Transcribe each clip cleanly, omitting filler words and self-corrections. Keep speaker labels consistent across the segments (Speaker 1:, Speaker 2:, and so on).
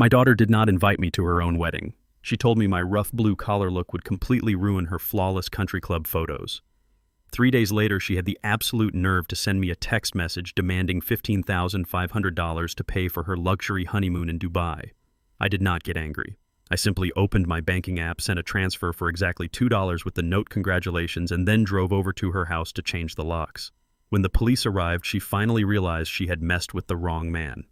Speaker 1: My daughter did not invite me to her own wedding. She told me my rough blue collar look would completely ruin her flawless country club photos. 3 days later, she had the absolute nerve to send me a text message demanding $15,500 to pay for her luxury honeymoon in Dubai. I did not get angry. I simply opened my banking app, sent a transfer for exactly $2 with the note congratulations, and then drove over to her house to change the locks. When the police arrived, she finally realized she had messed with the wrong man.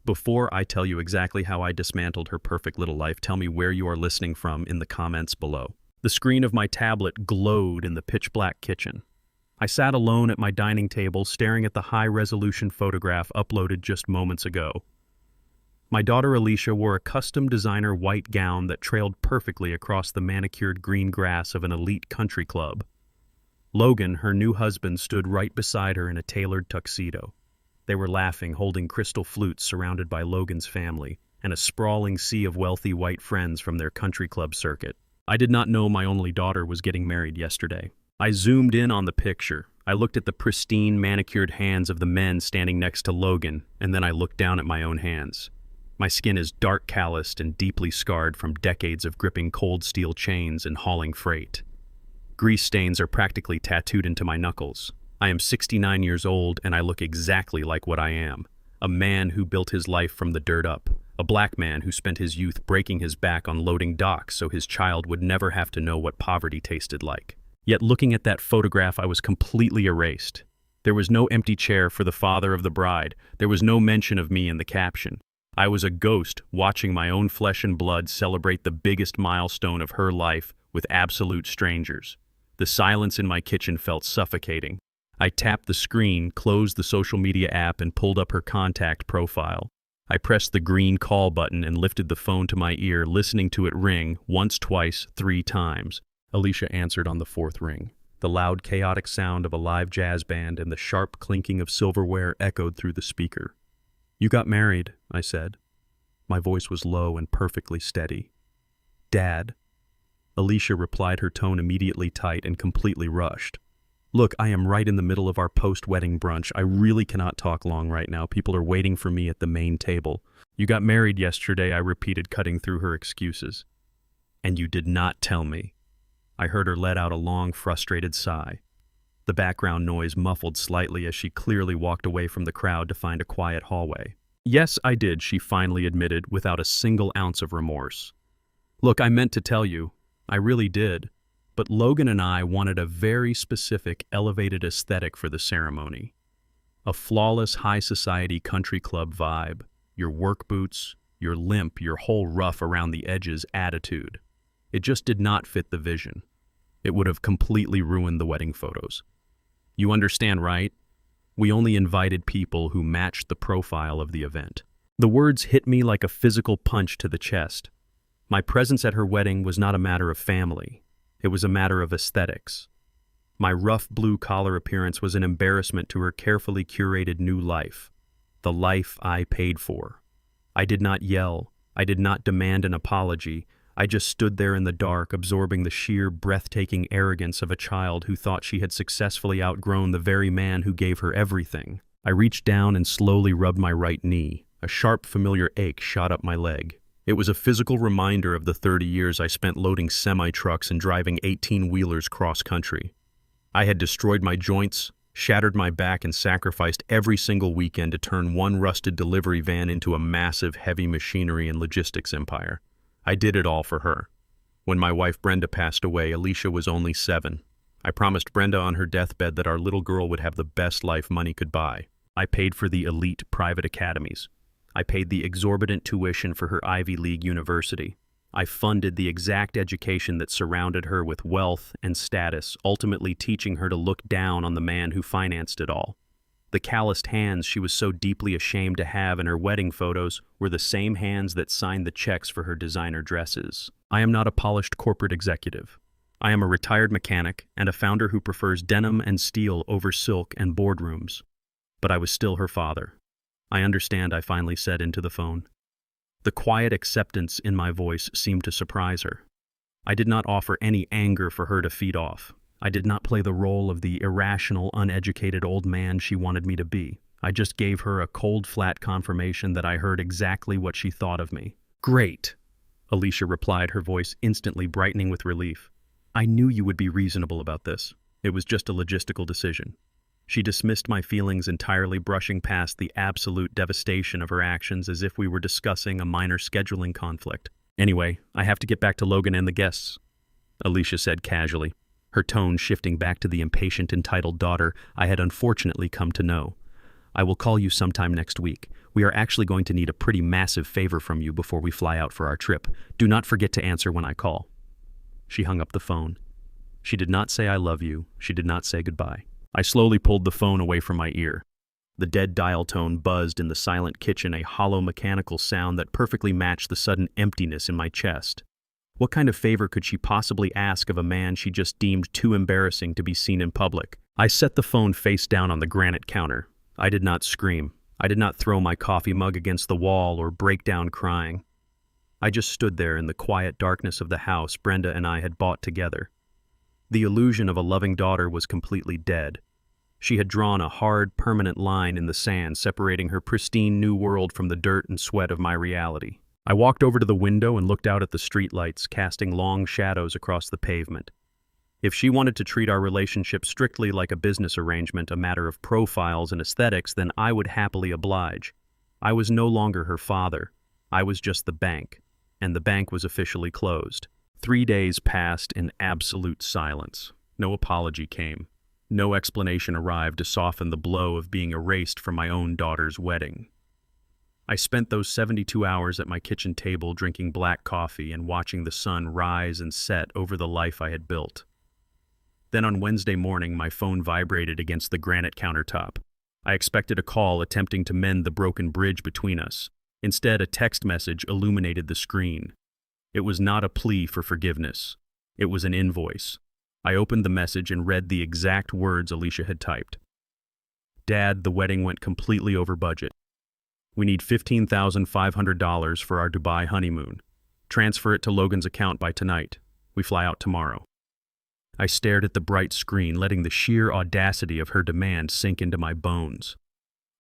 Speaker 1: Before I tell you exactly how I dismantled her perfect little life, tell me where you are listening from in the comments below. The screen of my tablet glowed in the pitch-black kitchen. I sat alone at my dining table, staring at the high-resolution photograph uploaded just moments ago. My daughter Alicia wore a custom designer white gown that trailed perfectly across the manicured green grass of an elite country club. Logan, her new husband, stood right beside her in a tailored tuxedo. They were laughing, holding crystal flutes surrounded by Logan's family and a sprawling sea of wealthy white friends from their country club circuit. I did not know my only daughter was getting married yesterday. I zoomed in on the picture. I looked at the pristine, manicured hands of the men standing next to Logan, and then I looked down at my own hands. My skin is dark calloused and deeply scarred from decades of gripping cold steel chains and hauling freight. Grease stains are practically tattooed into my knuckles. I am 69 years old and I look exactly like what I am. A man who built his life from the dirt up. A black man who spent his youth breaking his back on loading docks so his child would never have to know what poverty tasted like. Yet looking at that photograph, I was completely erased. There was no empty chair for the father of the bride. There was no mention of me in the caption. I was a ghost watching my own flesh and blood celebrate the biggest milestone of her life with absolute strangers. The silence in my kitchen felt suffocating. I tapped the screen, closed the social media app, and pulled up her contact profile. I pressed the green call button and lifted the phone to my ear, listening to it ring once, twice, 3 times. Alicia answered on the 4th ring. The loud, chaotic sound of a live jazz band and the sharp clinking of silverware echoed through the speaker. "You got married," I said. My voice was low and perfectly steady. "Dad." Alicia replied, her tone immediately tight and completely rushed. "Look, I am right in the middle of our post-wedding brunch. I really cannot talk long right now. People are waiting for me at the main table." "You got married yesterday," I repeated, cutting through her excuses. "And you did not tell me." I heard her let out a long, frustrated sigh. The background noise muffled slightly as she clearly walked away from the crowd to find a quiet hallway. "Yes, I did," she finally admitted, without a single ounce of remorse. "Look, I meant to tell you. I really did. But Logan and I wanted a very specific, elevated aesthetic for the ceremony. A flawless high society country club vibe, your work boots, your limp, your whole rough around the edges attitude. It just did not fit the vision. It would have completely ruined the wedding photos. You understand, right? We only invited people who matched the profile of the event." The words hit me like a physical punch to the chest. My presence at her wedding was not a matter of family. It was a matter of aesthetics. My rough blue-collar appearance was an embarrassment to her carefully curated new life, the life I paid for. I did not yell. I did not demand an apology. I just stood there in the dark, absorbing the sheer, breathtaking arrogance of a child who thought she had successfully outgrown the very man who gave her everything. I reached down and slowly rubbed my right knee. A sharp, familiar ache shot up my leg. It was a physical reminder of the 30 years I spent loading semi-trucks and driving 18-wheelers cross-country. I had destroyed my joints, shattered my back, and sacrificed every single weekend to turn one rusted delivery van into a massive, heavy machinery and logistics empire. I did it all for her. When my wife Brenda passed away, Alicia was only 7. I promised Brenda on her deathbed that our little girl would have the best life money could buy. I paid for the elite private academies. I paid the exorbitant tuition for her Ivy League university. I funded the exact education that surrounded her with wealth and status, ultimately teaching her to look down on the man who financed it all. The calloused hands she was so deeply ashamed to have in her wedding photos were the same hands that signed the checks for her designer dresses. I am not a polished corporate executive. I am a retired mechanic and a founder who prefers denim and steel over silk and boardrooms. But I was still her father. "I understand," I finally said into the phone. The quiet acceptance in my voice seemed to surprise her. I did not offer any anger for her to feed off. I did not play the role of the irrational, uneducated old man she wanted me to be. I just gave her a cold, flat confirmation that I heard exactly what she thought of me. Great, Alicia replied, her voice instantly brightening with relief. I knew you would be reasonable about this. It was just a logistical decision. She dismissed my feelings entirely, brushing past the absolute devastation of her actions as if we were discussing a minor scheduling conflict. Anyway, I have to get back to Logan and the guests, Alicia said casually, her tone shifting back to the impatient, entitled daughter I had unfortunately come to know. I will call you sometime next week. We are actually going to need a pretty massive favor from you before we fly out for our trip. Do not forget to answer when I call. She hung up the phone. She did not say I love you. She did not say goodbye. I slowly pulled the phone away from my ear. The dead dial tone buzzed in the silent kitchen, a hollow mechanical sound that perfectly matched the sudden emptiness in my chest. What kind of favor could she possibly ask of a man she just deemed too embarrassing to be seen in public? I set the phone face down on the granite counter. I did not scream. I did not throw my coffee mug against the wall or break down crying. I just stood there in the quiet darkness of the house Brenda and I had bought together. The illusion of a loving daughter was completely dead. She had drawn a hard, permanent line in the sand, separating her pristine new world from the dirt and sweat of my reality. I walked over to the window and looked out at the streetlights, casting long shadows across the pavement. If she wanted to treat our relationship strictly like a business arrangement, a matter of profiles and aesthetics, then I would happily oblige. I was no longer her father. I was just the bank, and the bank was officially closed. 3 days passed in absolute silence. No apology came. No explanation arrived to soften the blow of being erased from my own daughter's wedding. I spent those 72 hours at my kitchen table drinking black coffee and watching the sun rise and set over the life I had built. Then on Wednesday morning, my phone vibrated against the granite countertop. I expected a call attempting to mend the broken bridge between us. Instead, a text message illuminated the screen. It was not a plea for forgiveness. It was an invoice. I opened the message and read the exact words Alicia had typed. Dad, the wedding went completely over budget. We need $15,500 for our Dubai honeymoon. Transfer it to Logan's account by tonight. We fly out tomorrow. I stared at the bright screen, letting the sheer audacity of her demand sink into my bones.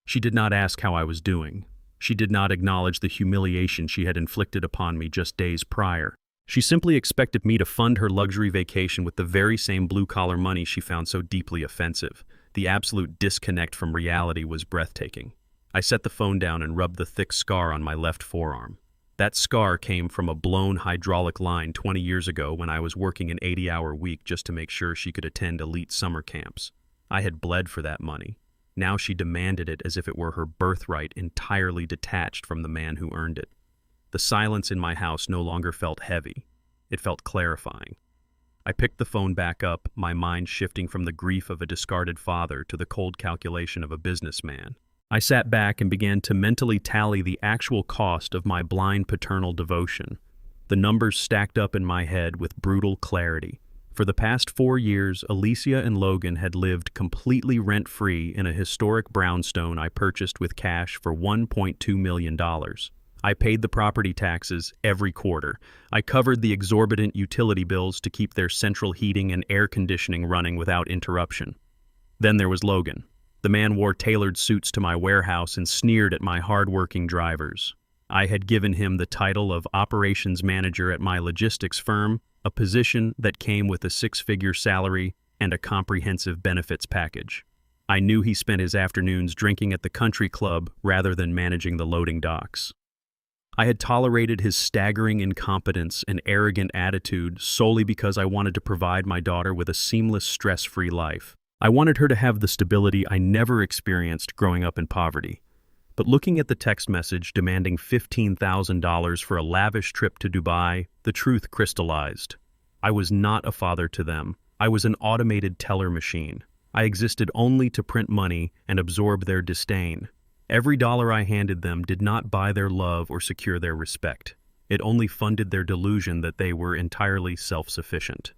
Speaker 1: She did not ask how I was doing. She did not acknowledge the humiliation she had inflicted upon me just days prior. She simply expected me to fund her luxury vacation with the very same blue-collar money she found so deeply offensive. The absolute disconnect from reality was breathtaking. I set the phone down and rubbed the thick scar on my left forearm. That scar came from a blown hydraulic line 20 years ago when I was working an 80-hour week just to make sure she could attend elite summer camps. I had bled for that money. Now she demanded it as if it were her birthright, entirely detached from the man who earned it. The silence in my house no longer felt heavy. It felt clarifying. I picked the phone back up, my mind shifting from the grief of a discarded father to the cold calculation of a businessman. I sat back and began to mentally tally the actual cost of my blind paternal devotion. The numbers stacked up in my head with brutal clarity. For the past 4 years, Alicia and Logan had lived completely rent-free in a historic brownstone I purchased with cash for $1.2 million. I paid the property taxes every quarter. I covered the exorbitant utility bills to keep their central heating and air conditioning running without interruption. Then there was Logan. The man wore tailored suits to my warehouse and sneered at my hard-working drivers. I had given him the title of operations manager at my logistics firm, a position that came with a 6-figure salary and a comprehensive benefits package. I knew he spent his afternoons drinking at the country club rather than managing the loading docks. I had tolerated his staggering incompetence and arrogant attitude solely because I wanted to provide my daughter with a seamless, stress-free life. I wanted her to have the stability I never experienced growing up in poverty. But looking at the text message demanding $15,000 for a lavish trip to Dubai, the truth crystallized. I was not a father to them. I was an automated teller machine. I existed only to print money and absorb their disdain. Every dollar I handed them did not buy their love or secure their respect. It only funded their delusion that they were entirely self-sufficient.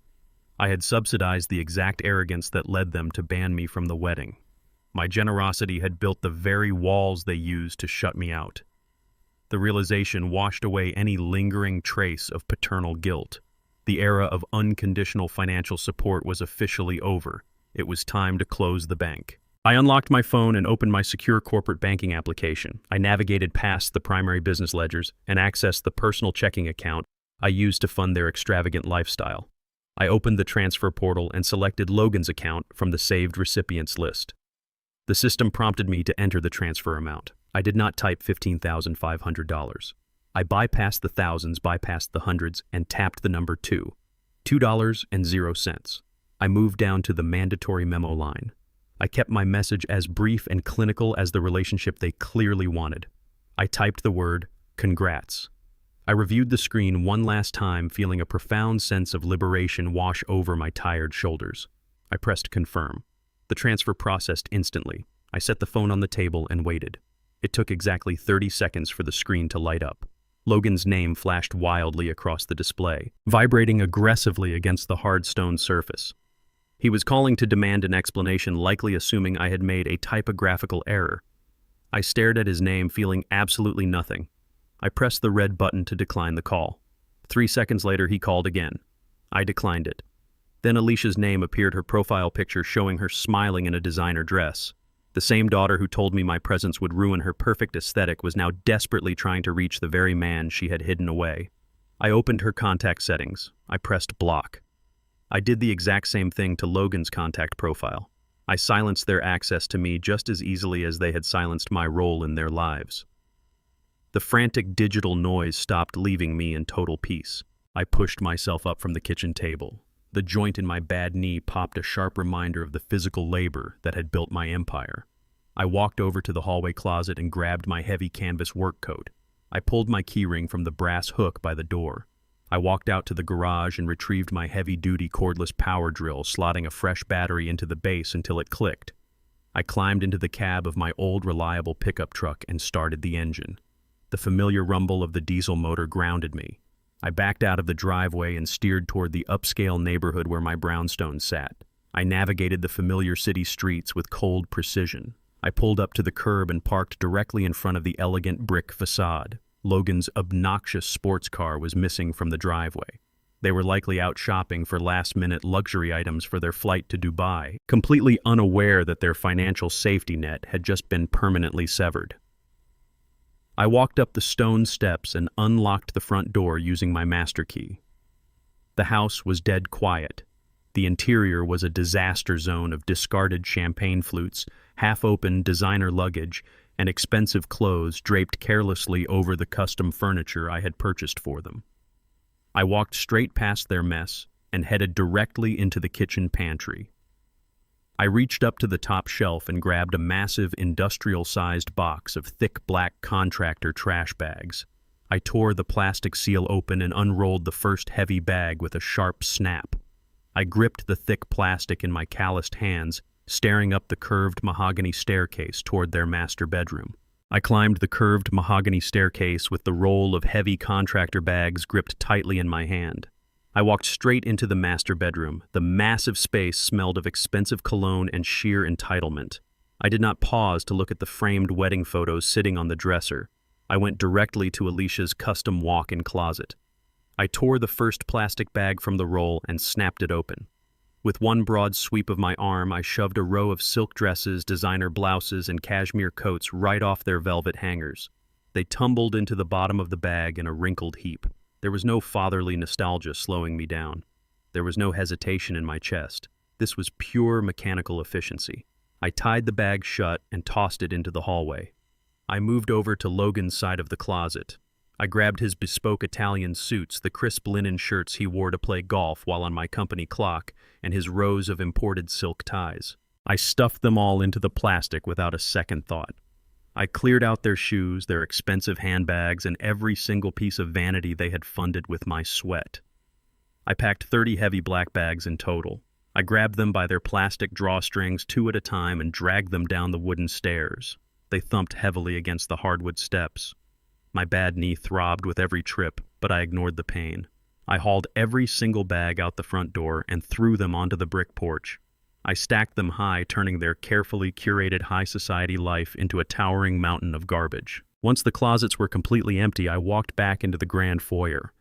Speaker 1: I had subsidized the exact arrogance that led them to ban me from the wedding. My generosity had built the very walls they used to shut me out. The realization washed away any lingering trace of paternal guilt. The era of unconditional financial support was officially over. It was time to close the bank. I unlocked my phone and opened my secure corporate banking application. I navigated past the primary business ledgers and accessed the personal checking account I used to fund their extravagant lifestyle. I opened the transfer portal and selected Logan's account from the saved recipients list. The system prompted me to enter the transfer amount. I did not type $15,500. I bypassed the thousands, bypassed the hundreds, and tapped the number $2.00. I moved down to the mandatory memo line. I kept my message as brief and clinical as the relationship they clearly wanted. I typed the word, "Congrats." I reviewed the screen one last time, feeling a profound sense of liberation wash over my tired shoulders. I pressed confirm. The transfer processed instantly. I set the phone on the table and waited. It took exactly 30 seconds for the screen to light up. Logan's name flashed wildly across the display, vibrating aggressively against the hard stone surface. He was calling to demand an explanation, likely assuming I had made a typographical error. I stared at his name, feeling absolutely nothing. I pressed the red button to decline the call. 3 seconds later, he called again. I declined it. Then Alicia's name appeared, her profile picture showing her smiling in a designer dress. The same daughter who told me my presence would ruin her perfect aesthetic was now desperately trying to reach the very man she had hidden away. I opened her contact settings. I pressed block. I did the exact same thing to Logan's contact profile. I silenced their access to me just as easily as they had silenced my role in their lives. The frantic digital noise stopped, leaving me in total peace. I pushed myself up from the kitchen table. The joint in my bad knee popped, a sharp reminder of the physical labor that had built my empire. I walked over to the hallway closet and grabbed my heavy canvas work coat. I pulled my keyring from the brass hook by the door. I walked out to the garage and retrieved my heavy-duty cordless power drill, slotting a fresh battery into the base until it clicked. I climbed into the cab of my old reliable pickup truck and started the engine. The familiar rumble of the diesel motor grounded me. I backed out of the driveway and steered toward the upscale neighborhood where my brownstone sat. I navigated the familiar city streets with cold precision. I pulled up to the curb and parked directly in front of the elegant brick facade. Logan's obnoxious sports car was missing from the driveway. They were likely out shopping for last-minute luxury items for their flight to Dubai, completely unaware that their financial safety net had just been permanently severed. I walked up the stone steps and unlocked the front door using my master key. The house was dead quiet. The interior was a disaster zone of discarded champagne flutes, half-open designer luggage, and expensive clothes draped carelessly over the custom furniture I had purchased for them. I walked straight past their mess and headed directly into the kitchen pantry. I reached up to the top shelf and grabbed a massive industrial-sized box of thick black contractor trash bags. I tore the plastic seal open and unrolled the first heavy bag with a sharp snap. I gripped the thick plastic in my calloused hands, staring up the curved mahogany staircase toward their master bedroom. I climbed the curved mahogany staircase with the roll of heavy contractor bags gripped tightly in my hand. I walked straight into the master bedroom. The massive space smelled of expensive cologne and sheer entitlement. I did not pause to look at the framed wedding photos sitting on the dresser. I went directly to Alicia's custom walk-in closet. I tore the first plastic bag from the roll and snapped it open. With one broad sweep of my arm, I shoved a row of silk dresses, designer blouses, and cashmere coats right off their velvet hangers. They tumbled into the bottom of the bag in a wrinkled heap. There was no fatherly nostalgia slowing me down. There was no hesitation in my chest. This was pure mechanical efficiency. I tied the bag shut and tossed it into the hallway. I moved over to Logan's side of the closet. I grabbed his bespoke Italian suits, the crisp linen shirts he wore to play golf while on my company clock, and his rows of imported silk ties. I stuffed them all into the plastic without a second thought. I cleared out their shoes, their expensive handbags, and every single piece of vanity they had funded with my sweat. I packed 30 heavy black bags in total. I grabbed them by their plastic drawstrings 2 at a time and dragged them down the wooden stairs. They thumped heavily against the hardwood steps. My bad knee throbbed with every trip, but I ignored the pain. I hauled every single bag out the front door and threw them onto the brick porch. I stacked them high, turning their carefully curated high society life into a towering mountain of garbage. Once the closets were completely empty, I walked back into the grand foyer.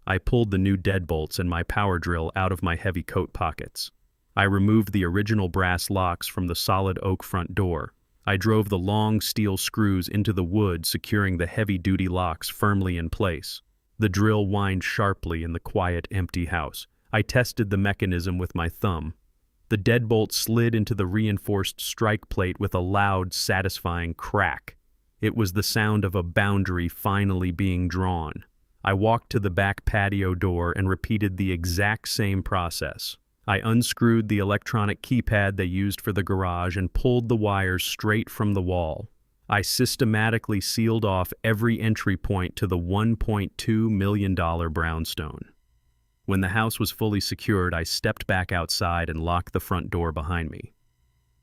Speaker 1: I pulled the new deadbolts and my power drill out of my heavy coat pockets. I removed the original brass locks from the solid oak front door. I drove the long steel screws into the wood, securing the heavy-duty locks firmly in place. The drill whined sharply in the quiet, empty house. I tested the mechanism with my thumb. The deadbolt slid into the reinforced strike plate with a loud, satisfying crack. It was the sound of a boundary finally being drawn. I walked to the back patio door and repeated the exact same process. I unscrewed the electronic keypad they used for the garage and pulled the wires straight from the wall. I systematically sealed off every entry point to the $1.2 million brownstone. When the house was fully secured, I stepped back outside and locked the front door behind me.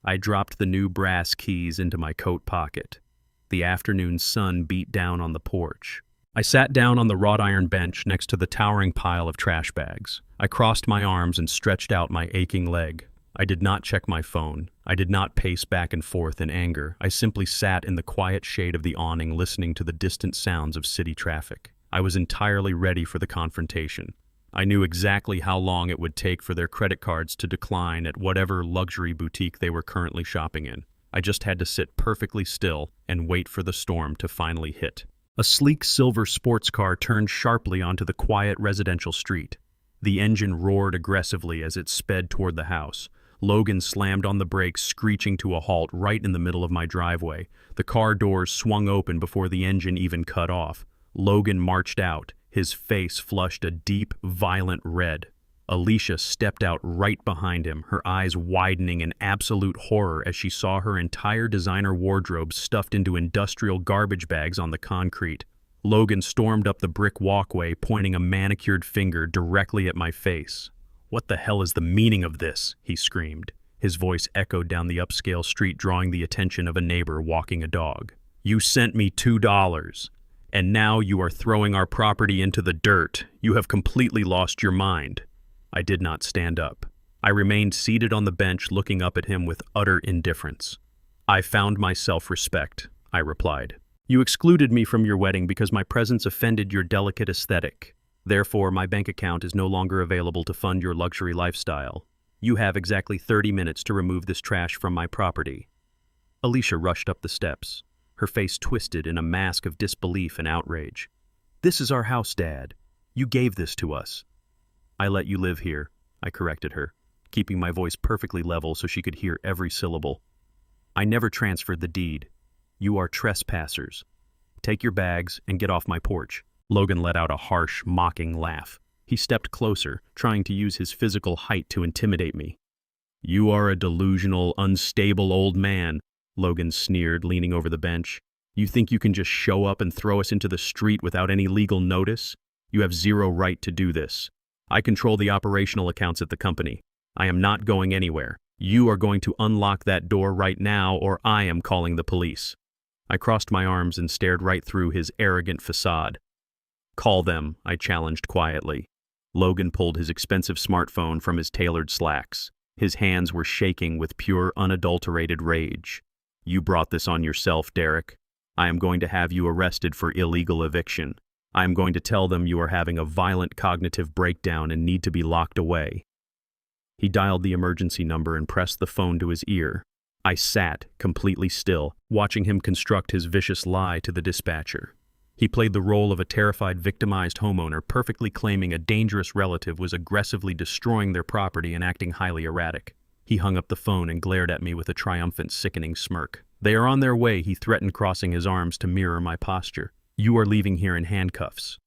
Speaker 1: I dropped the new brass keys into my coat pocket. The afternoon sun beat down on the porch. I sat down on the wrought iron bench next to the towering pile of trash bags. I crossed my arms and stretched out my aching leg. I did not check my phone. I did not pace back and forth in anger. I simply sat in the quiet shade of the awning, listening to the distant sounds of city traffic. I was entirely ready for the confrontation. I knew exactly how long it would take for their credit cards to decline at whatever luxury boutique they were currently shopping in. I just had to sit perfectly still and wait for the storm to finally hit. A sleek silver sports car turned sharply onto the quiet residential street. The engine roared aggressively as it sped toward the house. Logan slammed on the brakes, screeching to a halt right in the middle of my driveway. The car doors swung open before the engine even cut off. Logan marched out, his face flushed a deep, violent red. Alicia stepped out right behind him, her eyes widening in absolute horror as she saw her entire designer wardrobe stuffed into industrial garbage bags on the concrete. Logan stormed up the brick walkway, pointing a manicured finger directly at my face. "What the hell is the meaning of this?" he screamed. His voice echoed down the upscale street, drawing the attention of a neighbor walking a dog. "You sent me $2, and now you are throwing our property into the dirt. You have completely lost your mind." I did not stand up. I remained seated on the bench, looking up at him with utter indifference. "I found my self-respect," I replied. "You excluded me from your wedding because my presence offended your delicate aesthetic. Therefore, my bank account is no longer available to fund your luxury lifestyle. You have exactly 30 minutes to remove this trash from my property." Alicia rushed up the steps, her face twisted in a mask of disbelief and outrage. "This is our house, Dad. You gave this to us." "I let you live here," I corrected her, keeping my voice perfectly level so she could hear every syllable. "I never transferred the deed. You are trespassers. Take your bags and get off my porch." Logan let out a harsh, mocking laugh. He stepped closer, trying to use his physical height to intimidate me. "You are a delusional, unstable old man," Logan sneered, leaning over the bench. "You think you can just show up and throw us into the street without any legal notice? You have zero right to do this. I control the operational accounts at the company. I am not going anywhere. You are going to unlock that door right now, or I am calling the police." I crossed my arms and stared right through his arrogant facade. "Call them," I challenged quietly. Logan pulled his expensive smartphone from his tailored slacks. His hands were shaking with pure, unadulterated rage. "You brought this on yourself, Derek. I am going to have you arrested for illegal eviction. I am going to tell them you are having a violent cognitive breakdown and need to be locked away." He dialed the emergency number and pressed the phone to his ear. I sat, completely still, watching him construct his vicious lie to the dispatcher. He played the role of a terrified, victimized homeowner, perfectly claiming a dangerous relative was aggressively destroying their property and acting highly erratic. He hung up the phone and glared at me with a triumphant, sickening smirk. "They are on their way," he threatened, crossing his arms to mirror my posture. "You are leaving here in handcuffs."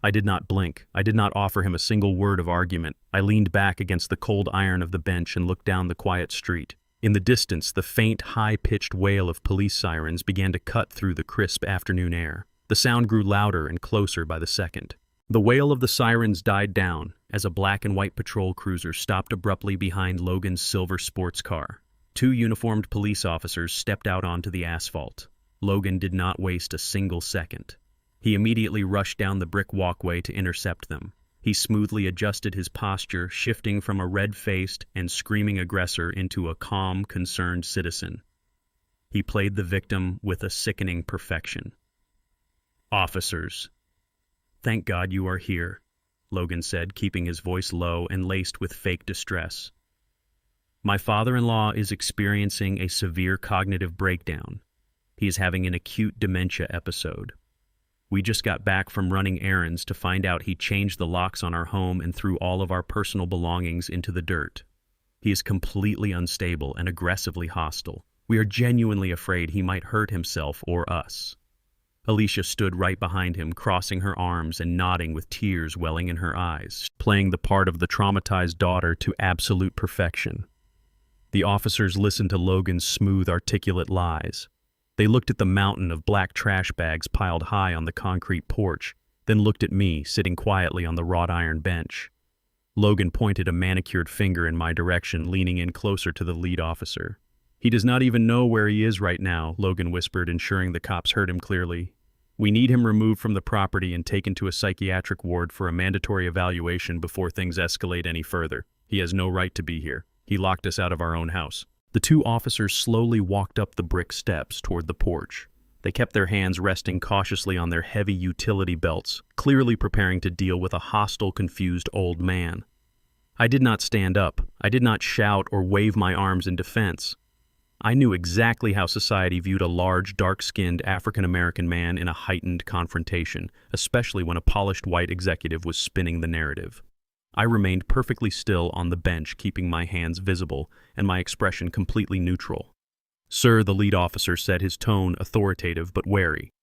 Speaker 1: I did not blink. I did not offer him a single word of argument. I leaned back against the cold iron of the bench and looked down the quiet street. In the distance, the faint, high-pitched wail of police sirens began to cut through the crisp afternoon air. The sound grew louder and closer by the second. The wail of the sirens died down as a black and white patrol cruiser stopped abruptly behind Logan's silver sports car. Two uniformed police officers stepped out onto the asphalt. Logan did not waste a single second. He immediately rushed down the brick walkway to intercept them. He smoothly adjusted his posture, shifting from a red-faced and screaming aggressor into a calm, concerned citizen. He played the victim with a sickening perfection. "Officers, thank God you are here," Logan said, keeping his voice low and laced with fake distress. My father-in-law is experiencing a severe cognitive breakdown. He is having an acute dementia episode. We just got back from running errands to find out he changed the locks on our home and threw all of our personal belongings into the dirt. He is completely unstable and aggressively hostile. We are genuinely afraid he might hurt himself or us. Alicia stood right behind him, crossing her arms and nodding with tears welling in her eyes, playing the part of the traumatized daughter to absolute perfection. The officers listened to Logan's smooth, articulate lies. They looked at the mountain of black trash bags piled high on the concrete porch, then looked at me, sitting quietly on the wrought iron bench. Logan pointed a manicured finger in my direction, leaning in closer to the lead officer. "He does not even know where he is right now," Logan whispered, ensuring the cops heard him clearly. "We need him removed from the property and taken to a psychiatric ward for a mandatory evaluation before things escalate any further. He has no right to be here. He locked us out of our own house." The two officers slowly walked up the brick steps toward the porch. They kept their hands resting cautiously on their heavy utility belts, clearly preparing to deal with a hostile, confused old man. I did not stand up. I did not shout or wave my arms in defense. I knew exactly how society viewed a large, dark-skinned African-American man in a heightened confrontation, especially when a polished white executive was spinning the narrative. I remained perfectly still on the bench, keeping my hands visible and my expression completely neutral. "Sir," the lead officer said, his tone authoritative but wary.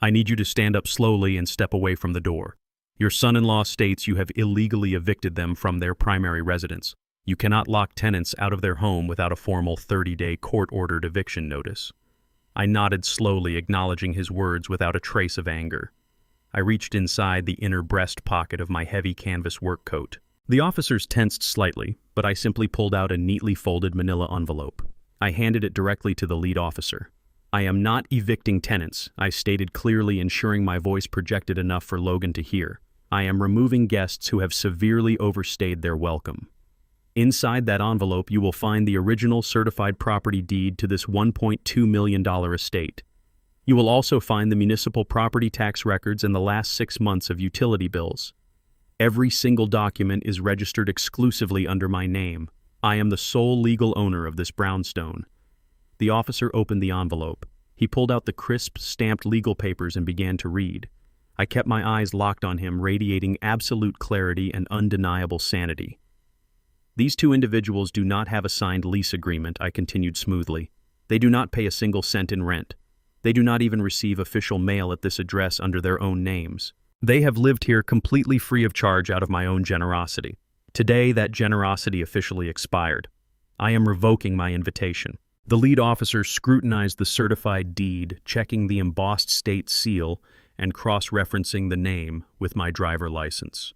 Speaker 1: "I need you to stand up slowly and step away from the door. Your son-in-law states you have illegally evicted them from their primary residence. You cannot lock tenants out of their home without a formal 30-day court-ordered eviction notice." I nodded slowly, acknowledging his words without a trace of anger. I reached inside the inner breast pocket of my heavy canvas work coat. The officers tensed slightly, but I simply pulled out a neatly folded manila envelope. I handed it directly to the lead officer. "I am not evicting tenants," I stated clearly, ensuring my voice projected enough for Logan to hear. "I am removing guests who have severely overstayed their welcome." Inside that envelope, you will find the original certified property deed to this $1.2 million estate. You will also find the municipal property tax records and the last 6 months of utility bills. Every single document is registered exclusively under my name. I am the sole legal owner of this brownstone. The officer opened the envelope. He pulled out the crisp, stamped legal papers and began to read. I kept my eyes locked on him, radiating absolute clarity and undeniable sanity. "These two individuals do not have a signed lease agreement," I continued smoothly. "They do not pay a single cent in rent. They do not even receive official mail at this address under their own names. They have lived here completely free of charge out of my own generosity. Today, that generosity officially expired. I am revoking my invitation." The lead officer scrutinized the certified deed, checking the embossed state seal and cross-referencing the name with my driver license.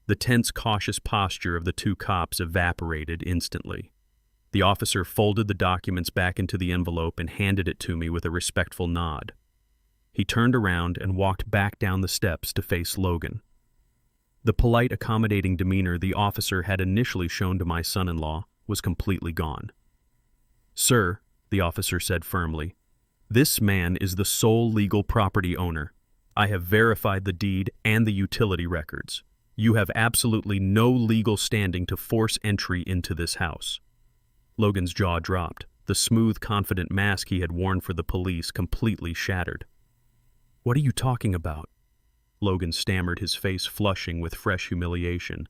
Speaker 1: The tense, cautious posture of the two cops evaporated instantly. The officer folded the documents back into the envelope and handed it to me with a respectful nod. He turned around and walked back down the steps to face Logan. The polite, accommodating demeanor the officer had initially shown to my son-in-law was completely gone. "Sir," the officer said firmly, "this man is the sole legal property owner. I have verified the deed and the utility records. You have absolutely no legal standing to force entry into this house." Logan's jaw dropped. The smooth, confident mask he had worn for the police completely shattered. "What are you talking about?" Logan stammered, his face flushing with fresh humiliation.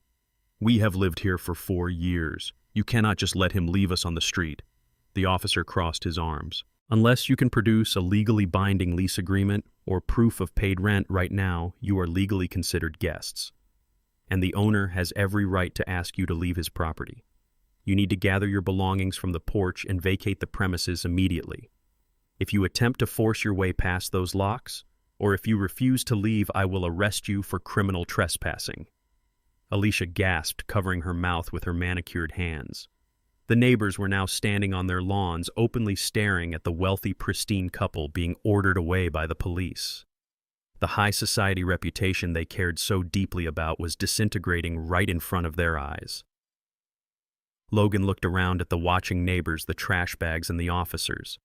Speaker 1: "We have lived here for 4 years. You cannot just let him leave us on the street." The officer crossed his arms. "Unless you can produce a legally binding lease agreement or proof of paid rent right now, you are legally considered guests. And the owner has every right to ask you to leave his property. You need to gather your belongings from the porch and vacate the premises immediately. If you attempt to force your way past those locks, or if you refuse to leave, I will arrest you for criminal trespassing." Alicia gasped, covering her mouth with her manicured hands. The neighbors were now standing on their lawns, openly staring at the wealthy, pristine couple being ordered away by the police. The high society reputation they cared so deeply about was disintegrating right in front of their eyes. Logan looked around at the watching neighbors, the trash bags, and the officers.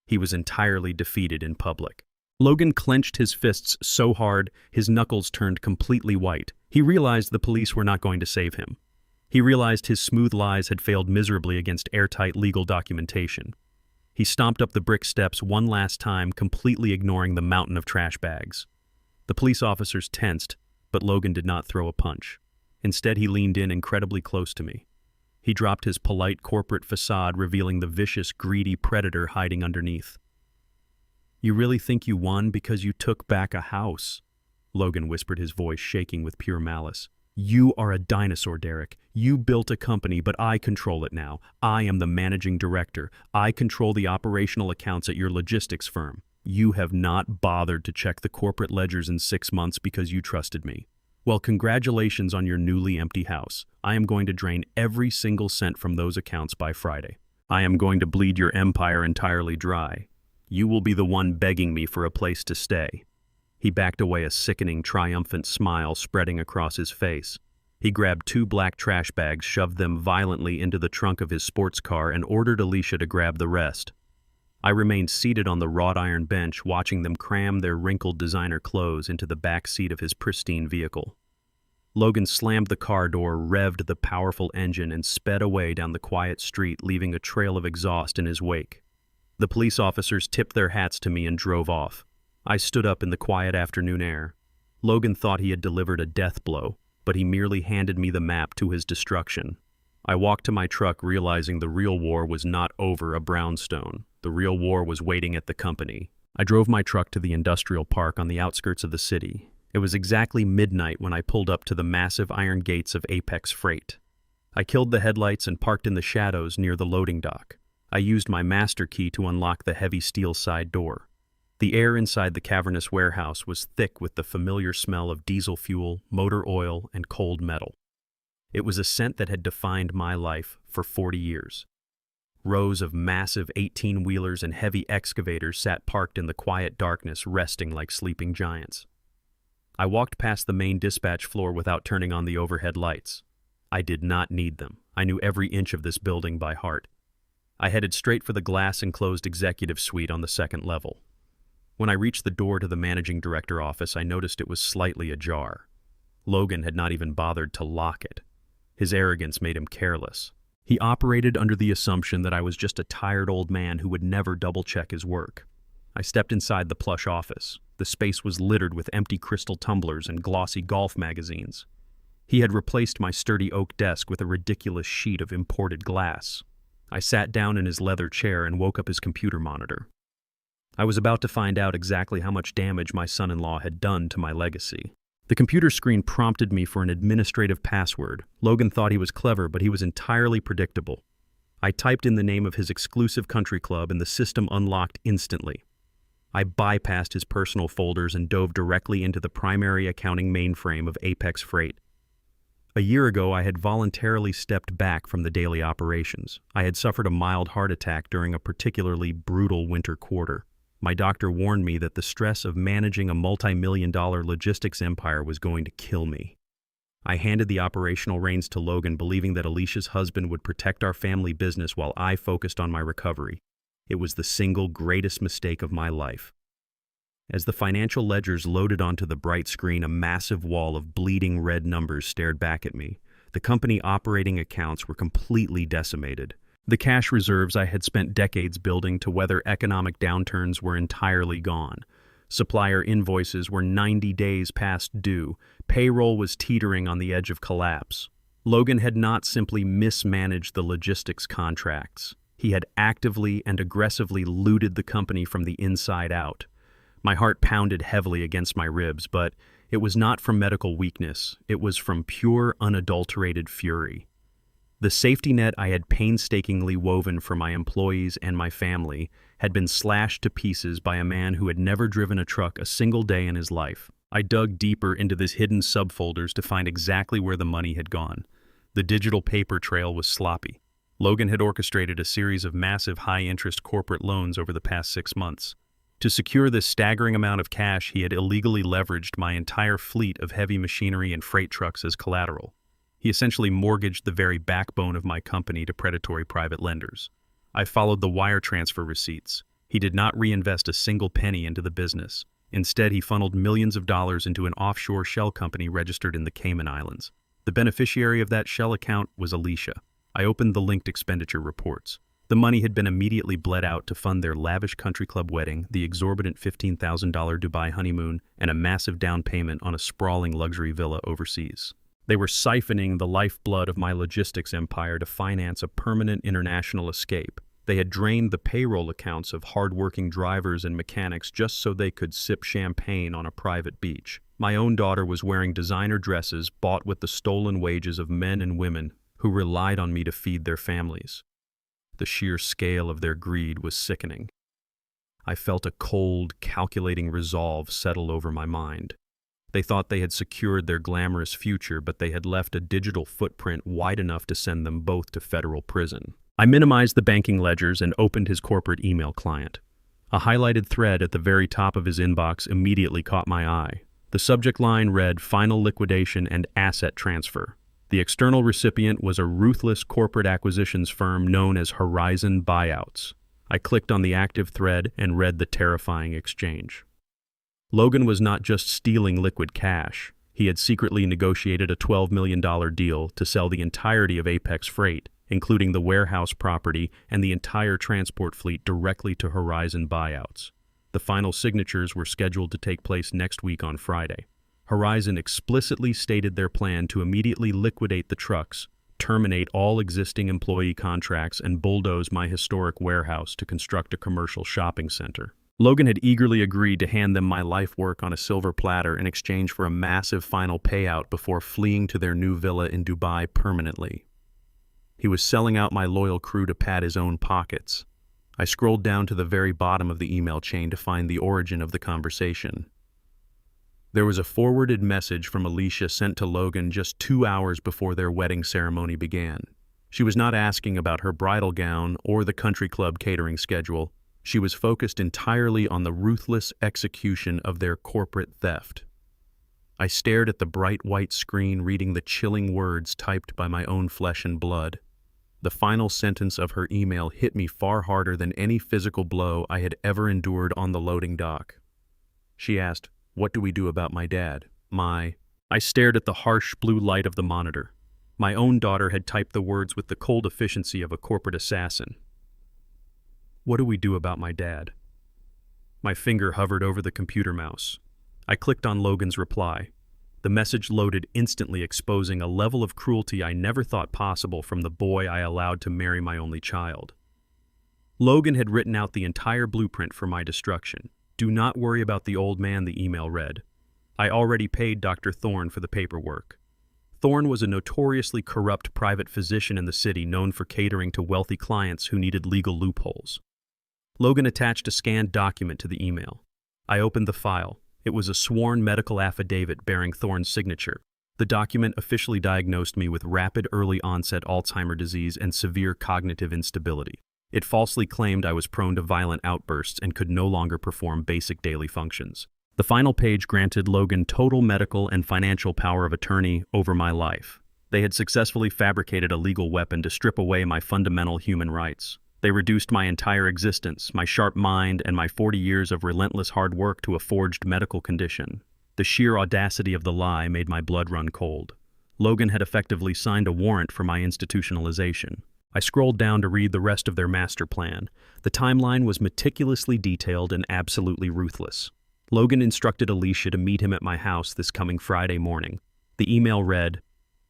Speaker 1: He was entirely defeated in public. Logan clenched his fists so hard, his knuckles turned completely white. He realized the police were not going to save him. He realized his smooth lies had failed miserably against airtight legal documentation. He stomped up the brick steps one last time, completely ignoring the mountain of trash bags. The police officers tensed, but Logan did not throw a punch. Instead, he leaned in incredibly close to me. He dropped his polite corporate facade, revealing the vicious, greedy predator hiding underneath. "You really think you won because you took back a house?" Logan whispered, his voice shaking with pure malice. "You are a dinosaur, Derek. You built a company, but I control it now. I am the managing director. I control the operational accounts at your logistics firm. You have not bothered to check the corporate ledgers in 6 months because you trusted me. Well, congratulations on your newly empty house. I am going to drain every single cent from those accounts by Friday. I am going to bleed your empire entirely dry. You will be the one begging me for a place to stay." He backed away, a sickening, triumphant smile spreading across his face. He grabbed 2 black trash bags, shoved them violently into the trunk of his sports car, and ordered Alicia to grab the rest. I remained seated on the wrought iron bench, watching them cram their wrinkled designer clothes into the back seat of his pristine vehicle. Logan slammed the car door, revved the powerful engine, and sped away down the quiet street, leaving a trail of exhaust in his wake. The police officers tipped their hats to me and drove off. I stood up in the quiet afternoon air. Logan thought he had delivered a death blow, but he merely handed me the map to his destruction. I walked to my truck, realizing the real war was not over a brownstone. The real war was waiting at the company. I drove my truck to the industrial park on the outskirts of the city. It was exactly midnight when I pulled up to the massive iron gates of Apex Freight. I killed the headlights and parked in the shadows near the loading dock. I used my master key to unlock the heavy steel side door. The air inside the cavernous warehouse was thick with the familiar smell of diesel fuel, motor oil, and cold metal. It was a scent that had defined my life for 40 years. Rows of massive 18-wheelers and heavy excavators sat parked in the quiet darkness, resting like sleeping giants. I walked past the main dispatch floor without turning on the overhead lights. I did not need them. I knew every inch of this building by heart. I headed straight for the glass-enclosed executive suite on the second level. When I reached the door to the managing director office, I noticed it was slightly ajar. Logan had not even bothered to lock it. His arrogance made him careless. He operated under the assumption that I was just a tired old man who would never double-check his work. I stepped inside the plush office. The space was littered with empty crystal tumblers and glossy golf magazines. He had replaced my sturdy oak desk with a ridiculous sheet of imported glass. I sat down in his leather chair and woke up his computer monitor. I was about to find out exactly how much damage my son-in-law had done to my legacy. The computer screen prompted me for an administrative password. Logan thought he was clever, but he was entirely predictable. I typed in the name of his exclusive country club, and the system unlocked instantly. I bypassed his personal folders and dove directly into the primary accounting mainframe of Apex Freight. A year ago, I had voluntarily stepped back from the daily operations. I had suffered a mild heart attack during a particularly brutal winter quarter. My doctor warned me that the stress of managing a multi-million-dollar logistics empire was going to kill me. I handed the operational reins to Logan, believing that Alicia's husband would protect our family business while I focused on my recovery. It was the single greatest mistake of my life. As the financial ledgers loaded onto the bright screen, a massive wall of bleeding red numbers stared back at me. The company operating accounts were completely decimated. The cash reserves I had spent decades building to weather economic downturns were entirely gone. Supplier invoices were 90 days past due. Payroll was teetering on the edge of collapse. Logan had not simply mismanaged the logistics contracts. He had actively and aggressively looted the company from the inside out. My heart pounded heavily against my ribs, but it was not from medical weakness. It was from pure, unadulterated fury. The safety net I had painstakingly woven for my employees and my family had been slashed to pieces by a man who had never driven a truck a single day in his life. I dug deeper into these hidden subfolders to find exactly where the money had gone. The digital paper trail was sloppy. Logan had orchestrated a series of massive high-interest corporate loans over the past 6 months. To secure this staggering amount of cash, he had illegally leveraged my entire fleet of heavy machinery and freight trucks as collateral. He essentially mortgaged the very backbone of my company to predatory private lenders. I followed the wire transfer receipts. He did not reinvest a single penny into the business. Instead, he funneled millions of dollars into an offshore shell company registered in the Cayman Islands. The beneficiary of that shell account was Alicia. I opened the linked expenditure reports. The money had been immediately bled out to fund their lavish country club wedding, the exorbitant $15,000 Dubai honeymoon, and a massive down payment on a sprawling luxury villa overseas. They were siphoning the lifeblood of my logistics empire to finance a permanent international escape. They had drained the payroll accounts of hard-working drivers and mechanics just so they could sip champagne on a private beach. My own daughter was wearing designer dresses bought with the stolen wages of men and women who relied on me to feed their families. The sheer scale of their greed was sickening. I felt a cold, calculating resolve settle over my mind. They thought they had secured their glamorous future, but they had left a digital footprint wide enough to send them both to federal prison. I minimized the banking ledgers and opened his corporate email client. A highlighted thread at the very top of his inbox immediately caught my eye. The subject line read, "Final liquidation and asset transfer." The external recipient was a ruthless corporate acquisitions firm known as Horizon Buyouts. I clicked on the active thread and read the terrifying exchange. Logan was not just stealing liquid cash. He had secretly negotiated a $12 million deal to sell the entirety of Apex Freight, including the warehouse property and the entire transport fleet, directly to Horizon Buyouts. The final signatures were scheduled to take place next week on Friday. Horizon explicitly stated their plan to immediately liquidate the trucks, terminate all existing employee contracts, and bulldoze my historic warehouse to construct a commercial shopping center. Logan had eagerly agreed to hand them my life work on a silver platter in exchange for a massive final payout before fleeing to their new villa in Dubai permanently. He was selling out my loyal crew to pad his own pockets. I scrolled down to the very bottom of the email chain to find the origin of the conversation. There was a forwarded message from Alicia sent to Logan just 2 hours before their wedding ceremony began. She was not asking about her bridal gown or the country club catering schedule. She was focused entirely on the ruthless execution of their corporate theft. I stared at the bright white screen, reading the chilling words typed by my own flesh and blood. The final sentence of her email hit me far harder than any physical blow I had ever endured on the loading dock. She asked, "What do we do about my dad?" I stared at the harsh blue light of the monitor. My own daughter had typed the words with the cold efficiency of a corporate assassin. "What do we do about my dad?" My finger hovered over the computer mouse. I clicked on Logan's reply. The message loaded instantly, exposing a level of cruelty I never thought possible from the boy I allowed to marry my only child. Logan had written out the entire blueprint for my destruction. "Do not worry about the old man," the email read. "I already paid Dr. Thorne for the paperwork." Thorne was a notoriously corrupt private physician in the city, known for catering to wealthy clients who needed legal loopholes. Logan attached a scanned document to the email. I opened the file. It was a sworn medical affidavit bearing Thorne's signature. The document officially diagnosed me with rapid early-onset Alzheimer's disease and severe cognitive instability. It falsely claimed I was prone to violent outbursts and could no longer perform basic daily functions. The final page granted Logan total medical and financial power of attorney over my life. They had successfully fabricated a legal weapon to strip away my fundamental human rights. They reduced my entire existence, my sharp mind, and my 40 years of relentless hard work to a forged medical condition. The sheer audacity of the lie made my blood run cold. Logan had effectively signed a warrant for my institutionalization. I scrolled down to read the rest of their master plan. The timeline was meticulously detailed and absolutely ruthless. Logan instructed Alicia to meet him at my house this coming Friday morning. The email read,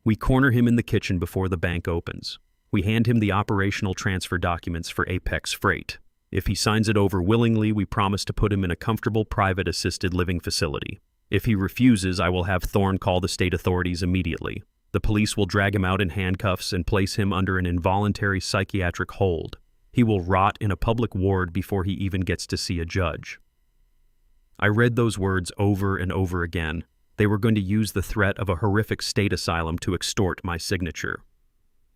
Speaker 1: "We corner him in the kitchen before the bank opens. We hand him the operational transfer documents for Apex Freight. If he signs it over willingly, we promise to put him in a comfortable private assisted living facility. If he refuses, I will have Thorne call the state authorities immediately. The police will drag him out in handcuffs and place him under an involuntary psychiatric hold. He will rot in a public ward before he even gets to see a judge." I read those words over and over again. They were going to use the threat of a horrific state asylum to extort my signature.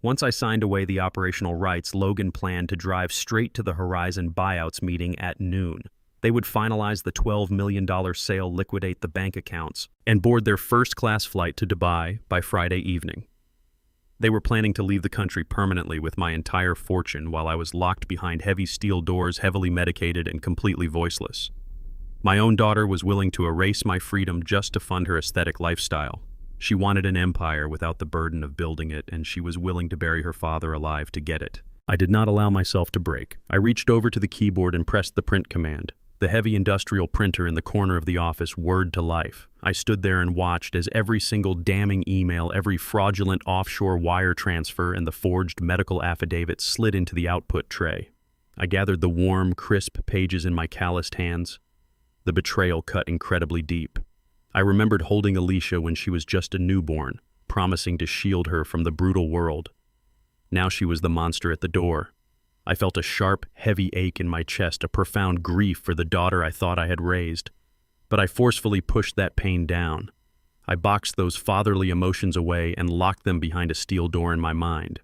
Speaker 1: Once I signed away the operational rights, Logan planned to drive straight to the Horizon Buyouts meeting at noon. They would finalize the $12 million sale, liquidate the bank accounts, and board their first-class flight to Dubai by Friday evening. They were planning to leave the country permanently with my entire fortune while I was locked behind heavy steel doors, heavily medicated and completely voiceless. My own daughter was willing to erase my freedom just to fund her aesthetic lifestyle. She wanted an empire without the burden of building it, and she was willing to bury her father alive to get it. I did not allow myself to break. I reached over to the keyboard and pressed the print command. The heavy industrial printer in the corner of the office whirred to life. I stood there and watched as every single damning email, every fraudulent offshore wire transfer, and the forged medical affidavit slid into the output tray. I gathered the warm, crisp pages in my calloused hands. The betrayal cut incredibly deep. I remembered holding Alicia when she was just a newborn, promising to shield her from the brutal world. Now she was the monster at the door. I felt a sharp, heavy ache in my chest, a profound grief for the daughter I thought I had raised. But I forcefully pushed that pain down. I boxed those fatherly emotions away and locked them behind a steel door in my mind.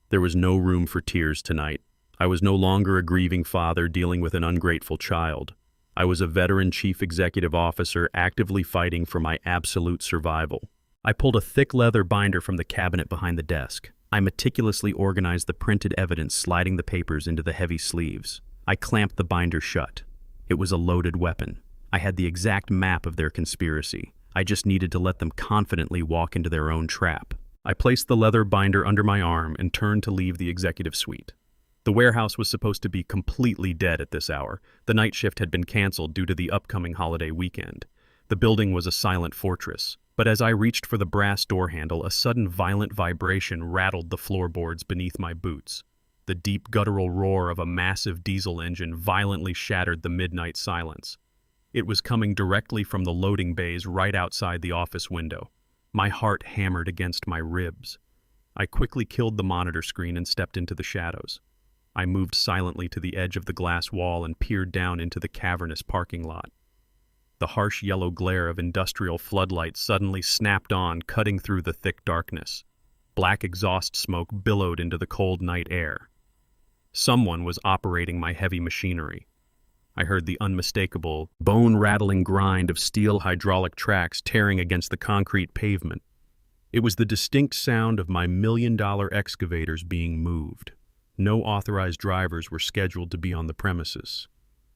Speaker 1: There was no room for tears tonight. I was no longer a grieving father dealing with an ungrateful child. I was a veteran chief executive officer actively fighting for my absolute survival. I pulled a thick leather binder from the cabinet behind the desk. I meticulously organized the printed evidence, sliding the papers into the heavy sleeves. I clamped the binder shut. It was a loaded weapon. I had the exact map of their conspiracy. I just needed to let them confidently walk into their own trap. I placed the leather binder under my arm and turned to leave the executive suite. The warehouse was supposed to be completely dead at this hour. The night shift had been canceled due to the upcoming holiday weekend. The building was a silent fortress. But as I reached for the brass door handle, a sudden violent vibration rattled the floorboards beneath my boots. The deep guttural roar of a massive diesel engine violently shattered the midnight silence. It was coming directly from the loading bays right outside the office window. My heart hammered against my ribs. I quickly killed the monitor screen and stepped into the shadows. I moved silently to the edge of the glass wall and peered down into the cavernous parking lot. The harsh yellow glare of industrial floodlights suddenly snapped on, cutting through the thick darkness. Black exhaust smoke billowed into the cold night air. Someone was operating my heavy machinery. I heard the unmistakable, bone-rattling grind of steel hydraulic tracks tearing against the concrete pavement. It was the distinct sound of my million-dollar excavators being moved. No authorized drivers were scheduled to be on the premises.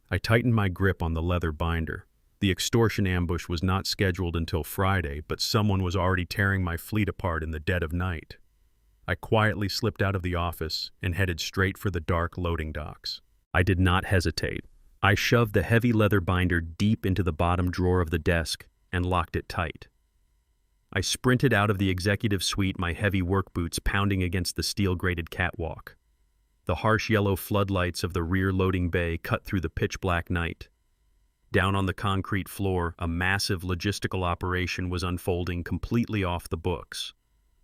Speaker 1: I tightened my grip on the leather binder. The extortion ambush was not scheduled until Friday, but someone was already tearing my fleet apart in the dead of night. I quietly slipped out of the office and headed straight for the dark loading docks. I did not hesitate. I shoved the heavy leather binder deep into the bottom drawer of the desk and locked it tight. I sprinted out of the executive suite, my heavy work boots pounding against the steel-grated catwalk. The harsh yellow floodlights of the rear loading bay cut through the pitch-black night. Down on the concrete floor, a massive logistical operation was unfolding completely off the books.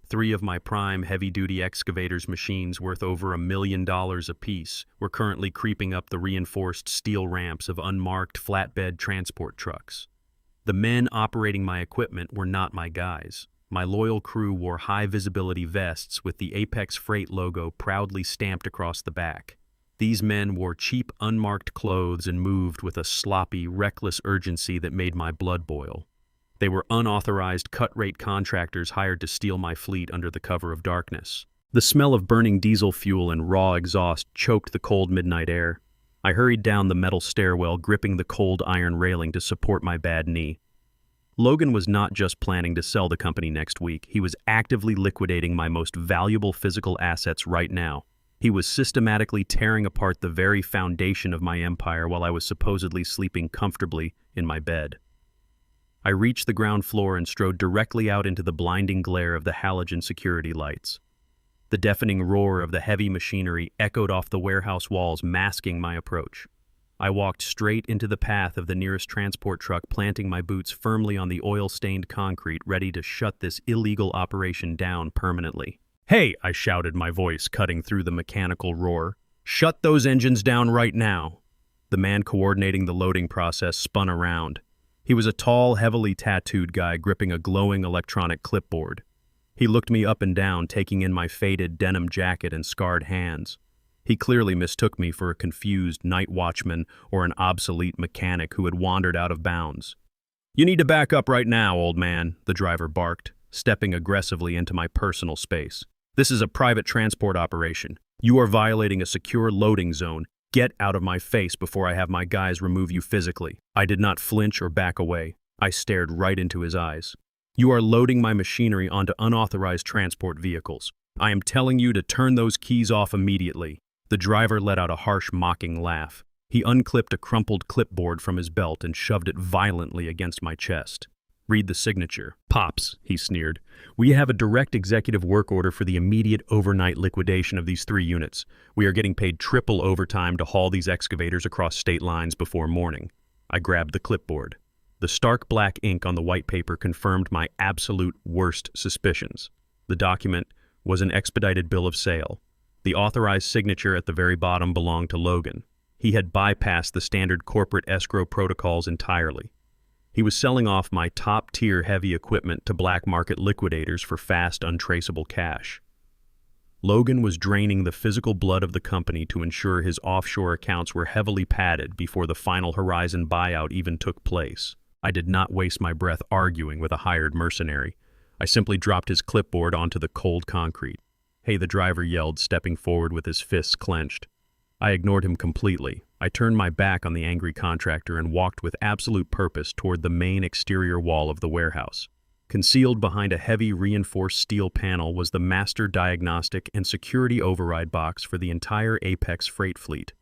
Speaker 1: 3 of my prime heavy-duty excavators machines worth over $1 million apiece were currently creeping up the reinforced steel ramps of unmarked flatbed transport trucks. The men operating my equipment were not my guys. My loyal crew wore high-visibility vests with the Apex Freight logo proudly stamped across the back. These men wore cheap, unmarked clothes and moved with a sloppy, reckless urgency that made my blood boil. They were unauthorized cut-rate contractors hired to steal my fleet under the cover of darkness. The smell of burning diesel fuel and raw exhaust choked the cold midnight air. I hurried down the metal stairwell, gripping the cold iron railing to support my bad knee. Logan was not just planning to sell the company next week. He was actively liquidating my most valuable physical assets right now. He was systematically tearing apart the very foundation of my empire while I was supposedly sleeping comfortably in my bed. I reached the ground floor and strode directly out into the blinding glare of the halogen security lights. The deafening roar of the heavy machinery echoed off the warehouse walls, masking my approach. I walked straight into the path of the nearest transport truck, planting my boots firmly on the oil-stained concrete, ready to shut this illegal operation down permanently. "Hey!" I shouted, my voice cutting through the mechanical roar. "Shut those engines down right now!" The man coordinating the loading process spun around. He was a tall, heavily tattooed guy gripping a glowing electronic clipboard. He looked me up and down, taking in my faded denim jacket and scarred hands. He clearly mistook me for a confused night watchman or an obsolete mechanic who had wandered out of bounds. "You need to back up right now, old man," the driver barked, stepping aggressively into my personal space. "This is a private transport operation. You are violating a secure loading zone. Get out of my face before I have my guys remove you physically." I did not flinch or back away. I stared right into his eyes. You are loading my machinery onto unauthorized transport vehicles. I am telling you to turn those keys off immediately." The driver let out a harsh, mocking laugh. He unclipped a crumpled clipboard from his belt and shoved it violently against my chest. "Read the signature." "Pops," he sneered. "We have a direct executive work order for the immediate overnight liquidation of these 3 units. We are getting paid triple overtime to haul these excavators across state lines before morning." I grabbed the clipboard. The stark black ink on the white paper confirmed my absolute worst suspicions. The document was an expedited bill of sale. The authorized signature at the very bottom belonged to Logan. He had bypassed the standard corporate escrow protocols entirely. He was selling off my top-tier heavy equipment to black market liquidators for fast, untraceable cash. Logan was draining the physical blood of the company to ensure his offshore accounts were heavily padded before the final Horizon buyout even took place. I did not waste my breath arguing with a hired mercenary. I simply dropped his clipboard onto the cold concrete. "Hey," the driver yelled, stepping forward with his fists clenched. I ignored him completely. I turned my back on the angry contractor and walked with absolute purpose toward the main exterior wall of the warehouse. Concealed behind a heavy reinforced steel panel was the master diagnostic and security override box for the entire Apex freight fleet.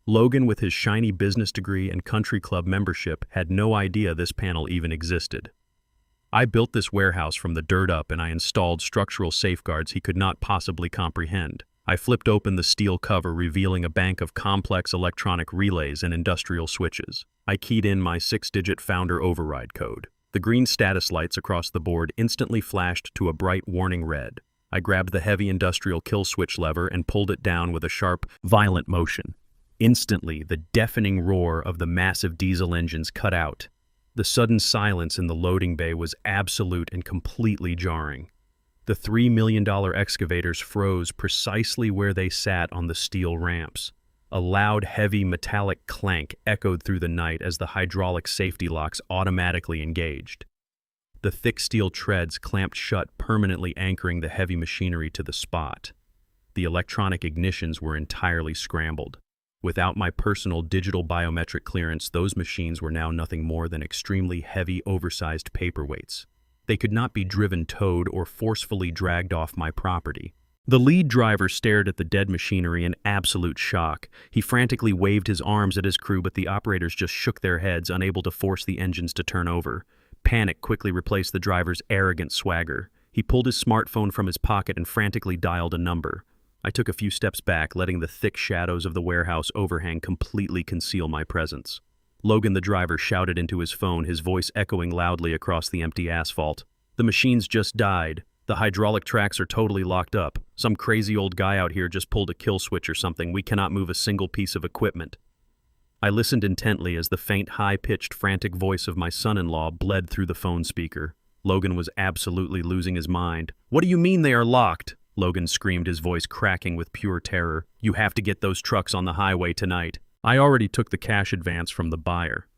Speaker 1: Logan, with his shiny business degree and country club membership, had no idea this panel even existed. I built this warehouse from the dirt up, and I installed structural safeguards he could not possibly comprehend. I flipped open the steel cover, revealing a bank of complex electronic relays and industrial switches. I keyed in my 6-digit founder override code. The green status lights across the board instantly flashed to a bright warning red. I grabbed the heavy industrial kill switch lever and pulled it down with a sharp, violent motion. Instantly, the deafening roar of the massive diesel engines cut out. The sudden silence in the loading bay was absolute and completely jarring. The $3 million excavators froze precisely where they sat on the steel ramps. A loud, heavy, metallic clank echoed through the night as the hydraulic safety locks automatically engaged. The thick steel treads clamped shut, permanently anchoring the heavy machinery to the spot. The electronic ignitions were entirely scrambled. Without my personal digital biometric clearance, those machines were now nothing more than extremely heavy, oversized paperweights. They could not be driven, towed, or forcefully dragged off my property. The lead driver stared at the dead machinery in absolute shock. He frantically waved his arms at his crew, but the operators just shook their heads, unable to force the engines to turn over. Panic quickly replaced the driver's arrogant swagger. He pulled his smartphone from his pocket and frantically dialed a number. I took a few steps back, letting the thick shadows of the warehouse overhang completely conceal my presence. Logan, the driver, shouted into his phone, his voice echoing loudly across the empty asphalt. "The machines just died. The hydraulic tracks are totally locked up. Some crazy old guy out here just pulled a kill switch or something. We cannot move a single piece of equipment." I listened intently as the faint, high-pitched, frantic voice of my son-in-law bled through the phone speaker. Logan was absolutely losing his mind. "What do you mean they are locked?" Logan screamed, his voice cracking with pure terror. "You have to get those trucks on the highway tonight. I already took the cash advance from the buyer.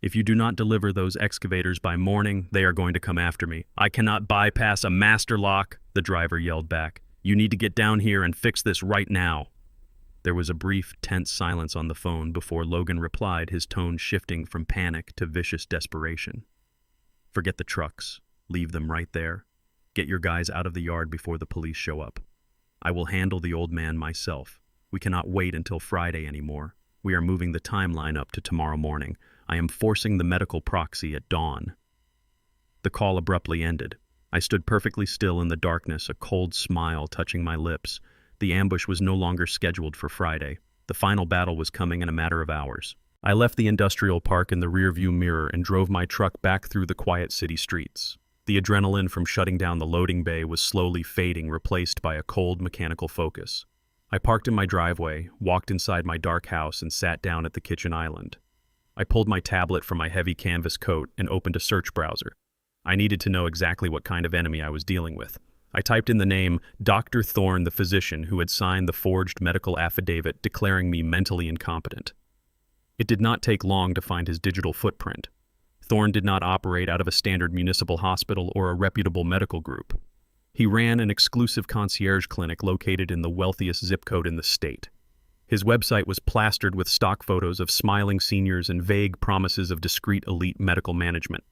Speaker 1: If you do not deliver those excavators by morning, they are going to come after me." "I cannot bypass a master lock," the driver yelled back. "You need to get down here and fix this right now." There was a brief, tense silence on the phone before Logan replied, his tone shifting from panic to vicious desperation. "Forget the trucks. Leave them right there. Get your guys out of the yard before the police show up. I will handle the old man myself. We cannot wait until Friday anymore. We are moving the timeline up to tomorrow morning. I am forcing the medical proxy at dawn." The call abruptly ended. I stood perfectly still in the darkness, a cold smile touching my lips. The ambush was no longer scheduled for Friday. The final battle was coming in a matter of hours. I left the industrial park in the rearview mirror and drove my truck back through the quiet city streets. The adrenaline from shutting down the loading bay was slowly fading, replaced by a cold mechanical focus. I parked in my driveway, walked inside my dark house, and sat down at the kitchen island. I pulled my tablet from my heavy canvas coat and opened a search browser. I needed to know exactly what kind of enemy I was dealing with. I typed in the name Dr. Thorne, the physician who had signed the forged medical affidavit declaring me mentally incompetent. It did not take long to find his digital footprint. Thorne did not operate out of a standard municipal hospital or a reputable medical group. He ran an exclusive concierge clinic located in the wealthiest zip code in the state. His website was plastered with stock photos of smiling seniors and vague promises of discreet elite medical management.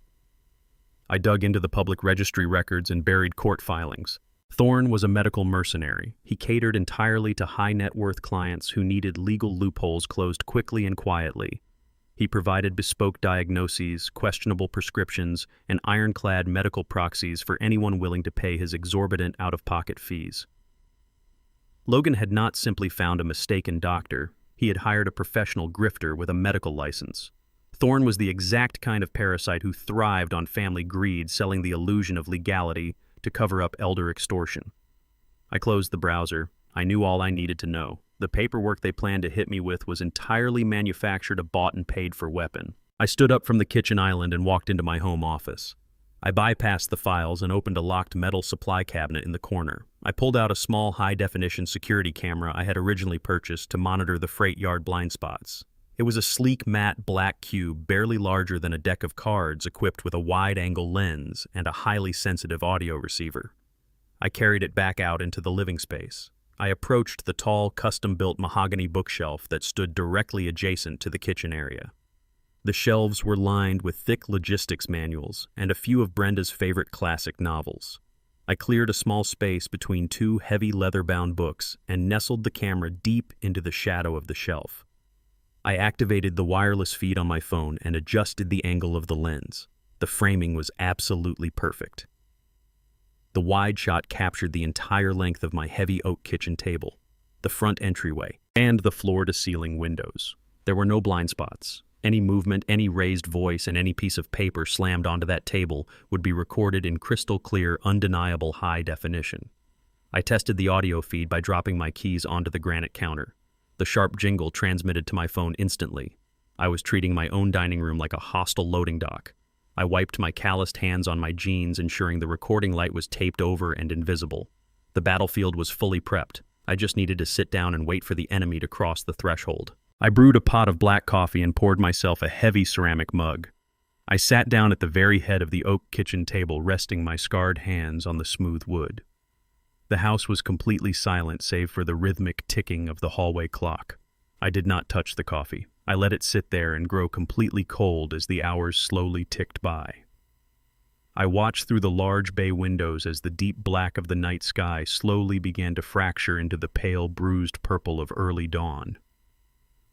Speaker 1: I dug into the public registry records and buried court filings. Thorne was a medical mercenary. He catered entirely to high-net-worth clients who needed legal loopholes closed quickly and quietly. He provided bespoke diagnoses, questionable prescriptions, and ironclad medical proxies for anyone willing to pay his exorbitant out-of-pocket fees. Logan had not simply found a mistaken doctor. He had hired a professional grifter with a medical license. Thorne was the exact kind of parasite who thrived on family greed, selling the illusion of legality to cover up elder extortion. I closed the browser. I knew all I needed to know. The paperwork they planned to hit me with was entirely manufactured a bought and paid for weapon. I stood up from the kitchen island and walked into my home office. I bypassed the files and opened a locked metal supply cabinet in the corner. I pulled out a small high-definition security camera I had originally purchased to monitor the freight yard blind spots. It was a sleek, matte black cube barely larger than a deck of cards equipped with a wide-angle lens and a highly sensitive audio receiver. I carried it back out into the living space. I approached the tall, custom-built mahogany bookshelf that stood directly adjacent to the kitchen area. The shelves were lined with thick logistics manuals and a few of Brenda's favorite classic novels. I cleared a small space between two heavy leather-bound books and nestled the camera deep into the shadow of the shelf. I activated the wireless feed on my phone and adjusted the angle of the lens. The framing was absolutely perfect. The wide shot captured the entire length of my heavy oak kitchen table, the front entryway, and the floor-to-ceiling windows. There were no blind spots. Any movement, any raised voice, and any piece of paper slammed onto that table would be recorded in crystal-clear, undeniable high definition. I tested the audio feed by dropping my keys onto the granite counter. The sharp jingle transmitted to my phone instantly. I was treating my own dining room like a hostile loading dock. I wiped my calloused hands on my jeans, ensuring the recording light was taped over and invisible. The battlefield was fully prepped. I just needed to sit down and wait for the enemy to cross the threshold. I brewed a pot of black coffee and poured myself a heavy ceramic mug. I sat down at the very head of the oak kitchen table, resting my scarred hands on the smooth wood. The house was completely silent save for the rhythmic ticking of the hallway clock. I did not touch the coffee. I let it sit there and grow completely cold as the hours slowly ticked by. I watched through the large bay windows as the deep black of the night sky slowly began to fracture into the pale, bruised purple of early dawn.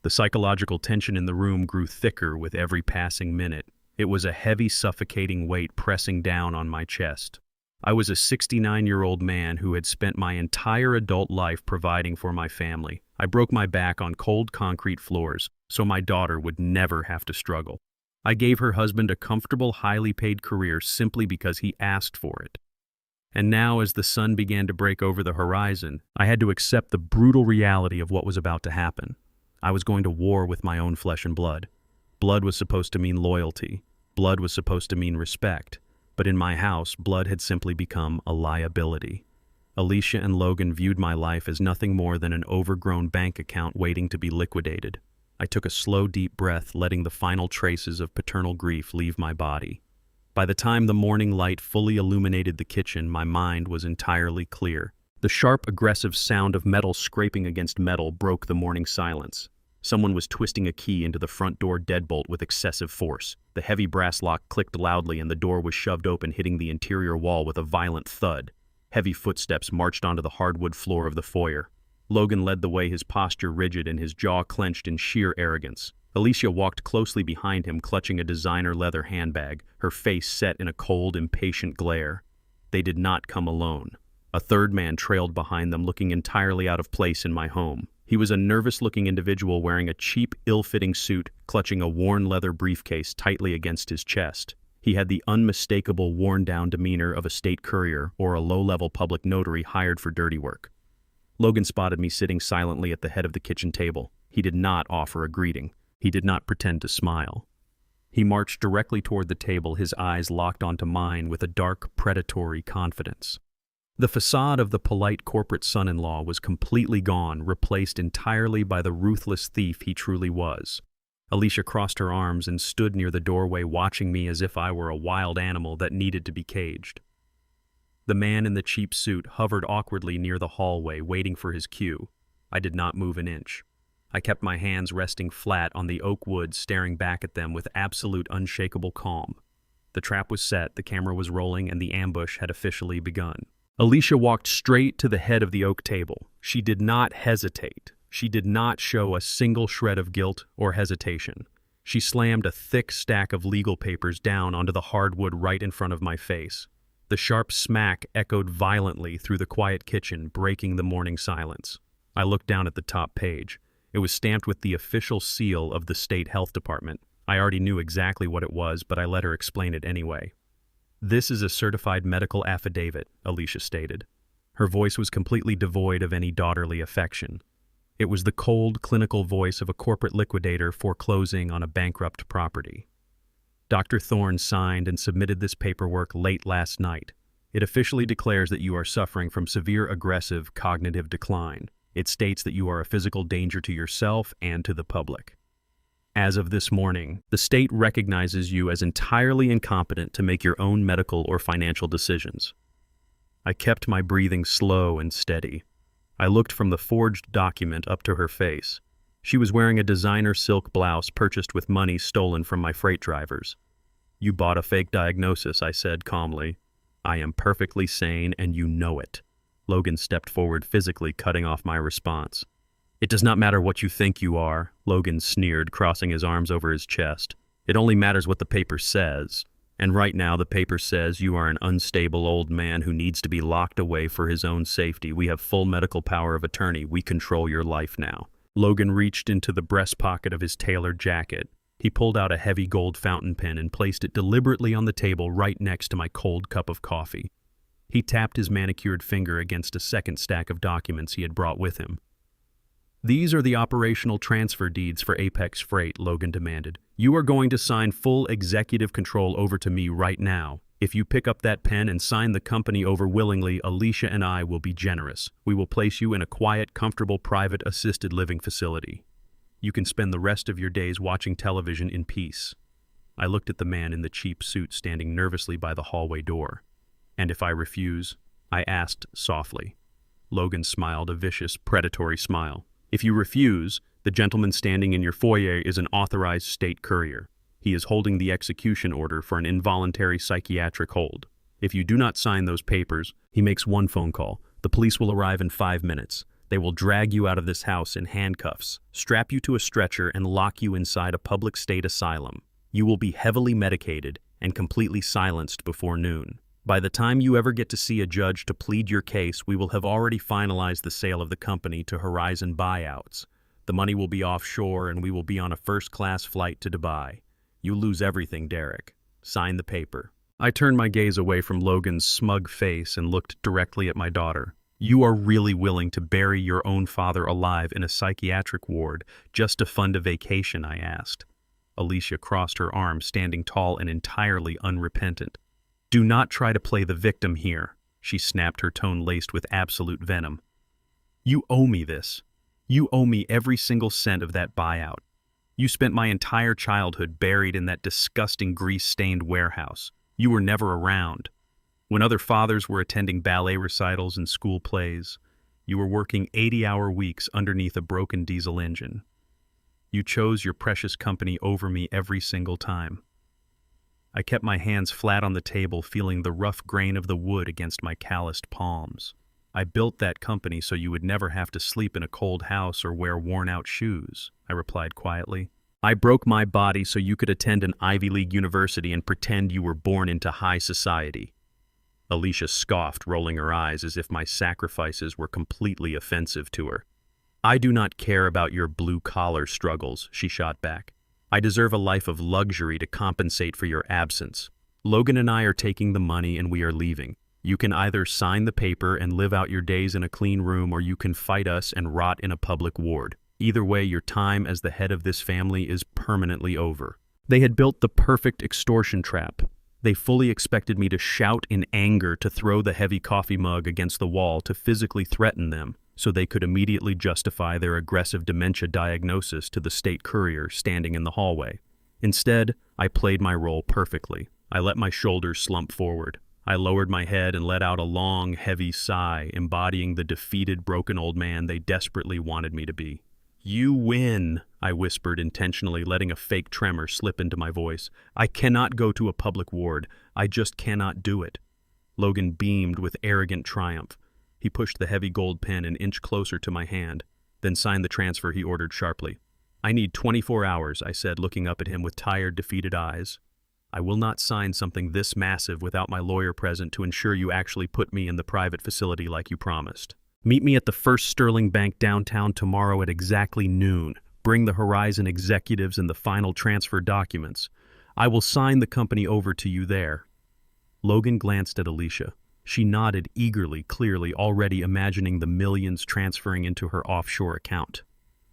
Speaker 1: The psychological tension in the room grew thicker with every passing minute. It was a heavy, suffocating weight pressing down on my chest. I was a 69-year-old man who had spent my entire adult life providing for my family. I broke my back on cold concrete floors so my daughter would never have to struggle. I gave her husband a comfortable, highly paid career simply because he asked for it. And now, as the sun began to break over the horizon, I had to accept the brutal reality of what was about to happen. I was going to war with my own flesh and blood. Blood was supposed to mean loyalty. Blood was supposed to mean respect. But in my house, blood had simply become a liability. Alicia and Logan viewed my life as nothing more than an overgrown bank account waiting to be liquidated. I took a slow, deep breath, letting the final traces of paternal grief leave my body. By the time the morning light fully illuminated the kitchen, my mind was entirely clear. The sharp, aggressive sound of metal scraping against metal broke the morning silence. Someone was twisting a key into the front door deadbolt with excessive force. The heavy brass lock clicked loudly and the door was shoved open, hitting the interior wall with a violent thud. Heavy footsteps marched onto the hardwood floor of the foyer. Logan led the way, his posture rigid and his jaw clenched in sheer arrogance. Alicia walked closely behind him, clutching a designer leather handbag, her face set in a cold, impatient glare. They did not come alone. A third man trailed behind them, looking entirely out of place in my home. He was a nervous-looking individual wearing a cheap, ill-fitting suit, clutching a worn leather briefcase tightly against his chest. He had the unmistakable, worn-down demeanor of a state courier or a low-level public notary hired for dirty work. Logan spotted me sitting silently at the head of the kitchen table. He did not offer a greeting. He did not pretend to smile. He marched directly toward the table, his eyes locked onto mine with a dark, predatory confidence. The facade of the polite corporate son-in-law was completely gone, replaced entirely by the ruthless thief he truly was. Alicia crossed her arms and stood near the doorway, watching me as if I were a wild animal that needed to be caged. The man in the cheap suit hovered awkwardly near the hallway, waiting for his cue. I did not move an inch. I kept my hands resting flat on the oak wood, staring back at them with absolute unshakable calm. The trap was set, the camera was rolling, and the ambush had officially begun. Alicia walked straight to the head of the oak table. She did not hesitate. She did not show a single shred of guilt or hesitation. She slammed a thick stack of legal papers down onto the hardwood right in front of my face. The sharp smack echoed violently through the quiet kitchen, breaking the morning silence. I looked down at the top page. It was stamped with the official seal of the state health department. I already knew exactly what it was, but I let her explain it anyway. "This is a certified medical affidavit," Alicia stated. Her voice was completely devoid of any daughterly affection. It was the cold, clinical voice of a corporate liquidator foreclosing on a bankrupt property. "Dr. Thorne signed and submitted this paperwork late last night. It officially declares that you are suffering from severe aggressive cognitive decline. It states that you are a physical danger to yourself and to the public. As of this morning, the state recognizes you as entirely incompetent to make your own medical or financial decisions." I kept my breathing slow and steady. I looked from the forged document up to her face. She was wearing a designer silk blouse purchased with money stolen from my freight drivers. "You bought a fake diagnosis," I said calmly. "I am perfectly sane and you know it." Logan stepped forward, physically cutting off my response. "It does not matter what you think you are," Logan sneered, crossing his arms over his chest. "It only matters what the paper says. And right now the paper says you are an unstable old man who needs to be locked away for his own safety. We have full medical power of attorney. We control your life now." Logan reached into the breast pocket of his tailored jacket. He pulled out a heavy gold fountain pen and placed it deliberately on the table right next to my cold cup of coffee. He tapped his manicured finger against a second stack of documents he had brought with him. "These are the operational transfer deeds for Apex Freight," Logan demanded. "You are going to sign full executive control over to me right now. If you pick up that pen and sign the company over willingly, Alicia and I will be generous. We will place you in a quiet, comfortable, private, assisted living facility. You can spend the rest of your days watching television in peace." I looked at the man in the cheap suit standing nervously by the hallway door. "And if I refuse?" I asked softly. Logan smiled, a vicious, predatory smile. "If you refuse, the gentleman standing in your foyer is an authorized state courier. He is holding the execution order for an involuntary psychiatric hold. If you do not sign those papers," he makes one phone call. "The police will arrive in 5 minutes. They will drag you out of this house in handcuffs, strap you to a stretcher, and lock you inside a public state asylum. You will be heavily medicated and completely silenced before noon. By the time you ever get to see a judge to plead your case, we will have already finalized the sale of the company to Horizon Buyouts. The money will be offshore and we will be on a first-class flight to Dubai. You lose everything, Derek. Sign the paper." I turned my gaze away from Logan's smug face and looked directly at my daughter. "You are really willing to bury your own father alive in a psychiatric ward just to fund a vacation?" I asked. Alicia crossed her arms, standing tall and entirely unrepentant. "Do not try to play the victim here," she snapped, her tone laced with absolute venom. "You owe me this. You owe me every single cent of that buyout. You spent my entire childhood buried in that disgusting grease-stained warehouse. You were never around. When other fathers were attending ballet recitals and school plays, you were working 80-hour weeks underneath a broken diesel engine. You chose your precious company over me every single time." I kept my hands flat on the table, feeling the rough grain of the wood against my calloused palms. "I built that company so you would never have to sleep in a cold house or wear worn-out shoes," I replied quietly. "I broke my body so you could attend an Ivy League university and pretend you were born into high society." Alicia scoffed, rolling her eyes as if my sacrifices were completely offensive to her. "I do not care about your blue-collar struggles," she shot back. "I deserve a life of luxury to compensate for your absence. Logan and I are taking the money and we are leaving. You can either sign the paper and live out your days in a clean room, or you can fight us and rot in a public ward. Either way, your time as the head of this family is permanently over." They had built the perfect extortion trap. They fully expected me to shout in anger, to throw the heavy coffee mug against the wall, to physically threaten them, so they could immediately justify their aggressive dementia diagnosis to the state courier standing in the hallway. Instead, I played my role perfectly. I let my shoulders slump forward. I lowered my head and let out a long, heavy sigh, embodying the defeated, broken old man they desperately wanted me to be. You win, I whispered, intentionally letting a fake tremor slip into my voice. I cannot go to a public ward. I just cannot do it. Logan beamed with arrogant triumph. He pushed the heavy gold pen an inch closer to my hand, then signed the transfer he ordered sharply. I need 24 hours, I said, looking up at him with tired, defeated eyes. I will not sign something this massive without my lawyer present to ensure you actually put me in the private facility like you promised. Meet me at the First Sterling Bank downtown tomorrow at exactly noon. Bring the Horizon executives and the final transfer documents. I will sign the company over to you there. Logan glanced at Alicia. She nodded eagerly, clearly already imagining the millions transferring into her offshore account.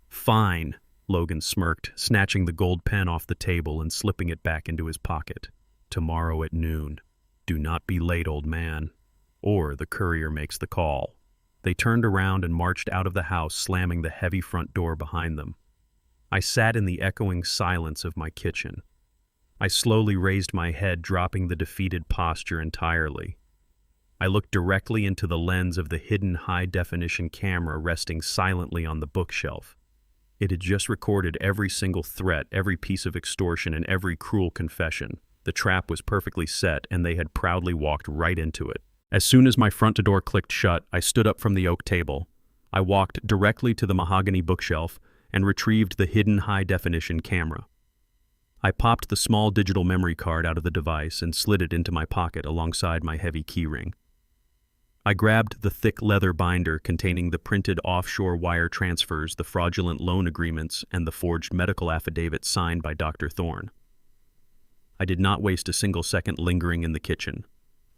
Speaker 1: Fine, Logan smirked, snatching the gold pen off the table and slipping it back into his pocket. Tomorrow at noon. Do not be late, old man. Or the courier makes the call. They turned around and marched out of the house, slamming the heavy front door behind them. I sat in the echoing silence of my kitchen. I slowly raised my head, dropping the defeated posture entirely. I looked directly into the lens of the hidden high-definition camera resting silently on the bookshelf. It had just recorded every single threat, every piece of extortion, and every cruel confession. The trap was perfectly set, and they had proudly walked right into it. As soon as my front door clicked shut, I stood up from the oak table. I walked directly to the mahogany bookshelf and retrieved the hidden high-definition camera. I popped the small digital memory card out of the device and slid it into my pocket alongside my heavy keyring. I grabbed the thick leather binder containing the printed offshore wire transfers, the fraudulent loan agreements, and the forged medical affidavit signed by Dr. Thorne. I did not waste a single second lingering in the kitchen.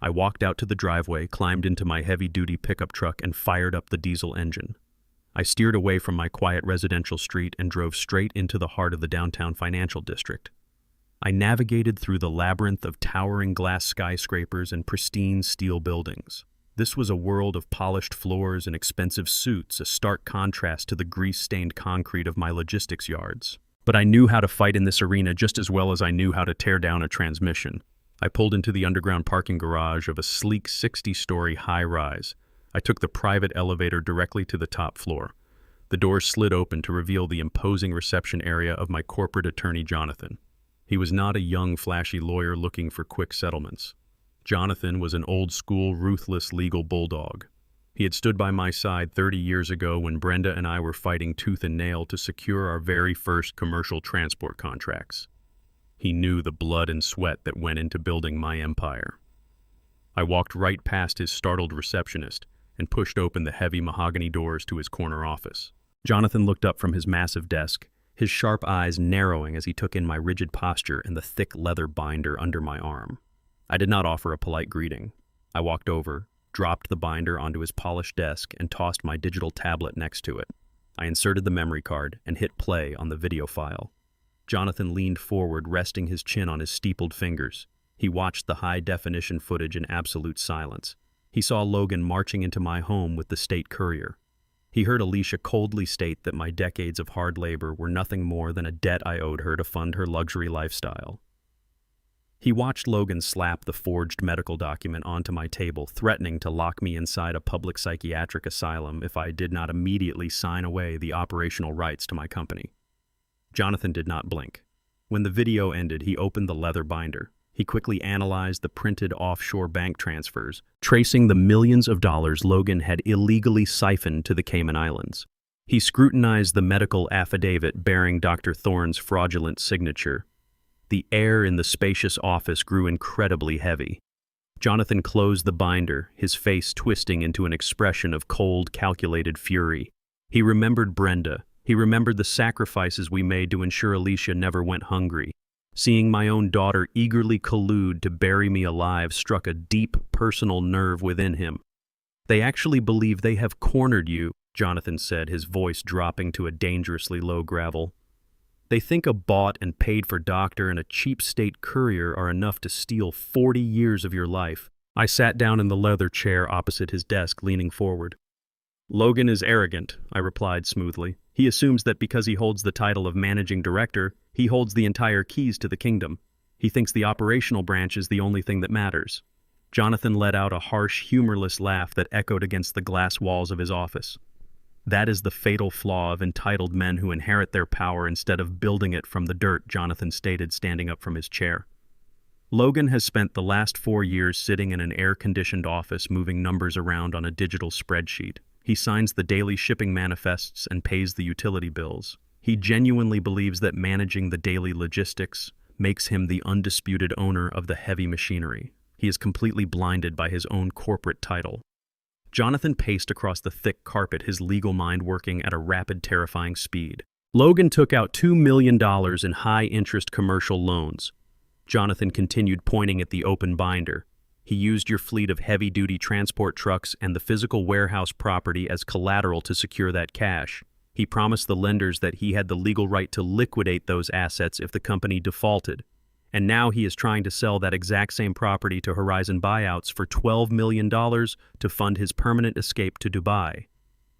Speaker 1: I walked out to the driveway, climbed into my heavy-duty pickup truck, and fired up the diesel engine. I steered away from my quiet residential street and drove straight into the heart of the downtown financial district. I navigated through the labyrinth of towering glass skyscrapers and pristine steel buildings. This was a world of polished floors and expensive suits, a stark contrast to the grease-stained concrete of my logistics yards. But I knew how to fight in this arena just as well as I knew how to tear down a transmission. I pulled into the underground parking garage of a sleek 60-story high-rise. I took the private elevator directly to the top floor. The doors slid open to reveal the imposing reception area of my corporate attorney, Jonathan. He was not a young, flashy lawyer looking for quick settlements. Jonathan was an old-school, ruthless legal bulldog. He had stood by my side 30 years ago when Brenda and I were fighting tooth and nail to secure our very first commercial transport contracts. He knew the blood and sweat that went into building my empire. I walked right past his startled receptionist and pushed open the heavy mahogany doors to his corner office. Jonathan looked up from his massive desk, his sharp eyes narrowing as he took in my rigid posture and the thick leather binder under my arm. I did not offer a polite greeting. I walked over, dropped the binder onto his polished desk, and tossed my digital tablet next to it. I inserted the memory card and hit play on the video file. Jonathan leaned forward, resting his chin on his steepled fingers. He watched the high-definition footage in absolute silence. He saw Logan marching into my home with the state courier. He heard Alicia coldly state that my decades of hard labor were nothing more than a debt I owed her to fund her luxury lifestyle. He watched Logan slap the forged medical document onto my table, threatening to lock me inside a public psychiatric asylum if I did not immediately sign away the operational rights to my company. Jonathan did not blink. When the video ended, he opened the leather binder. He quickly analyzed the printed offshore bank transfers, tracing the millions of dollars Logan had illegally siphoned to the Cayman Islands. He scrutinized the medical affidavit bearing Dr. Thorne's fraudulent signature. The air in the spacious office grew incredibly heavy. Jonathan closed the binder, his face twisting into an expression of cold, calculated fury. He remembered Brenda. He remembered the sacrifices we made to ensure Alicia never went hungry. Seeing my own daughter eagerly collude to bury me alive struck a deep personal nerve within him. "They actually believe they have cornered you," Jonathan said, his voice dropping to a dangerously low gravel. "They think a bought and paid-for doctor and a cheap state courier are enough to steal 40 years of your life." I sat down in the leather chair opposite his desk, leaning forward. "Logan is arrogant," I replied smoothly. "He assumes that because he holds the title of managing director, he holds the entire keys to the kingdom. He thinks the operational branch is the only thing that matters." Jonathan let out a harsh, humorless laugh that echoed against the glass walls of his office. That is the fatal flaw of entitled men who inherit their power instead of building it from the dirt, Jonathan stated, standing up from his chair. Logan has spent the last 4 years sitting in an air-conditioned office moving numbers around on a digital spreadsheet. He signs the daily shipping manifests and pays the utility bills. He genuinely believes that managing the daily logistics makes him the undisputed owner of the heavy machinery. He is completely blinded by his own corporate title. Jonathan paced across the thick carpet, his legal mind working at a rapid, terrifying speed. Logan took out $2 million in high-interest commercial loans. Jonathan continued, pointing at the open binder. He used your fleet of heavy-duty transport trucks and the physical warehouse property as collateral to secure that cash. He promised the lenders that he had the legal right to liquidate those assets if the company defaulted. And now he is trying to sell that exact same property to Horizon Buyouts for $12 million to fund his permanent escape to Dubai.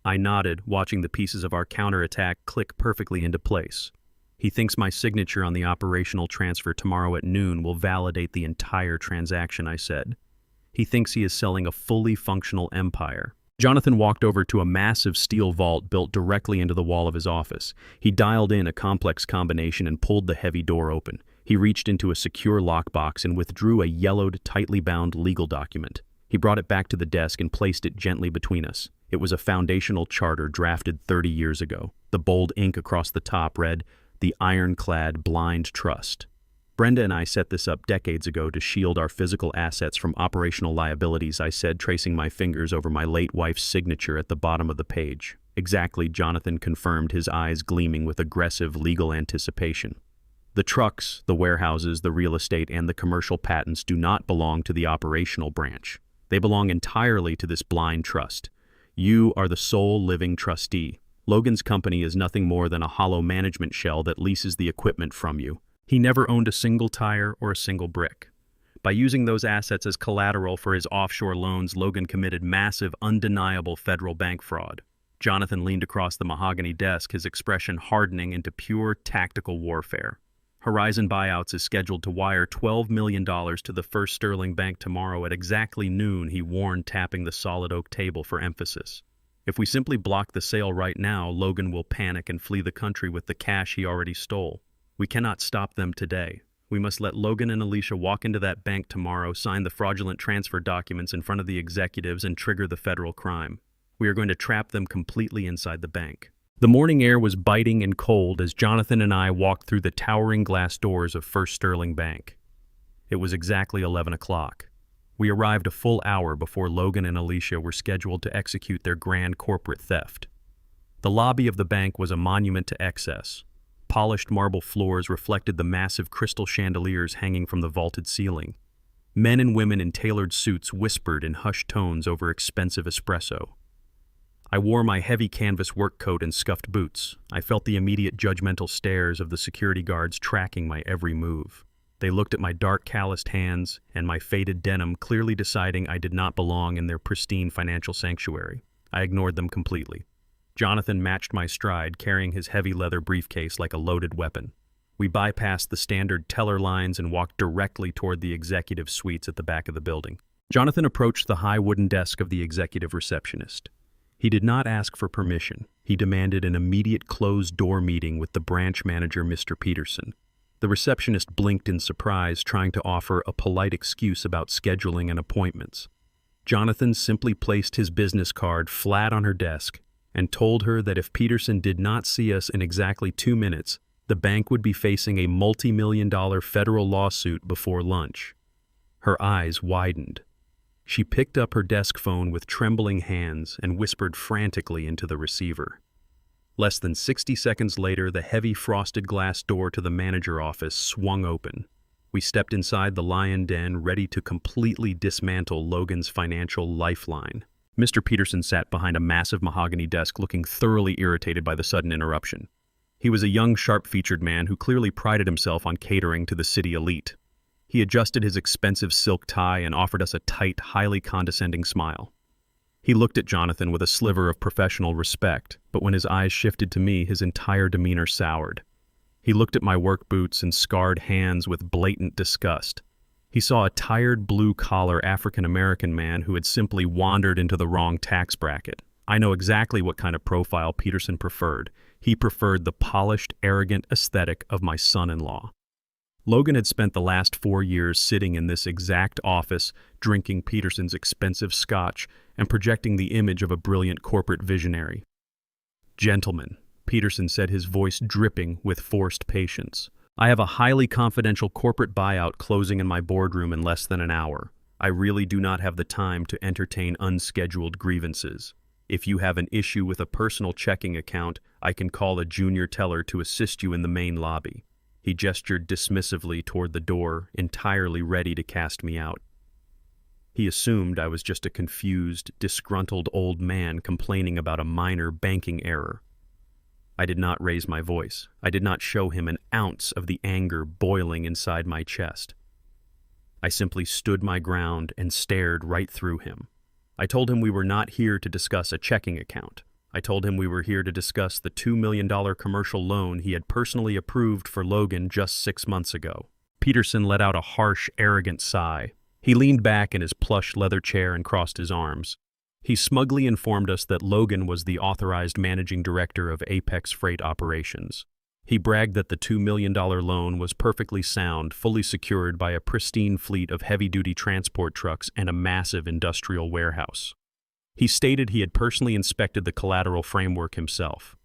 Speaker 1: I nodded, watching the pieces of our counterattack click perfectly into place. He thinks my signature on the operational transfer tomorrow at noon will validate the entire transaction, I said. He thinks he is selling a fully functional empire. Jonathan walked over to a massive steel vault built directly into the wall of his office. He dialed in a complex combination and pulled the heavy door open. He reached into a secure lockbox and withdrew a yellowed, tightly bound legal document. He brought it back to the desk and placed it gently between us. It was a foundational charter drafted 30 years ago. The bold ink across the top read, "The Ironclad Blind Trust." Brenda and I set this up decades ago to shield our physical assets from operational liabilities, I said, tracing my fingers over my late wife's signature at the bottom of the page. Exactly, Jonathan confirmed, his eyes gleaming with aggressive legal anticipation. The trucks, the warehouses, the real estate, and the commercial patents do not belong to the operational branch. They belong entirely to this blind trust. You are the sole living trustee. Logan's company is nothing more than a hollow management shell that leases the equipment from you. He never owned a single tire or a single brick. By using those assets as collateral for his offshore loans, Logan committed massive, undeniable federal bank fraud. Jonathan leaned across the mahogany desk, his expression hardening into pure tactical warfare. Horizon Buyouts is scheduled to wire $12 million to the First Sterling Bank tomorrow at exactly noon, he warned, tapping the solid oak table for emphasis. If we simply block the sale right now, Logan will panic and flee the country with the cash he already stole. We cannot stop them today. We must let Logan and Alicia walk into that bank tomorrow, sign the fraudulent transfer documents in front of the executives, and trigger the federal crime. We are going to trap them completely inside the bank. The morning air was biting and cold as Jonathan and I walked through the towering glass doors of First Sterling Bank. It was exactly 11 o'clock. We arrived a full hour before Logan and Alicia were scheduled to execute their grand corporate theft. The lobby of the bank was a monument to excess. Polished marble floors reflected the massive crystal chandeliers hanging from the vaulted ceiling. Men and women in tailored suits whispered in hushed tones over expensive espresso. I wore my heavy canvas work coat and scuffed boots. I felt the immediate judgmental stares of the security guards tracking my every move. They looked at my dark, calloused hands and my faded denim, clearly deciding I did not belong in their pristine financial sanctuary. I ignored them completely. Jonathan matched my stride, carrying his heavy leather briefcase like a loaded weapon. We bypassed the standard teller lines and walked directly toward the executive suites at the back of the building. Jonathan approached the high wooden desk of the executive receptionist. He did not ask for permission. He demanded an immediate closed-door meeting with the branch manager, Mr. Peterson. The receptionist blinked in surprise, trying to offer a polite excuse about scheduling and appointments. Jonathan simply placed his business card flat on her desk and told her that if Peterson did not see us in exactly 2 minutes, the bank would be facing a multi-million-dollar federal lawsuit before lunch. Her eyes widened. She picked up her desk phone with trembling hands and whispered frantically into the receiver. Less than 60 seconds later, the heavy frosted glass door to the manager office swung open. We stepped inside the lion den, ready to completely dismantle Logan's financial lifeline. Mr. Peterson sat behind a massive mahogany desk, looking thoroughly irritated by the sudden interruption. He was a young, sharp-featured man who clearly prided himself on catering to the city elite. He adjusted his expensive silk tie and offered us a tight, highly condescending smile. He looked at Jonathan with a sliver of professional respect, but when his eyes shifted to me, his entire demeanor soured. He looked at my work boots and scarred hands with blatant disgust. He saw a tired, blue-collar African-American man who had simply wandered into the wrong tax bracket. I know exactly what kind of profile Peterson preferred. He preferred the polished, arrogant aesthetic of my son-in-law. Logan had spent the last 4 years sitting in this exact office, drinking Peterson's expensive scotch and projecting the image of a brilliant corporate visionary. "Gentlemen," Peterson said, his voice dripping with forced patience, "I have a highly confidential corporate buyout closing in my boardroom in less than an hour. I really do not have the time to entertain unscheduled grievances. If you have an issue with a personal checking account, I can call a junior teller to assist you in the main lobby." He gestured dismissively toward the door, entirely ready to cast me out. He assumed I was just a confused, disgruntled old man complaining about a minor banking error. I did not raise my voice. I did not show him an ounce of the anger boiling inside my chest. I simply stood my ground and stared right through him. I told him we were not here to discuss a checking account. I told him we were here to discuss the $2 million commercial loan he had personally approved for Logan just 6 months ago. Peterson let out a harsh, arrogant sigh. He leaned back in his plush leather chair and crossed his arms. He smugly informed us that Logan was the authorized managing director of Apex Freight Operations. He bragged that the $2 million loan was perfectly sound, fully secured by a pristine fleet of heavy-duty transport trucks and a massive industrial warehouse. He stated he had personally inspected the collateral framework himself.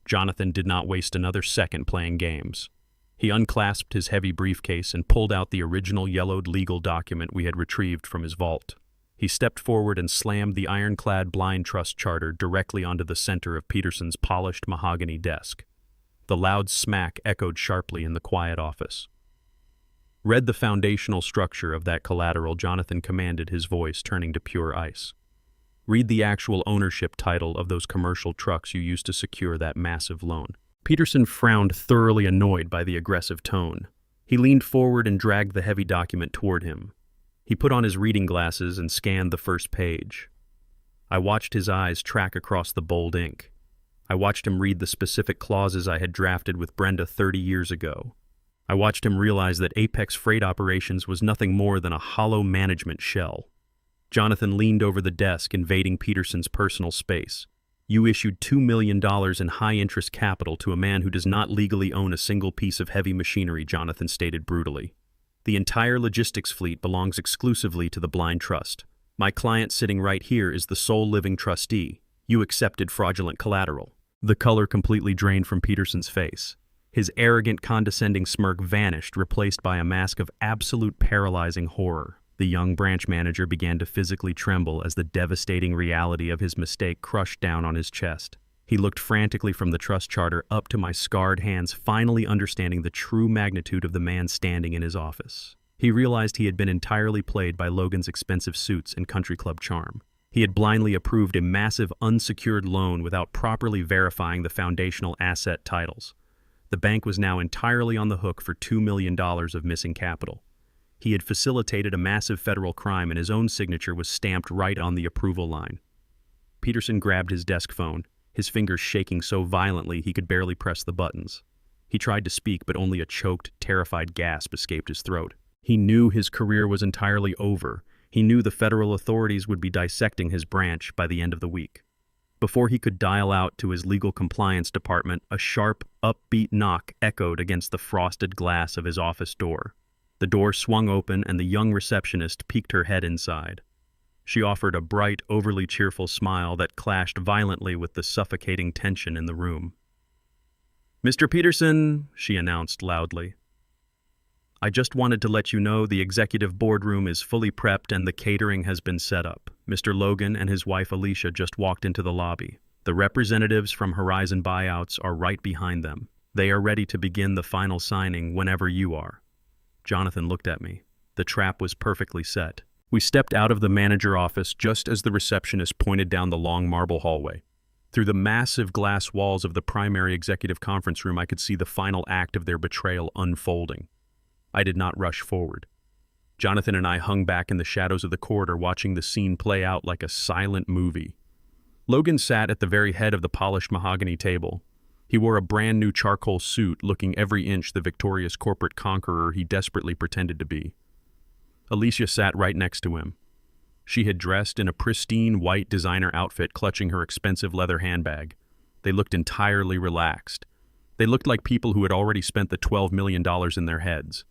Speaker 1: Jonathan did not waste another second playing games. He unclasped his heavy briefcase and pulled out the original yellowed legal document we had retrieved from his vault. He stepped forward and slammed the ironclad blind trust charter directly onto the center of Peterson's polished mahogany desk. The loud smack echoed sharply in the quiet office. "Read the foundational structure of that collateral," Jonathan commanded, his voice turning to pure ice. "Read the actual ownership title of those commercial trucks you used to secure that massive loan." Peterson frowned, thoroughly annoyed by the aggressive tone. He leaned forward and dragged the heavy document toward him. He put on his reading glasses and scanned the first page. I watched his eyes track across the bold ink. I watched him read the specific clauses I had drafted with Brenda 30 years ago. I watched him realize that Apex Freight Operations was nothing more than a hollow management shell. Jonathan leaned over the desk, invading Peterson's personal space. "You issued $2 million in high-interest capital to a man who does not legally own a single piece of heavy machinery," Jonathan stated brutally. "The entire logistics fleet belongs exclusively to the blind trust. My client sitting right here is the sole living trustee. You accepted fraudulent collateral." The color completely drained from Peterson's face. His arrogant, condescending smirk vanished, replaced by a mask of absolute paralyzing horror. The young branch manager began to physically tremble as the devastating reality of his mistake crushed down on his chest. He looked frantically from the trust charter up to my scarred hands, finally understanding the true magnitude of the man standing in his office. He realized he had been entirely played by Logan's expensive suits and country club charm. He had blindly approved a massive unsecured loan without properly verifying the foundational asset titles. The bank was now entirely on the hook for $2 million of missing capital. He had facilitated a massive federal crime, and his own signature was stamped right on the approval line. Peterson grabbed his desk phone, his fingers shaking so violently he could barely press the buttons. He tried to speak, but only a choked, terrified gasp escaped his throat. He knew his career was entirely over. He knew the federal authorities would be dissecting his branch by the end of the week. Before he could dial out to his legal compliance department, a sharp, upbeat knock echoed against the frosted glass of his office door. The door swung open, and the young receptionist peeked her head inside. She offered a bright, overly cheerful smile that clashed violently with the suffocating tension in the room. "Mr. Peterson," she announced loudly. "I just wanted to let you know the executive boardroom is fully prepped and the catering has been set up. Mr. Logan and his wife Alicia just walked into the lobby. The representatives from Horizon Buyouts are right behind them. They are ready to begin the final signing whenever you are." Jonathan looked at me. The trap was perfectly set. We stepped out of the manager office just as the receptionist pointed down the long marble hallway. Through the massive glass walls of the primary executive conference room, I could see the final act of their betrayal unfolding. I did not rush forward. Jonathan and I hung back in the shadows of the corridor, watching the scene play out like a silent movie. Logan sat at the very head of the polished mahogany table. He wore a brand new charcoal suit, looking every inch the victorious corporate conqueror he desperately pretended to be. Alicia sat right next to him. She had dressed in a pristine white designer outfit, clutching her expensive leather handbag. They looked entirely relaxed. They looked like people who had already spent the $12 million in their heads.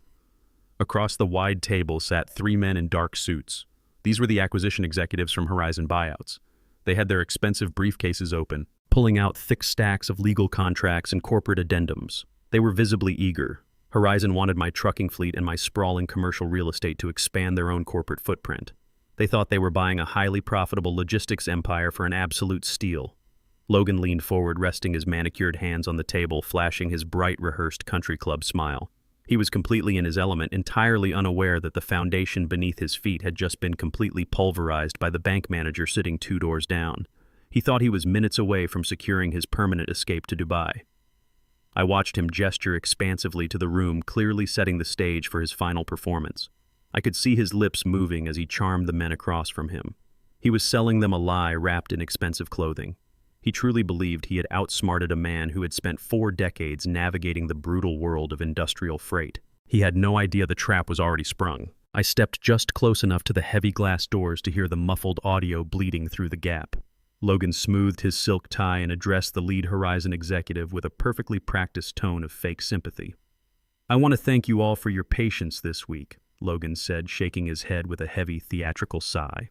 Speaker 1: Across the wide table sat three men in dark suits. These were the acquisition executives from Horizon Buyouts. They had their expensive briefcases open, pulling out thick stacks of legal contracts and corporate addendums. They were visibly eager. Horizon wanted my trucking fleet and my sprawling commercial real estate to expand their own corporate footprint. They thought they were buying a highly profitable logistics empire for an absolute steal. Logan leaned forward, resting his manicured hands on the table, flashing his bright, rehearsed country club smile. He was completely in his element, entirely unaware that the foundation beneath his feet had just been completely pulverized by the bank manager sitting 2 doors down. He thought he was minutes away from securing his permanent escape to Dubai. I watched him gesture expansively to the room, clearly setting the stage for his final performance. I could see his lips moving as he charmed the men across from him. He was selling them a lie wrapped in expensive clothing. He truly believed he had outsmarted a man who had spent 4 decades navigating the brutal world of industrial freight. He had no idea the trap was already sprung. I stepped just close enough to the heavy glass doors to hear the muffled audio bleeding through the gap. Logan smoothed his silk tie and addressed the lead Horizon executive with a perfectly practiced tone of fake sympathy. "I want to thank you all for your patience this week," Logan said, shaking his head with a heavy theatrical sigh.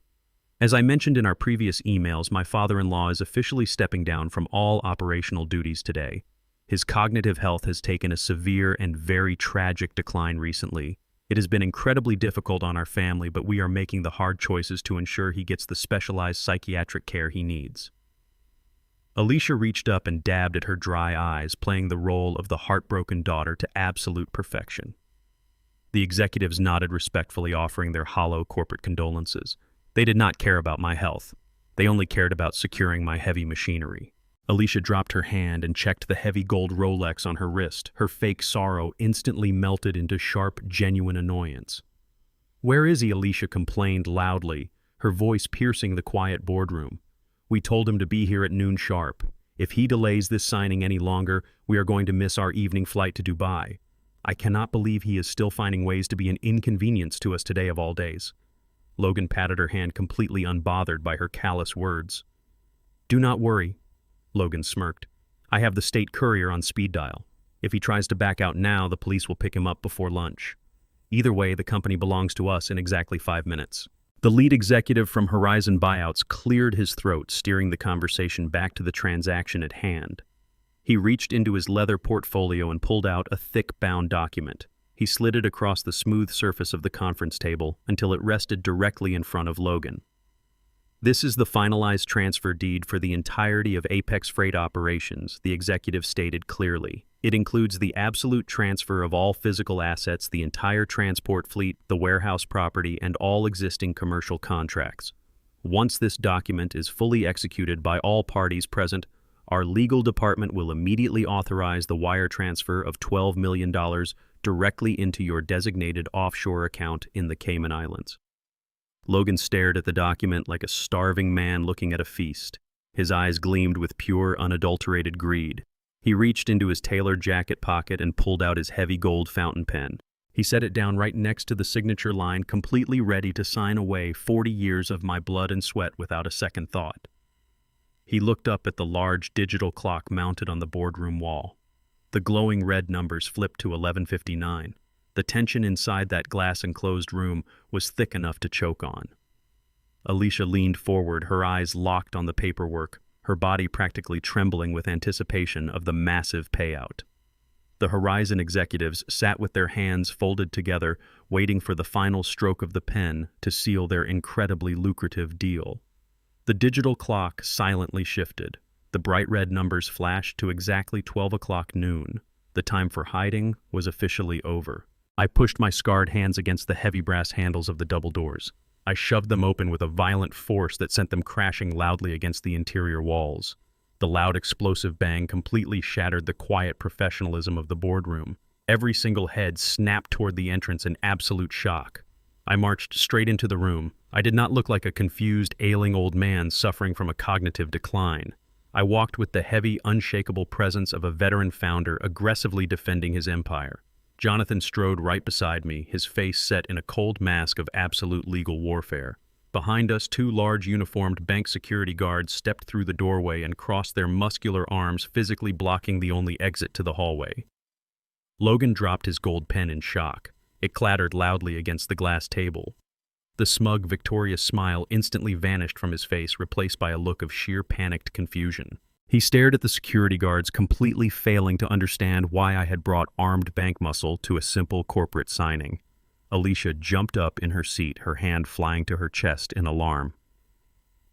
Speaker 1: "As I mentioned in our previous emails, my father-in-law is officially stepping down from all operational duties today. His cognitive health has taken a severe and very tragic decline recently. It has been incredibly difficult on our family, but we are making the hard choices to ensure he gets the specialized psychiatric care he needs." Alicia reached up and dabbed at her dry eyes, playing the role of the heartbroken daughter to absolute perfection. The executives nodded respectfully, offering their hollow corporate condolences. They did not care about my health. They only cared about securing my heavy machinery. Alicia dropped her hand and checked the heavy gold Rolex on her wrist. Her fake sorrow instantly melted into sharp, genuine annoyance. "Where is he?" Alicia complained loudly, her voice piercing the quiet boardroom. "We told him to be here at noon sharp. If he delays this signing any longer, we are going to miss our evening flight to Dubai. I cannot believe he is still finding ways to be an inconvenience to us today of all days." Logan patted her hand, completely unbothered by her callous words. "Do not worry," Logan smirked. "I have the state courier on speed dial. If he tries to back out now, the police will pick him up before lunch. Either way, the company belongs to us in exactly 5 minutes." The lead executive from Horizon Buyouts cleared his throat, steering the conversation back to the transaction at hand. He reached into his leather portfolio and pulled out a thick bound document. He slid it across the smooth surface of the conference table until it rested directly in front of Logan. "This is the finalized transfer deed for the entirety of Apex Freight operations," the executive stated clearly. "It includes the absolute transfer of all physical assets, the entire transport fleet, the warehouse property, and all existing commercial contracts. Once this document is fully executed by all parties present, our legal department will immediately authorize the wire transfer of $12 million directly into your designated offshore account in the Cayman Islands." Logan stared at the document like a starving man looking at a feast. His eyes gleamed with pure, unadulterated greed. He reached into his tailored jacket pocket and pulled out his heavy gold fountain pen. He set it down right next to the signature line, completely ready to sign away 40 years of my blood and sweat without a second thought. He looked up at the large digital clock mounted on the boardroom wall. The glowing red numbers flipped to 11:59. The tension inside that glass-enclosed room was thick enough to choke on. Alicia leaned forward, her eyes locked on the paperwork, her body practically trembling with anticipation of the massive payout. The Horizon executives sat with their hands folded together, waiting for the final stroke of the pen to seal their incredibly lucrative deal. The digital clock silently shifted. The bright red numbers flashed to exactly 12 o'clock noon. The time for hiding was officially over. I pushed my scarred hands against the heavy brass handles of the double doors. I shoved them open with a violent force that sent them crashing loudly against the interior walls. The loud explosive bang completely shattered the quiet professionalism of the boardroom. Every single head snapped toward the entrance in absolute shock. I marched straight into the room. I did not look like a confused, ailing old man suffering from a cognitive decline. I walked with the heavy, unshakable presence of a veteran founder aggressively defending his empire. Jonathan strode right beside me, his face set in a cold mask of absolute legal warfare. behind us, two large uniformed bank security guards stepped through the doorway and crossed their muscular arms, physically blocking the only exit to the hallway. Logan dropped his gold pen in shock. It clattered loudly against the glass table. The smug, victorious smile instantly vanished from his face, replaced by a look of sheer panicked confusion. He stared at the security guards, completely failing to understand why I had brought armed bank muscle to a simple corporate signing. Alicia jumped up in her seat, her hand flying to her chest in alarm.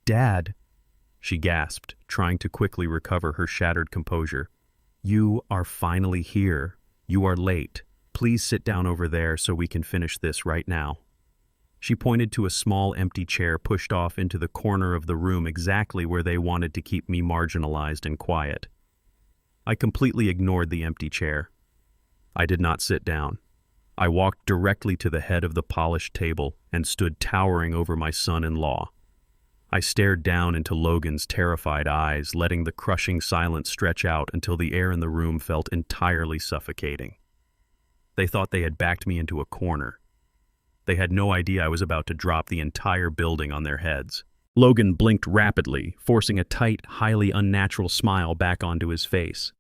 Speaker 1: "Dad," she gasped, trying to quickly recover her shattered composure. "You are finally here. You are late. Please sit down over there so we can finish this right now." She pointed to a small empty chair pushed off into the corner of the room, exactly where they wanted to keep me marginalized and quiet. I completely ignored the empty chair. I did not sit down. I walked directly to the head of the polished table and stood towering over my son-in-law. I stared down into Logan's terrified eyes, letting the crushing silence stretch out until the air in the room felt entirely suffocating. They thought they had backed me into a corner. They had no idea I was about to drop the entire building on their heads. Logan blinked rapidly, forcing a tight, highly unnatural smile back onto his face.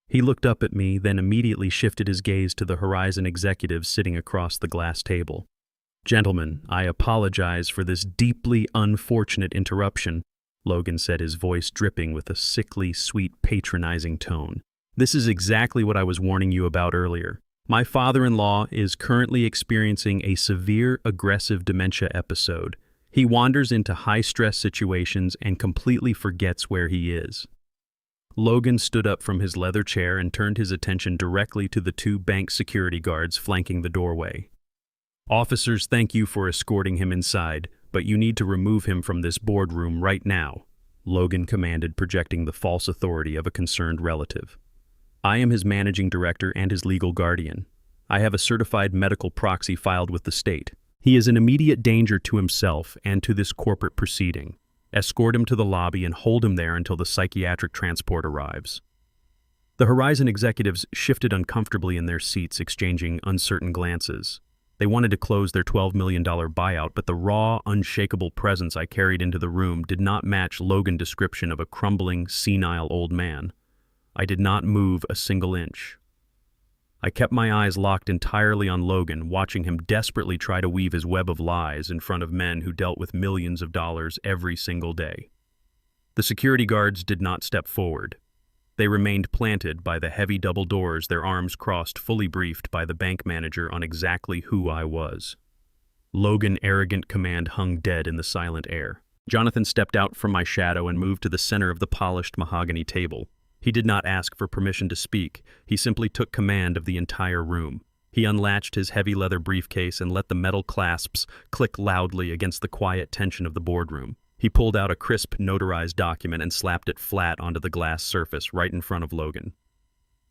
Speaker 1: He looked up at me, then immediately shifted his gaze to the Horizon executives sitting across the glass table. "Gentlemen, I apologize for this deeply unfortunate interruption," Logan said, his voice dripping with a sickly, sweet, patronizing tone. "This is exactly what I was warning you about earlier. My father-in-law is currently experiencing a severe aggressive dementia episode. He wanders into high-stress situations and completely forgets where he is." Logan stood up from his leather chair and turned his attention directly to the two bank security guards flanking the doorway. "Officers, thank you for escorting him inside, but you need to remove him from this boardroom right now," Logan commanded, projecting the false authority of a concerned relative. "I am his managing director and his legal guardian. I have a certified medical proxy filed with the state. He is an immediate danger to himself and to this corporate proceeding. Escort him to the lobby and hold him there until the psychiatric transport arrives." The Horizon executives shifted uncomfortably in their seats, exchanging uncertain glances. They wanted to close their $12 million buyout, but the raw, unshakable presence I carried into the room did not match Logan's description of a crumbling, senile old man. I did not move a single inch. I kept my eyes locked entirely on Logan, watching him desperately try to weave his web of lies in front of men who dealt with millions of dollars every single day. The security guards did not step forward. They remained planted by the heavy double doors, their arms crossed, fully briefed by the bank manager on exactly who I was. Logan's arrogant command hung dead in the silent air. Jonathan stepped out from my shadow and moved to the center of the polished mahogany table. He did not ask for permission to speak. He simply took command of the entire room. He unlatched his heavy leather briefcase and let the metal clasps click loudly against the quiet tension of the boardroom. He pulled out a crisp, notarized document and slapped it flat onto the glass surface right in front of Logan.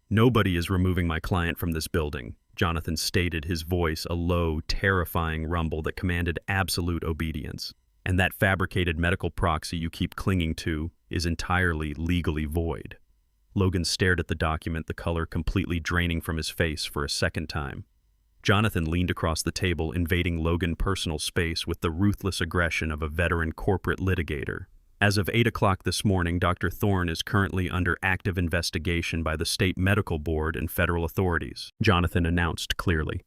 Speaker 1: "Nobody is removing my client from this building," Jonathan stated, his voice a low, terrifying rumble that commanded absolute obedience. "And that fabricated medical proxy you keep clinging to is entirely legally void." Logan stared at the document, the color completely draining from his face for a second time. Jonathan leaned across the table, invading Logan's personal space with the ruthless aggression of a veteran corporate litigator. "As of 8 o'clock this morning, Dr. Thorne is currently under active investigation by the state medical board and federal authorities," Jonathan announced clearly.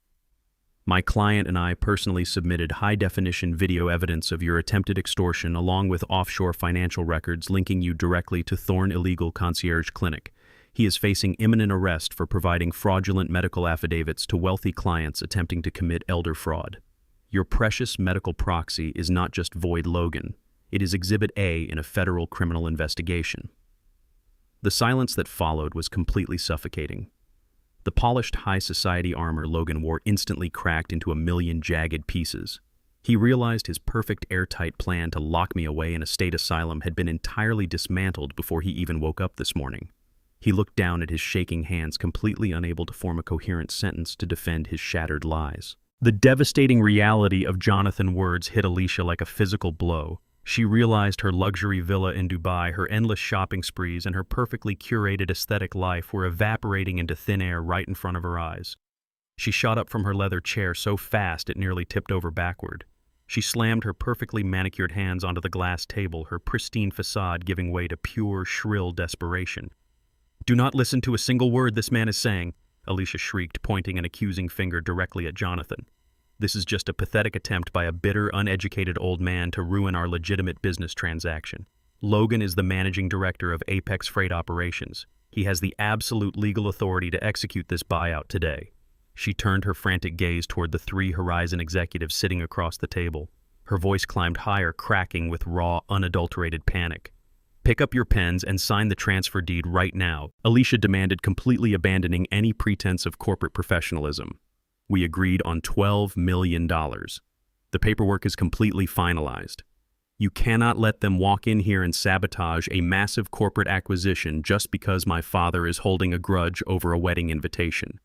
Speaker 1: "My client and I personally submitted high-definition video evidence of your attempted extortion along with offshore financial records linking you directly to Thorne Illegal Concierge Clinic. He is facing imminent arrest for providing fraudulent medical affidavits to wealthy clients attempting to commit elder fraud. Your precious medical proxy is not just void, Logan. It is Exhibit A in a federal criminal investigation." The silence that followed was completely suffocating. The polished high society armor Logan wore instantly cracked into a million jagged pieces. He realized his perfect airtight plan to lock me away in a state asylum had been entirely dismantled before he even woke up this morning. He looked down at his shaking hands, completely unable to form a coherent sentence to defend his shattered lies. The devastating reality of Jonathan's words hit Alicia like a physical blow. She realized her luxury villa in Dubai, her endless shopping sprees, and her perfectly curated aesthetic life were evaporating into thin air right in front of her eyes. She shot up from her leather chair so fast it nearly tipped over backward. She slammed her perfectly manicured hands onto the glass table, her pristine facade giving way to pure, shrill desperation. "Do not listen to a single word this man is saying," Alicia shrieked, pointing an accusing finger directly at Jonathan. "This is just a pathetic attempt by a bitter, uneducated old man to ruin our legitimate business transaction. Logan is the managing director of Apex Freight Operations. He has the absolute legal authority to execute this buyout today." She turned her frantic gaze toward the three Horizon executives sitting across the table. Her voice climbed higher, cracking with raw, unadulterated panic. "Pick up your pens and sign the transfer deed right now," Alicia demanded, completely abandoning any pretense of corporate professionalism. "We agreed on $12 million. The paperwork is completely finalized. You cannot let them walk in here and sabotage a massive corporate acquisition just because my father is holding a grudge over a wedding invitation.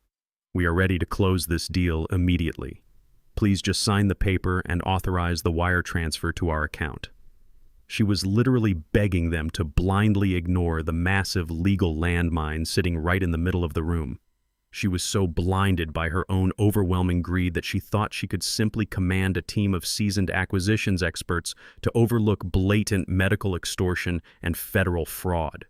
Speaker 1: We are ready to close this deal immediately. Please just sign the paper and authorize the wire transfer to our account." She was literally begging them to blindly ignore the massive legal landmine sitting right in the middle of the room. She was so blinded by her own overwhelming greed that she thought she could simply command a team of seasoned acquisitions experts to overlook blatant medical extortion and federal fraud.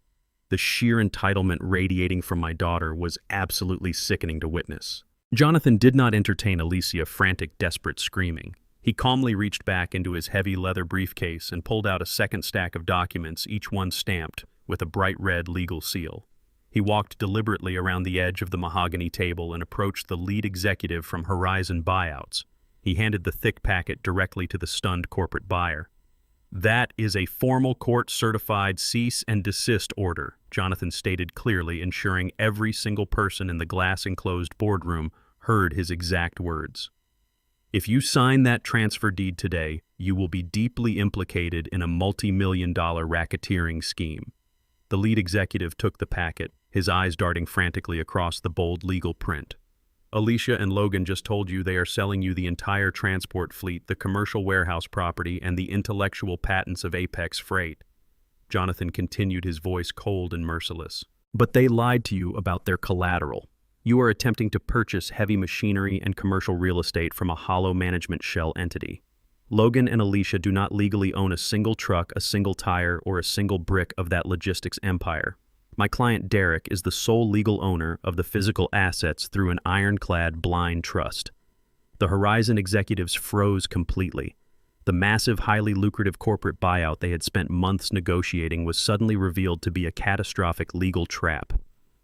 Speaker 1: The sheer entitlement radiating from my daughter was absolutely sickening to witness. Jonathan did not entertain Alicia's frantic, desperate screaming. He calmly reached back into his heavy leather briefcase and pulled out a second stack of documents, each one stamped with a bright red legal seal. He walked deliberately around the edge of the mahogany table and approached the lead executive from Horizon Buyouts. He handed the thick packet directly to the stunned corporate buyer. "That is a formal court-certified cease and desist order," Jonathan stated clearly, ensuring every single person in the glass-enclosed boardroom heard his exact words. "If you sign that transfer deed today, you will be deeply implicated in a multi-million-dollar racketeering scheme." The lead executive took the packet, his eyes darting frantically across the bold legal print. "Alicia and Logan just told you they are selling you the entire transport fleet, the commercial warehouse property, and the intellectual patents of Apex Freight." Jonathan continued, his voice cold and merciless. "But they lied to you about their collateral. You are attempting to purchase heavy machinery and commercial real estate from a hollow management shell entity. Logan and Alicia do not legally own a single truck, a single tire, or a single brick of that logistics empire. My client Derek is the sole legal owner of the physical assets through an ironclad blind trust." The Horizon executives froze completely. The massive, highly lucrative corporate buyout they had spent months negotiating was suddenly revealed to be a catastrophic legal trap.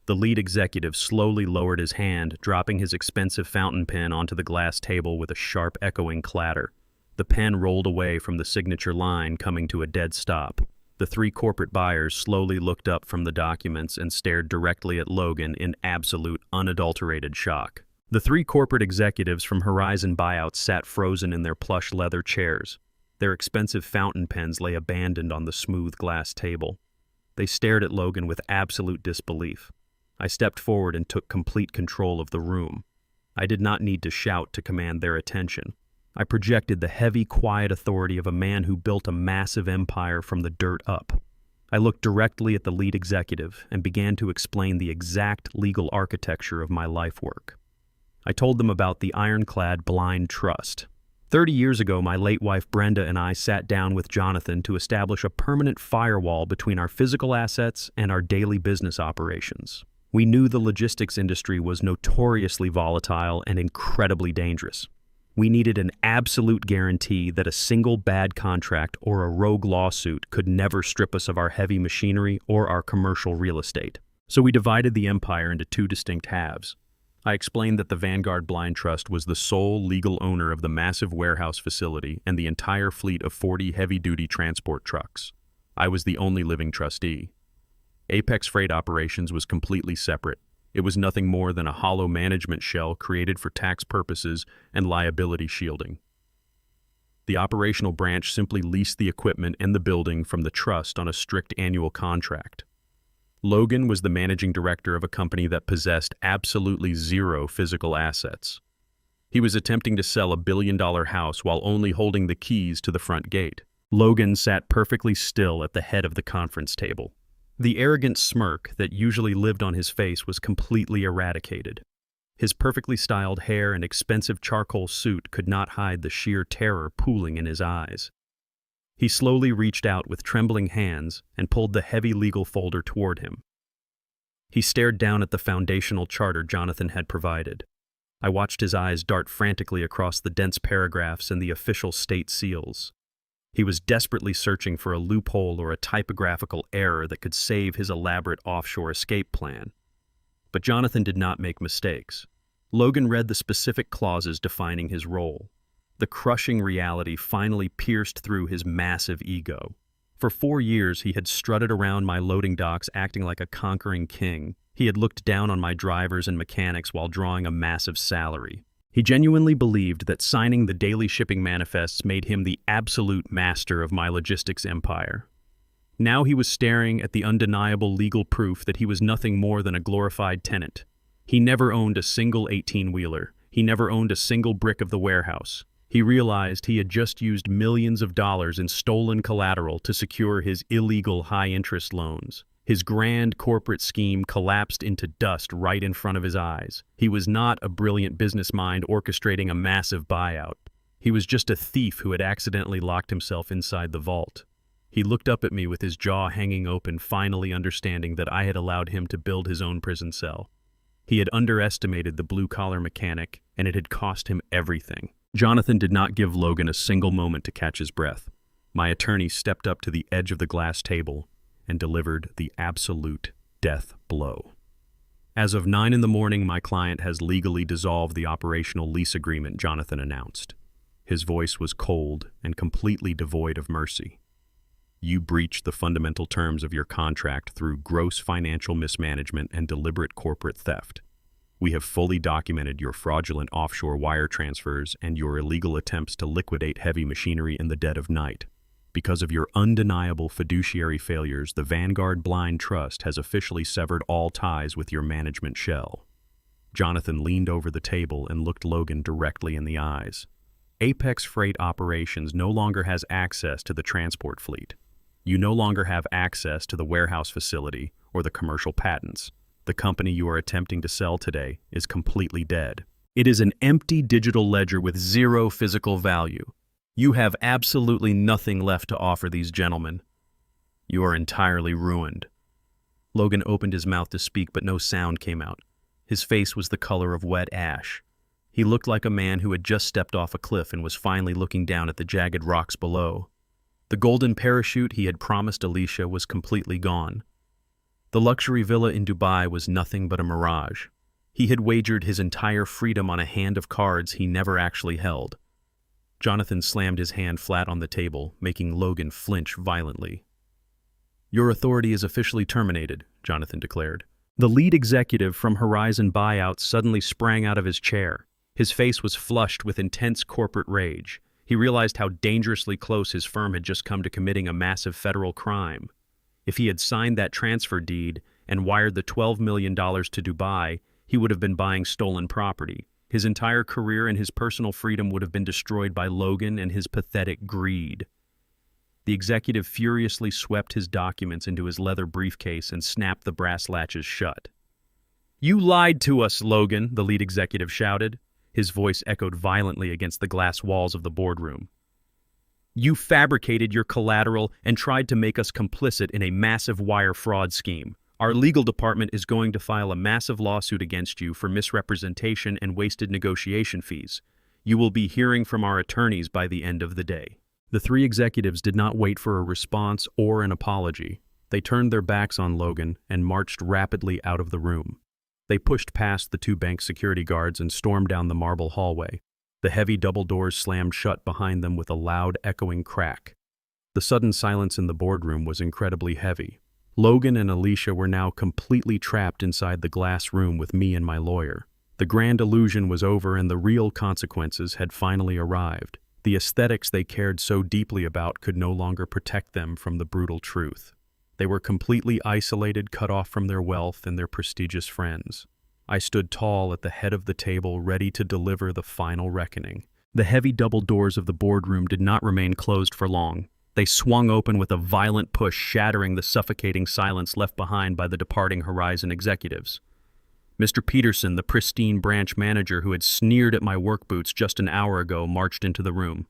Speaker 1: The lead executive slowly lowered his hand, dropping his expensive fountain pen onto the glass table with a sharp, echoing clatter. The pen rolled away from the signature line, coming to a dead stop. The three corporate buyers slowly looked up from the documents and stared directly at Logan in absolute, unadulterated shock. The three corporate executives from Horizon Buyouts sat frozen in their plush leather chairs. Their expensive fountain pens lay abandoned on the smooth glass table. They stared at Logan with absolute disbelief. I stepped forward and took complete control of the room. I did not need to shout to command their attention. I projected the heavy, quiet authority of a man who built a massive empire from the dirt up. I looked directly at the lead executive and began to explain the exact legal architecture of my life work. I told them about the ironclad blind trust. 30 years ago, my late wife Brenda and I sat down with Jonathan to establish a permanent firewall between our physical assets and our daily business operations. We knew the logistics industry was notoriously volatile and incredibly dangerous. We needed an absolute guarantee that a single bad contract or a rogue lawsuit could never strip us of our heavy machinery or our commercial real estate. So we divided the empire into two distinct halves. I explained that the Vanguard Blind Trust was the sole legal owner of the massive warehouse facility and the entire fleet of 40 heavy-duty transport trucks. I was the only living trustee. Apex Freight Operations was completely separate. It was nothing more than a hollow management shell created for tax purposes and liability shielding. The operational branch simply leased the equipment and the building from the trust on a strict annual contract. Logan was the managing director of a company that possessed absolutely zero physical assets. He was attempting to sell $1 billion house while only holding the keys to the front gate. Logan sat perfectly still at the head of the conference table. The arrogant smirk that usually lived on his face was completely eradicated. His perfectly styled hair and expensive charcoal suit could not hide the sheer terror pooling in his eyes. He slowly reached out with trembling hands and pulled the heavy legal folder toward him. He stared down at the foundational charter Jonathan had provided. I watched his eyes dart frantically across the dense paragraphs and the official state seals. He was desperately searching for a loophole or a typographical error that could save his elaborate offshore escape plan. But Jonathan did not make mistakes. Logan read the specific clauses defining his role. The crushing reality finally pierced through his massive ego. For 4 years, he had strutted around my loading docks acting like a conquering king. He had looked down on my drivers and mechanics while drawing a massive salary. He genuinely believed that signing the daily shipping manifests made him the absolute master of my logistics empire. Now he was staring at the undeniable legal proof that he was nothing more than a glorified tenant. He never owned a single 18-wheeler. He never owned a single brick of the warehouse. He realized he had just used millions of dollars in stolen collateral to secure his illegal high-interest loans. His grand corporate scheme collapsed into dust right in front of his eyes. He was not a brilliant business mind orchestrating a massive buyout. He was just a thief who had accidentally locked himself inside the vault. He looked up at me with his jaw hanging open, finally understanding that I had allowed him to build his own prison cell. He had underestimated the blue-collar mechanic, and it had cost him everything. Jonathan did not give Logan a single moment to catch his breath. My attorney stepped up to the edge of the glass table and delivered the absolute death blow. As of 9 in the morning, my client has legally dissolved the operational lease agreement, Jonathan announced. His voice was cold and completely devoid of mercy. You breached the fundamental terms of your contract through gross financial mismanagement and deliberate corporate theft. We have fully documented your fraudulent offshore wire transfers and your illegal attempts to liquidate heavy machinery in the dead of night. Because of your undeniable fiduciary failures, the Vanguard Blind Trust has officially severed all ties with your management shell. Jonathan leaned over the table and looked Logan directly in the eyes. Apex Freight Operations no longer has access to the transport fleet. You no longer have access to the warehouse facility or the commercial patents. The company you are attempting to sell today is completely dead. It is an empty digital ledger with zero physical value. You have absolutely nothing left to offer these gentlemen. You are entirely ruined. Logan opened his mouth to speak, but no sound came out. His face was the color of wet ash. He looked like a man who had just stepped off a cliff and was finally looking down at the jagged rocks below. The golden parachute he had promised Alicia was completely gone. The luxury villa in Dubai was nothing but a mirage. He had wagered his entire freedom on a hand of cards he never actually held. Jonathan slammed his hand flat on the table, making Logan flinch violently. Your authority is officially terminated, Jonathan declared. The lead executive from Horizon Buyout suddenly sprang out of his chair. His face was flushed with intense corporate rage. He realized how dangerously close his firm had just come to committing a massive federal crime. If he had signed that transfer deed and wired the $12 million to Dubai, he would have been buying stolen property. His entire career and his personal freedom would have been destroyed by Logan and his pathetic greed. The executive furiously swept his documents into his leather briefcase and snapped the brass latches shut. You lied to us, Logan, the lead executive shouted. His voice echoed violently against the glass walls of the boardroom. You fabricated your collateral and tried to make us complicit in a massive wire fraud scheme. Our legal department is going to file a massive lawsuit against you for misrepresentation and wasted negotiation fees. You will be hearing from our attorneys by the end of the day. The 3 executives did not wait for a response or an apology. They turned their backs on Logan and marched rapidly out of the room. They pushed past the 2 bank security guards and stormed down the marble hallway. The heavy double doors slammed shut behind them with a loud, echoing crack. The sudden silence in the boardroom was incredibly heavy. Logan and Alicia were now completely trapped inside the glass room with me and my lawyer. The grand illusion was over and the real consequences had finally arrived. The aesthetics they cared so deeply about could no longer protect them from the brutal truth. They were completely isolated, cut off from their wealth and their prestigious friends. I stood tall at the head of the table, ready to deliver the final reckoning. The heavy double doors of the boardroom did not remain closed for long. They swung open with a violent push, shattering the suffocating silence left behind by the departing Horizon executives. Mr. Peterson, the pristine branch manager who had sneered at my work boots just an hour ago, marched into the room.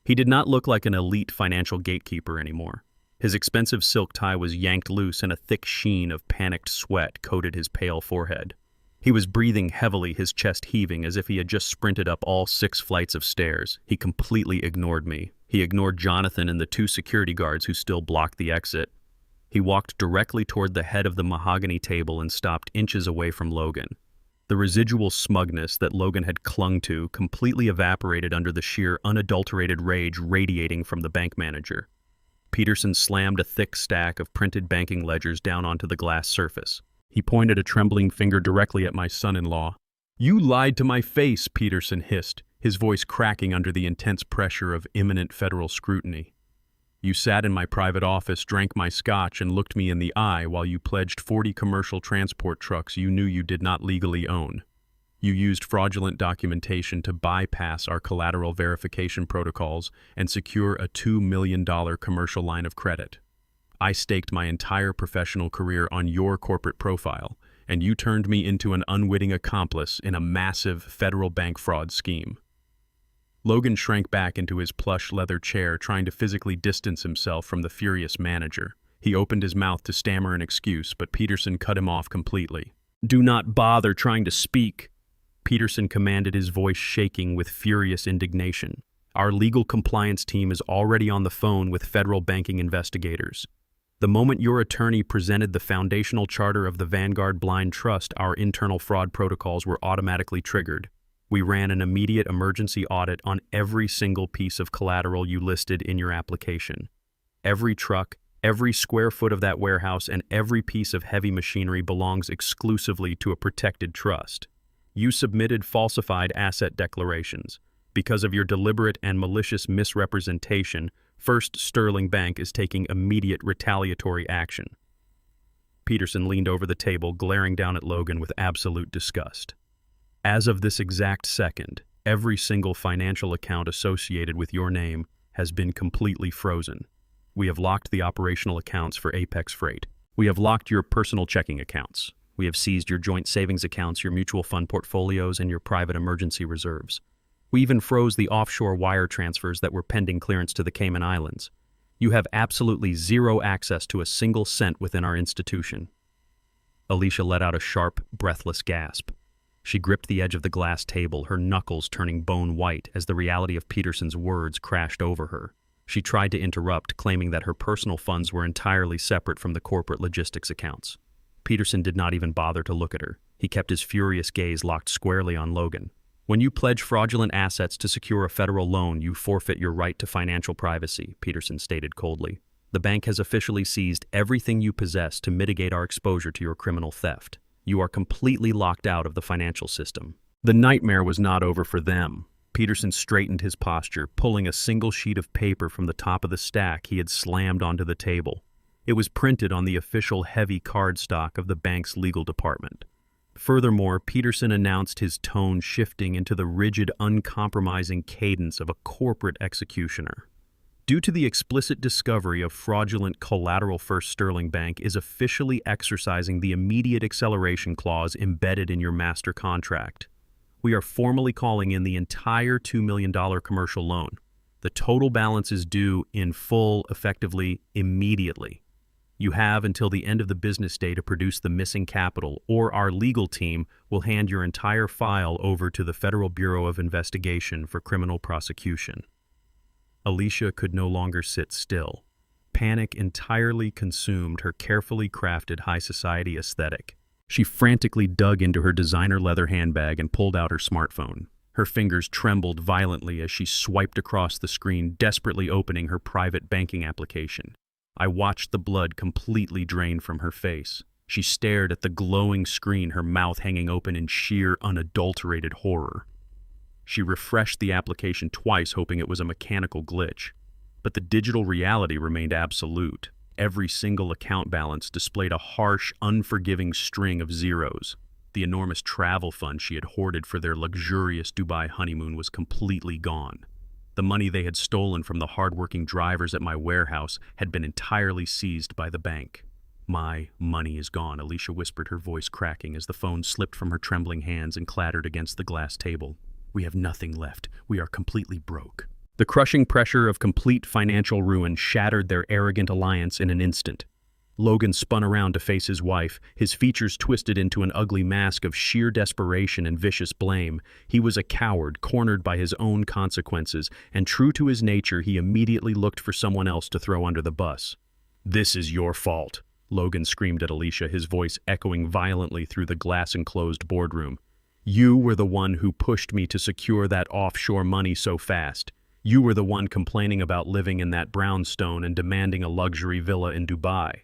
Speaker 1: He did not look like an elite financial gatekeeper anymore. His expensive silk tie was yanked loose and a thick sheen of panicked sweat coated his pale forehead. He was breathing heavily, his chest heaving as if he had just sprinted up all 6 flights of stairs. He completely ignored me. He ignored Jonathan and the 2 security guards who still blocked the exit. He walked directly toward the head of the mahogany table and stopped inches away from Logan. The residual smugness that Logan had clung to completely evaporated under the sheer, unadulterated rage radiating from the bank manager. Peterson slammed a thick stack of printed banking ledgers down onto the glass surface. He pointed a trembling finger directly at my son-in-law. "You lied to my face," Peterson hissed, his voice cracking under the intense pressure of imminent federal scrutiny. "You sat in my private office, drank my scotch, and looked me in the eye while you pledged 40 commercial transport trucks you knew you did not legally own. You used fraudulent documentation to bypass our collateral verification protocols and secure a $2 million commercial line of credit. I staked my entire professional career on your corporate profile, and you turned me into an unwitting accomplice in a massive federal bank fraud scheme." Logan shrank back into his plush leather chair, trying to physically distance himself from the furious manager. He opened his mouth to stammer an excuse, but Peterson cut him off completely. "Do not bother trying to speak," Peterson commanded, his voice shaking with furious indignation. "Our legal compliance team is already on the phone with federal banking investigators. The moment your attorney presented the foundational charter of the Vanguard Blind Trust, our internal fraud protocols were automatically triggered. We ran an immediate emergency audit on every single piece of collateral you listed in your application. Every truck, every square foot of that warehouse, and every piece of heavy machinery belongs exclusively to a protected trust. You submitted falsified asset declarations. Because of your deliberate and malicious misrepresentation, First Sterling Bank is taking immediate retaliatory action." Peterson leaned over the table, glaring down at Logan with absolute disgust. "As of this exact second, every single financial account associated with your name has been completely frozen. We have locked the operational accounts for Apex Freight. We have locked your personal checking accounts. We have seized your joint savings accounts, your mutual fund portfolios, and your private emergency reserves. We even froze the offshore wire transfers that were pending clearance to the Cayman Islands. You have absolutely zero access to a single cent within our institution." Alicia let out a sharp, breathless gasp. She gripped the edge of the glass table, her knuckles turning bone white as the reality of Peterson's words crashed over her. She tried to interrupt, claiming that her personal funds were entirely separate from the corporate logistics accounts. Peterson did not even bother to look at her. He kept his furious gaze locked squarely on Logan. "When you pledge fraudulent assets to secure a federal loan, you forfeit your right to financial privacy," Peterson stated coldly. "The bank has officially seized everything you possess to mitigate our exposure to your criminal theft. You are completely locked out of the financial system." The nightmare was not over for them. Peterson straightened his posture, pulling a single sheet of paper from the top of the stack he had slammed onto the table. It was printed on the official heavy cardstock of the bank's legal department. Furthermore, Peterson announced, his tone shifting into the rigid, uncompromising cadence of a corporate executioner. "Due to the explicit discovery of fraudulent collateral, First Sterling Bank is officially exercising the immediate acceleration clause embedded in your master contract. We are formally calling in the entire $2 million commercial loan. The total balance is due in full, effectively, immediately. You have until the end of the business day to produce the missing capital, or our legal team will hand your entire file over to the Federal Bureau of Investigation for criminal prosecution." Alicia could no longer sit still. Panic entirely consumed her carefully crafted high society aesthetic. She frantically dug into her designer leather handbag and pulled out her smartphone. Her fingers trembled violently as she swiped across the screen, desperately opening her private banking application. I watched the blood completely drain from her face. She stared at the glowing screen, her mouth hanging open in sheer, unadulterated horror. She refreshed the application twice, hoping it was a mechanical glitch. But the digital reality remained absolute. Every single account balance displayed a harsh, unforgiving string of zeros. The enormous travel fund she had hoarded for their luxurious Dubai honeymoon was completely gone. The money they had stolen from the hardworking drivers at my warehouse had been entirely seized by the bank. My money is gone, Alicia whispered, her voice cracking as the phone slipped from her trembling hands and clattered against the glass table. We have nothing left. We are completely broke. The crushing pressure of complete financial ruin shattered their arrogant alliance in an instant. Logan spun around to face his wife, his features twisted into an ugly mask of sheer desperation and vicious blame. He was a coward, cornered by his own consequences, and true to his nature, he immediately looked for someone else to throw under the bus. "This is your fault," Logan screamed at Alicia, his voice echoing violently through the glass-enclosed boardroom. "You were the one who pushed me to secure that offshore money so fast. You were the one complaining about living in that brownstone and demanding a luxury villa in Dubai.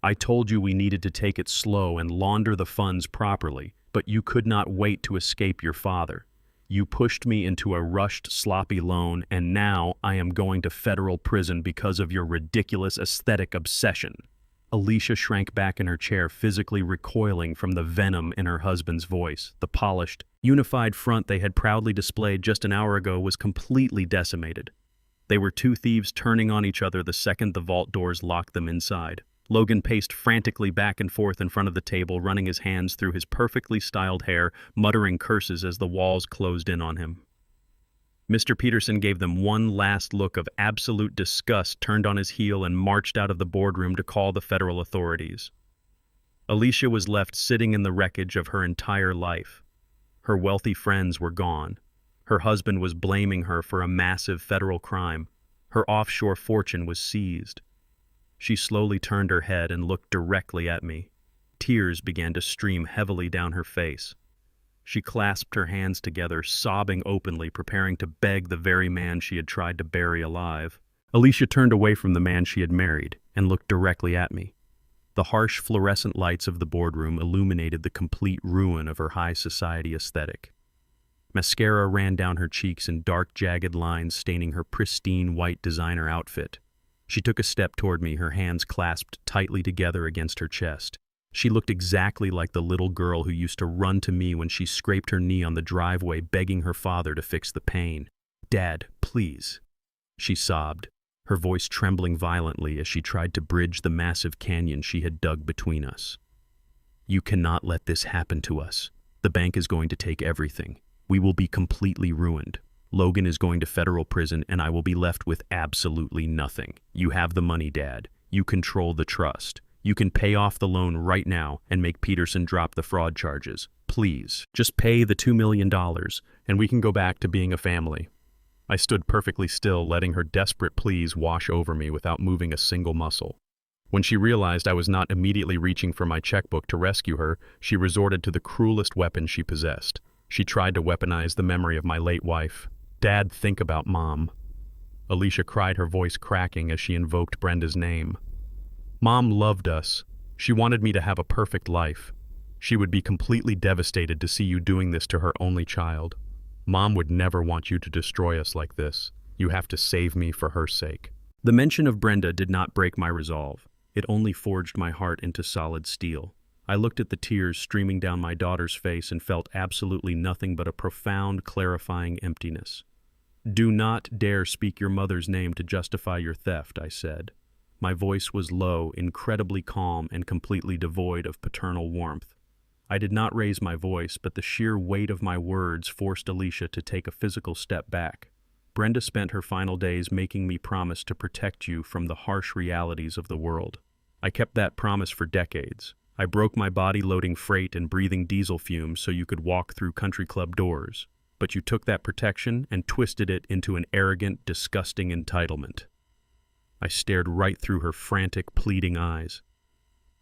Speaker 1: I told you we needed to take it slow and launder the funds properly, but you could not wait to escape your father. You pushed me into a rushed, sloppy loan, and now I am going to federal prison because of your ridiculous aesthetic obsession." Alicia shrank back in her chair, physically recoiling from the venom in her husband's voice. The polished, unified front they had proudly displayed just an hour ago was completely decimated. They were two thieves turning on each other the second the vault doors locked them inside. Logan paced frantically back and forth in front of the table, running his hands through his perfectly styled hair, muttering curses as the walls closed in on him. Mr. Peterson gave them one last look of absolute disgust, turned on his heel, and marched out of the boardroom to call the federal authorities. Alicia was left sitting in the wreckage of her entire life. Her wealthy friends were gone. Her husband was blaming her for a massive federal crime. Her offshore fortune was seized. She slowly turned her head and looked directly at me. Tears began to stream heavily down her face. She clasped her hands together, sobbing openly, preparing to beg the very man she had tried to bury alive. Alicia turned away from the man she had married and looked directly at me. The harsh fluorescent lights of the boardroom illuminated the complete ruin of her high society aesthetic. Mascara ran down her cheeks in dark, jagged lines, staining her pristine white designer outfit. She took a step toward me, her hands clasped tightly together against her chest. She looked exactly like the little girl who used to run to me when she scraped her knee on the driveway, begging her father to fix the pain. "Dad, please," she sobbed, her voice trembling violently as she tried to bridge the massive canyon she had dug between us. "You cannot let this happen to us. The bank is going to take everything. We will be completely ruined. Logan is going to federal prison, and I will be left with absolutely nothing. You have the money, Dad. You control the trust. You can pay off the loan right now and make Peterson drop the fraud charges. Please, just pay the $2 million, and we can go back to being a family." I stood perfectly still, letting her desperate pleas wash over me without moving a single muscle. When she realized I was not immediately reaching for my checkbook to rescue her, she resorted to the cruelest weapon she possessed. She tried to weaponize the memory of my late wife. "Dad, think about Mom." Alicia cried, her voice cracking as she invoked Brenda's name. "Mom loved us. She wanted me to have a perfect life. She would be completely devastated to see you doing this to her only child. Mom would never want you to destroy us like this. You have to save me for her sake." The mention of Brenda did not break my resolve. It only forged my heart into solid steel. I looked at the tears streaming down my daughter's face and felt absolutely nothing but a profound, clarifying emptiness. "Do not dare speak your mother's name to justify your theft," I said. My voice was low, incredibly calm, and completely devoid of paternal warmth. I did not raise my voice, but the sheer weight of my words forced Alicia to take a physical step back. "Brenda spent her final days making me promise to protect you from the harsh realities of the world. I kept that promise for decades. I broke my body loading freight and breathing diesel fumes so you could walk through country club doors. But you took that protection and twisted it into an arrogant, disgusting entitlement." I stared right through her frantic, pleading eyes.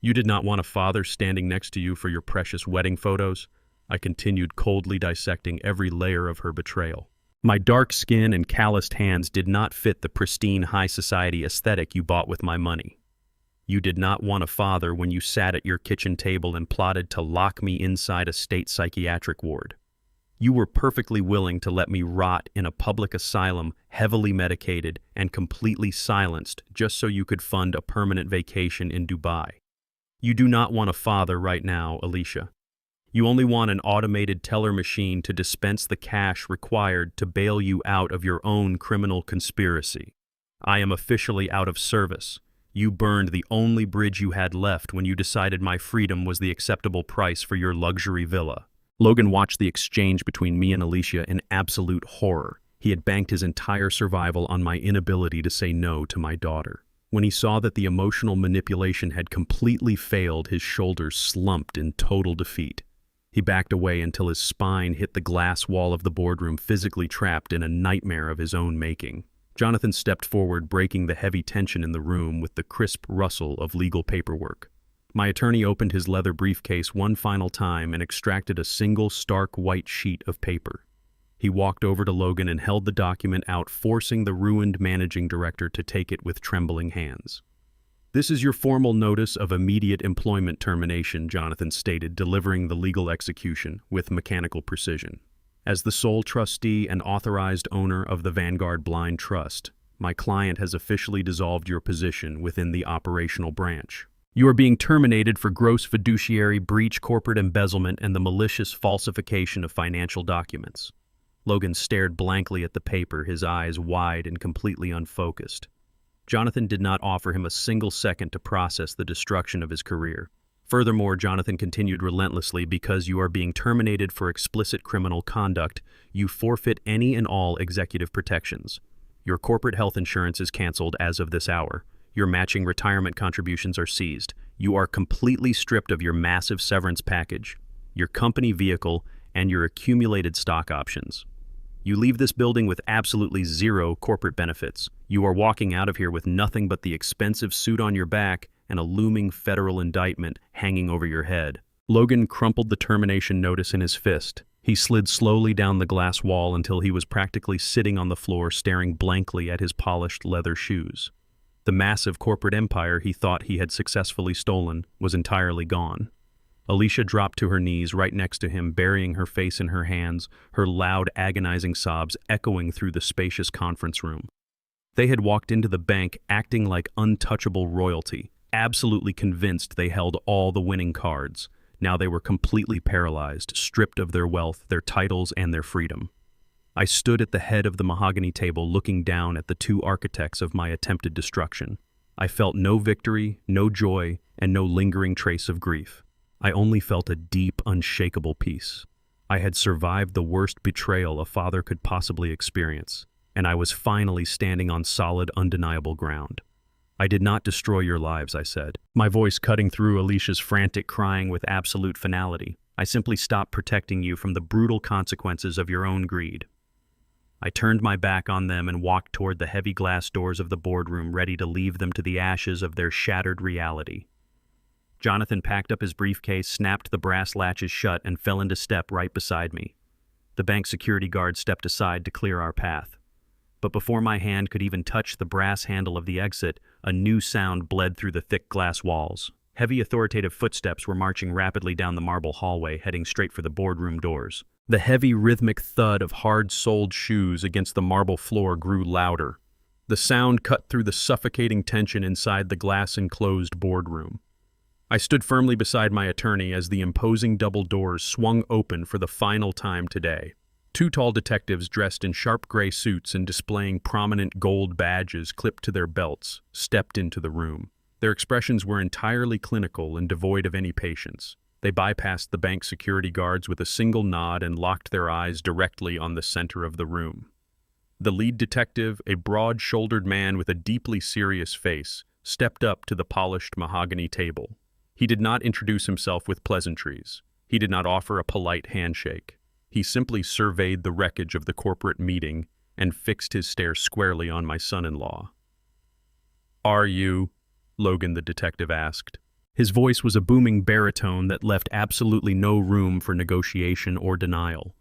Speaker 1: "You did not want a father standing next to you for your precious wedding photos?" I continued, coldly dissecting every layer of her betrayal. "My dark skin and calloused hands did not fit the pristine high society aesthetic you bought with my money. You did not want a father when you sat at your kitchen table and plotted to lock me inside a state psychiatric ward. You were perfectly willing to let me rot in a public asylum, heavily medicated and completely silenced, just so you could fund a permanent vacation in Dubai. You do not want a father right now, Alicia. You only want an automated teller machine to dispense the cash required to bail you out of your own criminal conspiracy. I am officially out of service. You burned the only bridge you had left when you decided my freedom was the acceptable price for your luxury villa. Logan watched the exchange between me and Alicia in absolute horror. He had banked his entire survival on my inability to say no to my daughter. When he saw that the emotional manipulation had completely failed, his shoulders slumped in total defeat. He backed away until his spine hit the glass wall of the boardroom, physically trapped in a nightmare of his own making. Jonathan stepped forward, breaking the heavy tension in the room with the crisp rustle of legal paperwork. My attorney opened his leather briefcase one final time and extracted a single stark white sheet of paper. He walked over to Logan and held the document out, forcing the ruined managing director to take it with trembling hands. "This is your formal notice of immediate employment termination," Jonathan stated, delivering the legal execution with mechanical precision. "As the sole trustee and authorized owner of the Vanguard Blind Trust, my client has officially dissolved your position within the operational branch. You are being terminated for gross fiduciary breach, corporate embezzlement, and the malicious falsification of financial documents." Logan stared blankly at the paper, his eyes wide and completely unfocused. Jonathan did not offer him a single second to process the destruction of his career. Furthermore, Jonathan continued relentlessly, "Because you are being terminated for explicit criminal conduct, you forfeit any and all executive protections. Your corporate health insurance is canceled as of this hour. Your matching retirement contributions are seized. You are completely stripped of your massive severance package, your company vehicle, and your accumulated stock options. You leave this building with absolutely zero corporate benefits. You are walking out of here with nothing but the expensive suit on your back and a looming federal indictment hanging over your head." Logan crumpled the termination notice in his fist. He slid slowly down the glass wall until he was practically sitting on the floor, staring blankly at his polished leather shoes. The massive corporate empire he thought he had successfully stolen was entirely gone. Alicia dropped to her knees right next to him, burying her face in her hands, her loud, agonizing sobs echoing through the spacious conference room. They had walked into the bank acting like untouchable royalty, absolutely convinced they held all the winning cards. Now they were completely paralyzed, stripped of their wealth, their titles, and their freedom. I stood at the head of the mahogany table, looking down at the two architects of my attempted destruction. I felt no victory, no joy, and no lingering trace of grief. I only felt a deep, unshakable peace. I had survived the worst betrayal a father could possibly experience, and I was finally standing on solid, undeniable ground. "I did not destroy your lives," I said, my voice cutting through Alicia's frantic crying with absolute finality. "I simply stopped protecting you from the brutal consequences of your own greed." I turned my back on them and walked toward the heavy glass doors of the boardroom, ready to leave them to the ashes of their shattered reality. Jonathan packed up his briefcase, snapped the brass latches shut, and fell into step right beside me. The bank security guard stepped aside to clear our path. But before my hand could even touch the brass handle of the exit, a new sound bled through the thick glass walls. Heavy, authoritative footsteps were marching rapidly down the marble hallway, heading straight for the boardroom doors. The heavy, rhythmic thud of hard-soled shoes against the marble floor grew louder. The sound cut through the suffocating tension inside the glass-enclosed boardroom. I stood firmly beside my attorney as the imposing double doors swung open for the final time today. Two tall detectives dressed in sharp gray suits and displaying prominent gold badges clipped to their belts stepped into the room. Their expressions were entirely clinical and devoid of any patience. They bypassed the bank security guards with a single nod and locked their eyes directly on the center of the room. The lead detective, a broad-shouldered man with a deeply serious face, stepped up to the polished mahogany table. He did not introduce himself with pleasantries. He did not offer a polite handshake. He simply surveyed the wreckage of the corporate meeting and fixed his stare squarely on my son-in-law. "Are you?" Logan the detective asked. His voice was a booming baritone that left absolutely no room for negotiation or denial.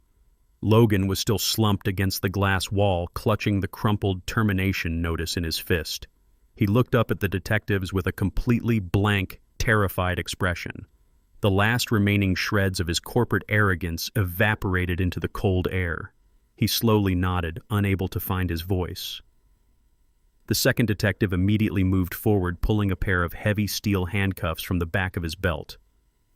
Speaker 1: Logan was still slumped against the glass wall, clutching the crumpled termination notice in his fist. He looked up at the detectives with a completely blank, terrified expression. The last remaining shreds of his corporate arrogance evaporated into the cold air. He slowly nodded, unable to find his voice. The second detective immediately moved forward, pulling a pair of heavy steel handcuffs from the back of his belt.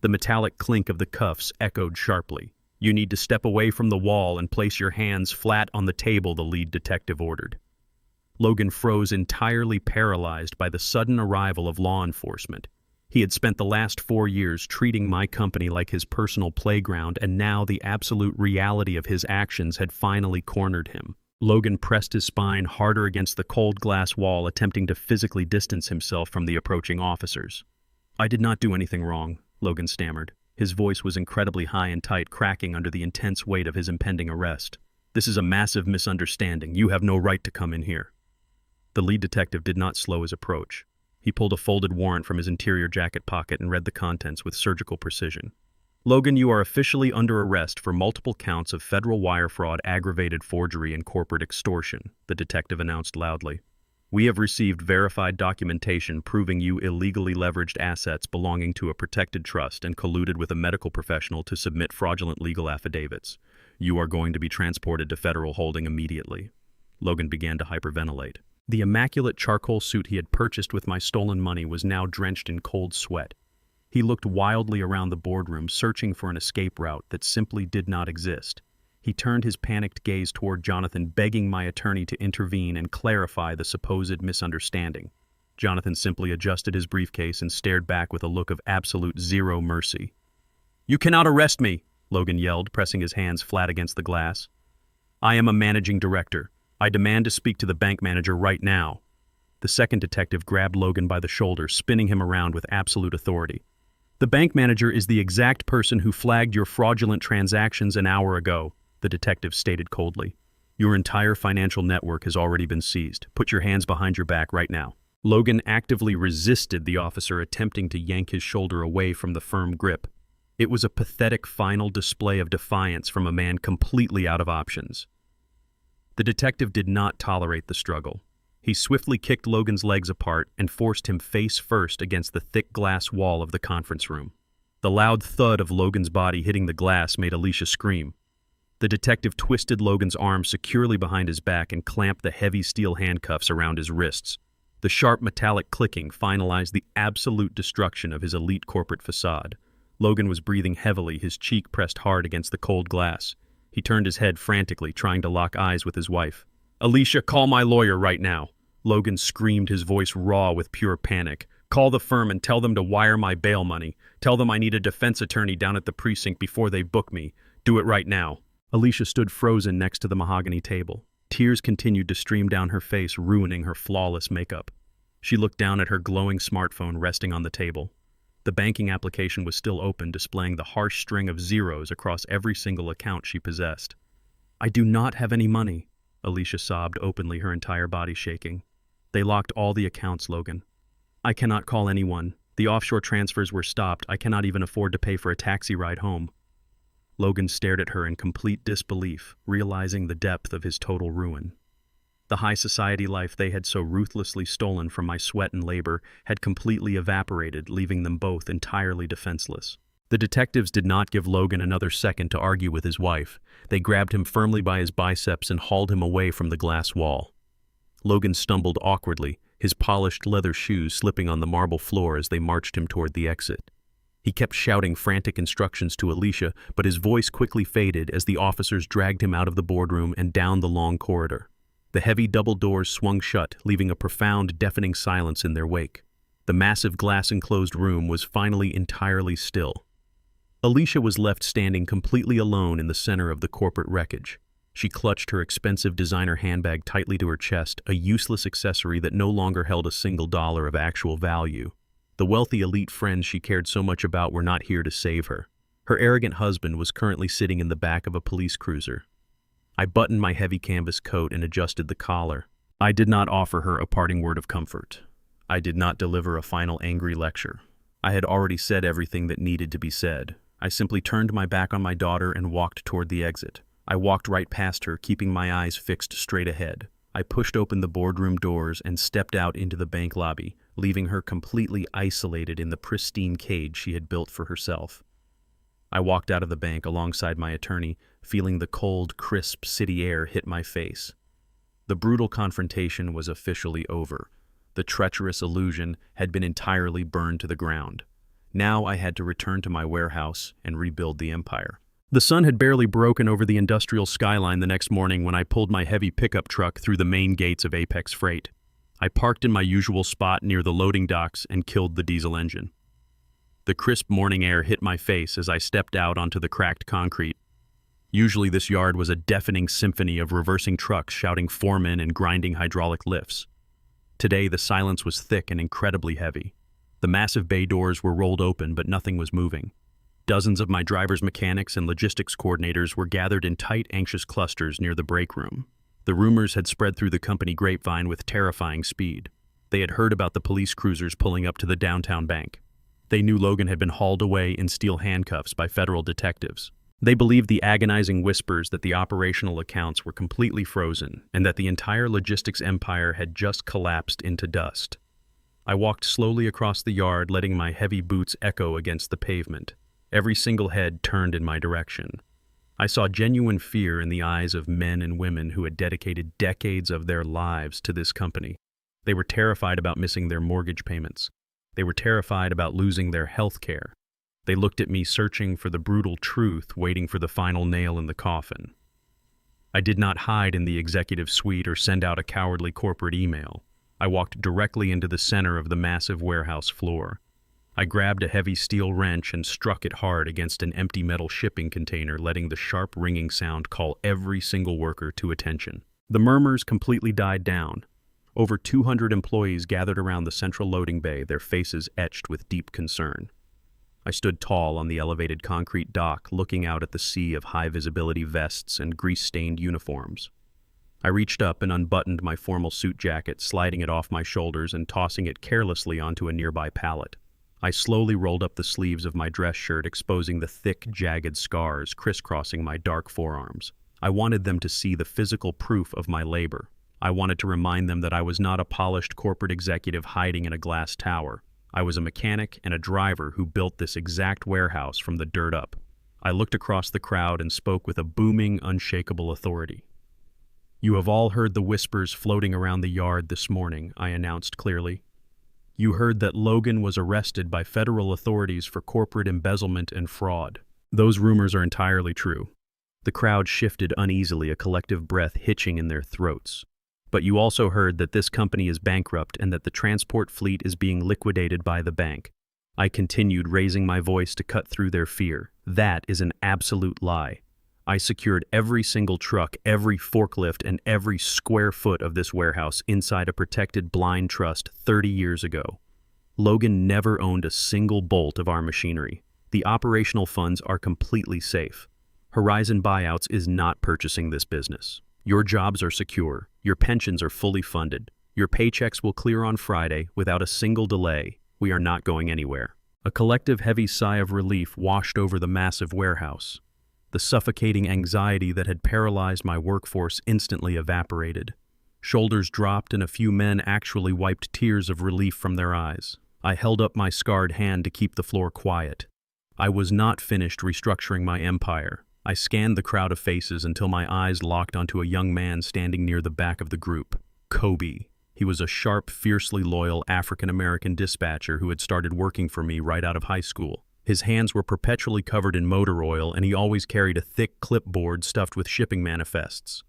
Speaker 1: The metallic clink of the cuffs echoed sharply. "You need to step away from the wall and place your hands flat on the table," the lead detective ordered. Logan froze, entirely paralyzed by the sudden arrival of law enforcement. He had spent the last 4 years treating my company like his personal playground, and now the absolute reality of his actions had finally cornered him. Logan pressed his spine harder against the cold glass wall, attempting to physically distance himself from the approaching officers. "I did not do anything wrong," Logan stammered. His voice was incredibly high and tight, cracking under the intense weight of his impending arrest. "This is a massive misunderstanding. You have no right to come in here." The lead detective did not slow his approach. He pulled a folded warrant from his interior jacket pocket and read the contents with surgical precision. "Logan, you are officially under arrest for multiple counts of federal wire fraud, aggravated forgery, and corporate extortion," the detective announced loudly. "We have received verified documentation proving you illegally leveraged assets belonging to a protected trust and colluded with a medical professional to submit fraudulent legal affidavits. You are going to be transported to federal holding immediately." Logan began to hyperventilate. The immaculate charcoal suit he had purchased with my stolen money was now drenched in cold sweat. He looked wildly around the boardroom, searching for an escape route that simply did not exist. He turned his panicked gaze toward Jonathan, begging my attorney to intervene and clarify the supposed misunderstanding. Jonathan simply adjusted his briefcase and stared back with a look of absolute zero mercy. "You cannot arrest me," Logan yelled, pressing his hands flat against the glass. "I am a managing director. I demand to speak to the bank manager right now." The second detective grabbed Logan by the shoulder, spinning him around with absolute authority. "The bank manager is the exact person who flagged your fraudulent transactions an hour ago," the detective stated coldly. "Your entire financial network has already been seized. Put your hands behind your back right now." Logan actively resisted the officer attempting to yank his shoulder away from the firm grip. It was a pathetic final display of defiance from a man completely out of options. The detective did not tolerate the struggle. He swiftly kicked Logan's legs apart and forced him face first against the thick glass wall of the conference room. The loud thud of Logan's body hitting the glass made Alicia scream. The detective twisted Logan's arm securely behind his back and clamped the heavy steel handcuffs around his wrists. The sharp metallic clicking finalized the absolute destruction of his elite corporate facade. Logan was breathing heavily, his cheek pressed hard against the cold glass. He turned his head frantically, trying to lock eyes with his wife. "Alicia, call my lawyer right now." Logan screamed, his voice raw with pure panic. "Call the firm and tell them to wire my bail money. Tell them I need a defense attorney down at the precinct before they book me. Do it right now." Alicia stood frozen next to the mahogany table. Tears continued to stream down her face, ruining her flawless makeup. She looked down at her glowing smartphone resting on the table. The banking application was still open, displaying the harsh string of zeros across every single account she possessed. "I do not have any money," Alicia sobbed openly, her entire body shaking. "They locked all the accounts, Logan. I cannot call anyone. The offshore transfers were stopped. I cannot even afford to pay for a taxi ride home." Logan stared at her in complete disbelief, realizing the depth of his total ruin. The high society life they had so ruthlessly stolen from my sweat and labor had completely evaporated, leaving them both entirely defenseless. The detectives did not give Logan another second to argue with his wife. They grabbed him firmly by his biceps and hauled him away from the glass wall. Logan stumbled awkwardly, his polished leather shoes slipping on the marble floor as they marched him toward the exit. He kept shouting frantic instructions to Alicia, but his voice quickly faded as the officers dragged him out of the boardroom and down the long corridor. The heavy double doors swung shut, leaving a profound, deafening silence in their wake. The massive glass-enclosed room was finally entirely still. Alicia was left standing completely alone in the center of the corporate wreckage. She clutched her expensive designer handbag tightly to her chest, a useless accessory that no longer held a single dollar of actual value. The wealthy elite friends she cared so much about were not here to save her. Her arrogant husband was currently sitting in the back of a police cruiser. I buttoned my heavy canvas coat and adjusted the collar. I did not offer her a parting word of comfort. I did not deliver a final angry lecture. I had already said everything that needed to be said. I simply turned my back on my daughter and walked toward the exit. I walked right past her, keeping my eyes fixed straight ahead. I pushed open the boardroom doors and stepped out into the bank lobby, leaving her completely isolated in the pristine cage she had built for herself. I walked out of the bank alongside my attorney, feeling the cold, crisp city air hit my face. The brutal confrontation was officially over. The treacherous illusion had been entirely burned to the ground. Now I had to return to my warehouse and rebuild the empire. The sun had barely broken over the industrial skyline the next morning when I pulled my heavy pickup truck through the main gates of Apex Freight. I parked in my usual spot near the loading docks and killed the diesel engine. The crisp morning air hit my face as I stepped out onto the cracked concrete. Usually this yard was a deafening symphony of reversing trucks shouting foremen and grinding hydraulic lifts. Today the silence was thick and incredibly heavy. The massive bay doors were rolled open, but nothing was moving. Dozens of my driver's mechanics and logistics coordinators were gathered in tight, anxious clusters near the break room. The rumors had spread through the company grapevine with terrifying speed. They had heard about the police cruisers pulling up to the downtown bank. They knew Logan had been hauled away in steel handcuffs by federal detectives. They believed the agonizing whispers that the operational accounts were completely frozen and that the entire logistics empire had just collapsed into dust. I walked slowly across the yard, letting my heavy boots echo against the pavement. Every single head turned in my direction. I saw genuine fear in the eyes of men and women who had dedicated decades of their lives to this company. They were terrified about missing their mortgage payments. They were terrified about losing their health care. They looked at me searching for the brutal truth, waiting for the final nail in the coffin. I did not hide in the executive suite or send out a cowardly corporate email. I walked directly into the center of the massive warehouse floor. I grabbed a heavy steel wrench and struck it hard against an empty metal shipping container, letting the sharp ringing sound call every single worker to attention. The murmurs completely died down. Over 200 employees gathered around the central loading bay, their faces etched with deep concern. I stood tall on the elevated concrete dock, looking out at the sea of high-visibility vests and grease-stained uniforms. I reached up and unbuttoned my formal suit jacket, sliding it off my shoulders and tossing it carelessly onto a nearby pallet. I slowly rolled up the sleeves of my dress shirt, exposing the thick, jagged scars crisscrossing my dark forearms. I wanted them to see the physical proof of my labor. I wanted to remind them that I was not a polished corporate executive hiding in a glass tower. I was a mechanic and a driver who built this exact warehouse from the dirt up. I looked across the crowd and spoke with a booming, unshakable authority. "You have all heard the whispers floating around the yard this morning," I announced clearly. "You heard that Logan was arrested by federal authorities for corporate embezzlement and fraud. Those rumors are entirely true." The crowd shifted uneasily, a collective breath hitching in their throats. "But you also heard that this company is bankrupt and that the transport fleet is being liquidated by the bank." I continued, raising my voice to cut through their fear. "That is an absolute lie. I secured every single truck, every forklift, and every square foot of this warehouse inside a protected blind trust 30 years ago. Logan never owned a single bolt of our machinery. The operational funds are completely safe. Horizon Buyouts is not purchasing this business. Your jobs are secure. Your pensions are fully funded. Your paychecks will clear on Friday without a single delay. We are not going anywhere." A collective heavy sigh of relief washed over the massive warehouse. The suffocating anxiety that had paralyzed my workforce instantly evaporated. Shoulders dropped and a few men actually wiped tears of relief from their eyes. I held up my scarred hand to keep the floor quiet. I was not finished restructuring my empire. I scanned the crowd of faces until my eyes locked onto a young man standing near the back of the group. Kobe. He was a sharp, fiercely loyal African-American dispatcher who had started working for me right out of high school. His hands were perpetually covered in motor oil, and he always carried a thick clipboard stuffed with shipping manifests.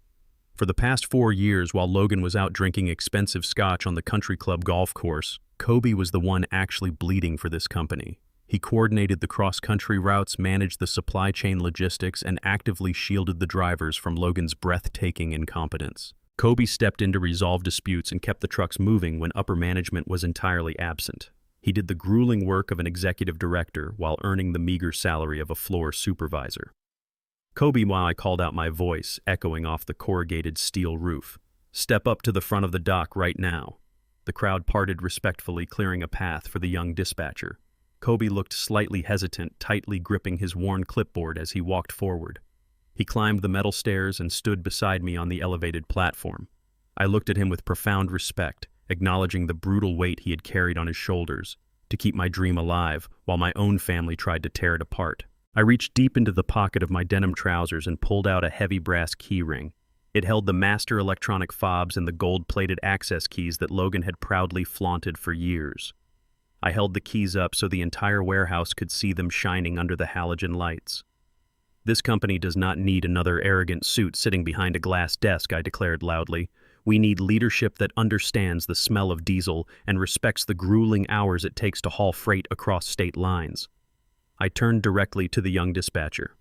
Speaker 1: For the past 4 years, while Logan was out drinking expensive scotch on the country club golf course, Kobe was the one actually bleeding for this company. He coordinated the cross-country routes, managed the supply chain logistics, and actively shielded the drivers from Logan's breathtaking incompetence. Kobe stepped in to resolve disputes and kept the trucks moving when upper management was entirely absent. He did the grueling work of an executive director while earning the meager salary of a floor supervisor. "Kobe," while I called out my voice, echoing off the corrugated steel roof. "Step up to the front of the dock right now." The crowd parted respectfully, clearing a path for the young dispatcher. Kobe looked slightly hesitant, tightly gripping his worn clipboard as he walked forward. He climbed the metal stairs and stood beside me on the elevated platform. I looked at him with profound respect, acknowledging the brutal weight he had carried on his shoulders to keep my dream alive while my own family tried to tear it apart. I reached deep into the pocket of my denim trousers and pulled out a heavy brass key ring. It held the master electronic fobs and the gold-plated access keys that Logan had proudly flaunted for years. I held the keys up so the entire warehouse could see them shining under the halogen lights. This company does not need another arrogant suit sitting behind a glass desk, I declared loudly. We need leadership that understands the smell of diesel and respects the grueling hours it takes to haul freight across state lines. I turned directly to the young dispatcher.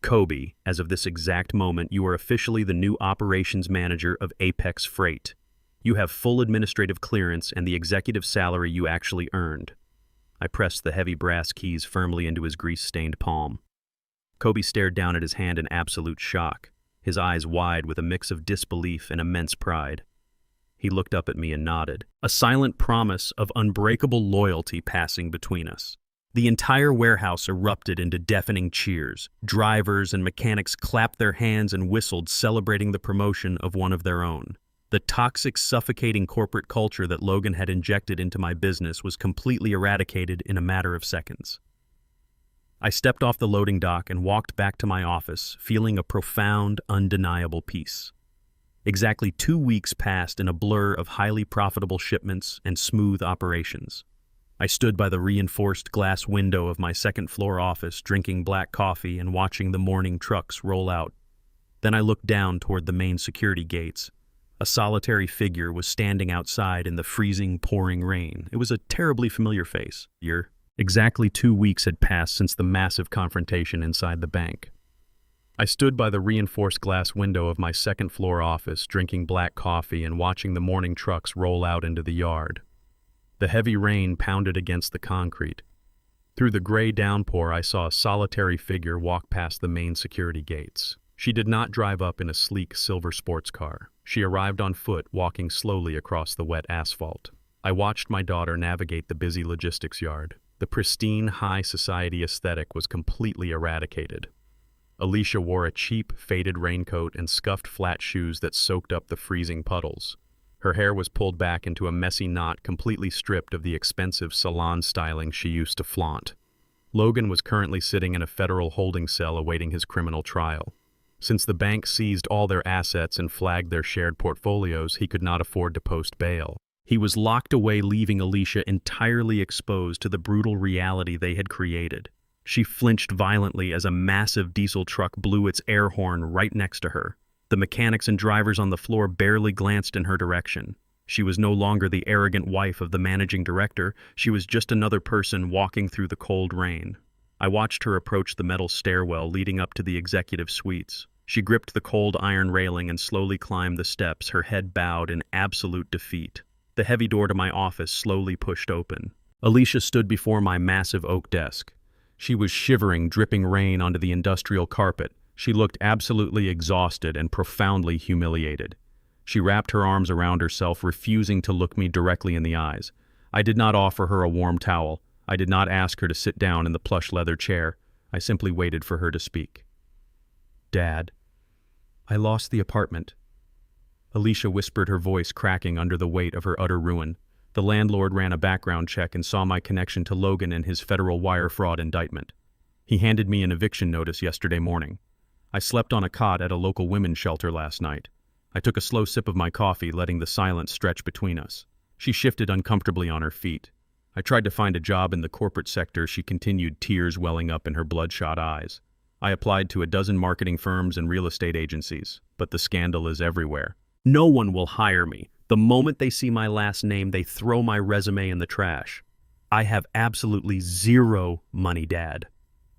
Speaker 1: Kobe, as of this exact moment, you are officially the new operations manager of Apex Freight. You have full administrative clearance and the executive salary you actually earned. I pressed the heavy brass keys firmly into his grease-stained palm. Kobe stared down at his hand in absolute shock, his eyes wide with a mix of disbelief and immense pride. He looked up at me and nodded, a silent promise of unbreakable loyalty passing between us. The entire warehouse erupted into deafening cheers. Drivers and mechanics clapped their hands and whistled, celebrating the promotion of one of their own. The toxic, suffocating corporate culture that Logan had injected into my business was completely eradicated in a matter of seconds. I stepped off the loading dock and walked back to my office, feeling a profound, undeniable peace. Exactly 2 weeks passed in a blur of highly profitable shipments and smooth operations. I stood by the reinforced glass window of my second-floor office, drinking black coffee and watching the morning trucks roll out. Then I looked down toward the main security gates. A solitary figure was standing outside in the freezing, pouring rain. It was a terribly familiar face. Exactly 2 weeks had passed since the massive confrontation inside the bank. I stood by the reinforced glass window of my second-floor office, drinking black coffee and watching the morning trucks roll out into the yard. The heavy rain pounded against the concrete. Through the gray downpour, I saw a solitary figure walk past the main security gates. She did not drive up in a sleek silver sports car. She arrived on foot, walking slowly across the wet asphalt. I watched my daughter navigate the busy logistics yard. The pristine, high society aesthetic was completely eradicated. Alicia wore a cheap, faded raincoat and scuffed flat shoes that soaked up the freezing puddles. Her hair was pulled back into a messy knot, completely stripped of the expensive salon styling she used to flaunt. Logan was currently sitting in a federal holding cell awaiting his criminal trial. Since the bank seized all their assets and flagged their shared portfolios, he could not afford to post bail. He was locked away, leaving Alicia entirely exposed to the brutal reality they had created. She flinched violently as a massive diesel truck blew its air horn right next to her. The mechanics and drivers on the floor barely glanced in her direction. She was no longer the arrogant wife of the managing director. She was just another person walking through the cold rain. I watched her approach the metal stairwell leading up to the executive suites. She gripped the cold iron railing and slowly climbed the steps, her head bowed in absolute defeat. The heavy door to my office slowly pushed open. Alicia stood before my massive oak desk. She was shivering, dripping rain onto the industrial carpet. She looked absolutely exhausted and profoundly humiliated. She wrapped her arms around herself, refusing to look me directly in the eyes. I did not offer her a warm towel. I did not ask her to sit down in the plush leather chair. I simply waited for her to speak. "Dad, I lost the apartment." Alicia whispered, her voice cracking under the weight of her utter ruin. The landlord ran a background check and saw my connection to Logan and his federal wire fraud indictment. He handed me an eviction notice yesterday morning. I slept on a cot at a local women's shelter last night. I took a slow sip of my coffee, letting the silence stretch between us. She shifted uncomfortably on her feet. I tried to find a job in the corporate sector, she continued, tears welling up in her bloodshot eyes. I applied to a dozen marketing firms and real estate agencies, but the scandal is everywhere. No one will hire me. The moment they see my last name, they throw my resume in the trash. I have absolutely zero money, Dad.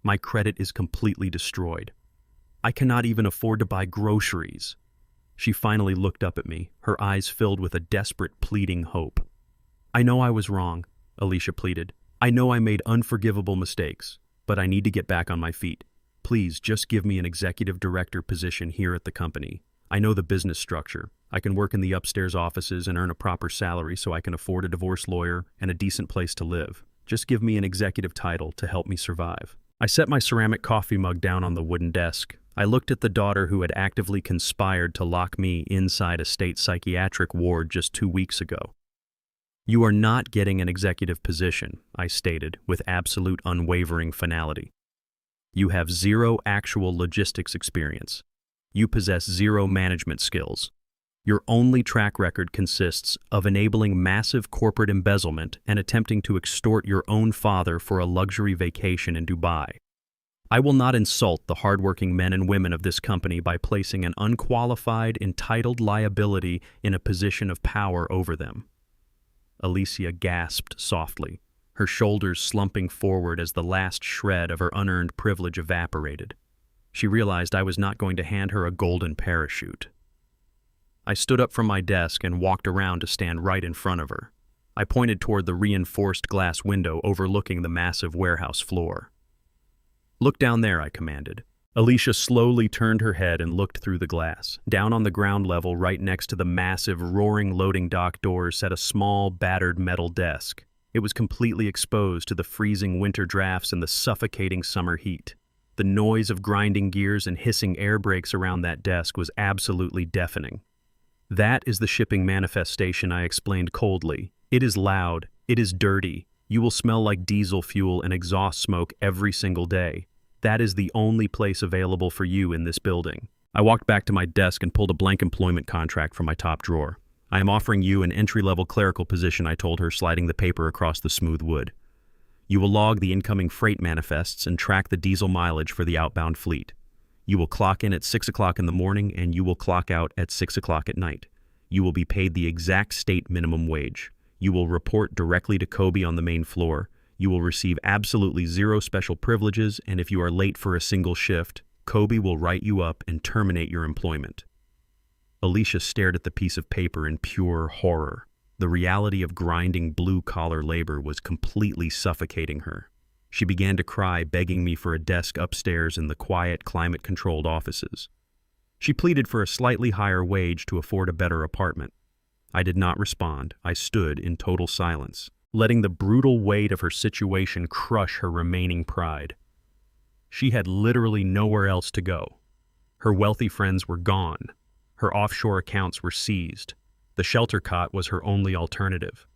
Speaker 1: My credit is completely destroyed. I cannot even afford to buy groceries. She finally looked up at me, her eyes filled with a desperate, pleading hope. "I know I was wrong," Alicia pleaded. "I know I made unforgivable mistakes, but I need to get back on my feet. Please, just give me an executive director position here at the company. I know the business structure. I can work in the upstairs offices and earn a proper salary so I can afford a divorce lawyer and a decent place to live. Just give me an executive title to help me survive." I set my ceramic coffee mug down on the wooden desk. I looked at the daughter who had actively conspired to lock me inside a state psychiatric ward just 2 weeks ago. "You are not getting an executive position," I stated with absolute unwavering finality. "You have zero actual logistics experience. You possess zero management skills. Your only track record consists of enabling massive corporate embezzlement and attempting to extort your own father for a luxury vacation in Dubai. I will not insult the hardworking men and women of this company by placing an unqualified, entitled liability in a position of power over them." Alicia gasped softly, her shoulders slumping forward as the last shred of her unearned privilege evaporated. She realized I was not going to hand her a golden parachute. I stood up from my desk and walked around to stand right in front of her. I pointed toward the reinforced glass window overlooking the massive warehouse floor. "Look down there," I commanded. Alicia slowly turned her head and looked through the glass. Down on the ground level, right next to the massive, roaring loading dock doors, sat a small, battered metal desk. It was completely exposed to the freezing winter drafts and the suffocating summer heat. The noise of grinding gears and hissing air brakes around that desk was absolutely deafening. "That is the shipping manifest station," I explained coldly. "It is loud. It is dirty. You will smell like diesel fuel and exhaust smoke every single day. That is the only place available for you in this building." I walked back to my desk and pulled a blank employment contract from my top drawer. "I am offering you an entry-level clerical position," I told her, sliding the paper across the smooth wood. "You will log the incoming freight manifests and track the diesel mileage for the outbound fleet. You will clock in at 6 o'clock in the morning and you will clock out at 6 o'clock at night. You will be paid the exact state minimum wage. You will report directly to Kobe on the main floor. You will receive absolutely zero special privileges, and if you are late for a single shift, Kobe will write you up and terminate your employment." Alicia stared at the piece of paper in pure horror. The reality of grinding blue-collar labor was completely suffocating her. She began to cry, begging me for a desk upstairs in the quiet, climate-controlled offices. She pleaded for a slightly higher wage to afford a better apartment. I did not respond. I stood in total silence, letting the brutal weight of her situation crush her remaining pride. She had literally nowhere else to go. Her wealthy friends were gone. Her offshore accounts were seized. The shelter cot was her only alternative.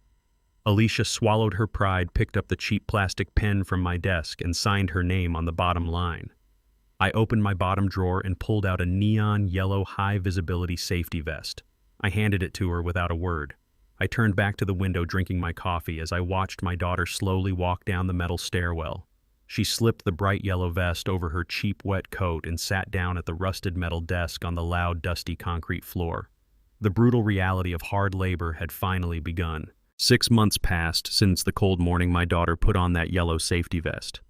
Speaker 1: Alicia swallowed her pride, picked up the cheap plastic pen from my desk, and signed her name on the bottom line. I opened my bottom drawer and pulled out a neon yellow high-visibility safety vest. I handed it to her without a word. I turned back to the window drinking my coffee as I watched my daughter slowly walk down the metal stairwell. She slipped the bright yellow vest over her cheap wet coat and sat down at the rusted metal desk on the loud, dusty concrete floor. The brutal reality of hard labor had finally begun. 6 months passed since the cold morning my daughter put on that yellow safety vest.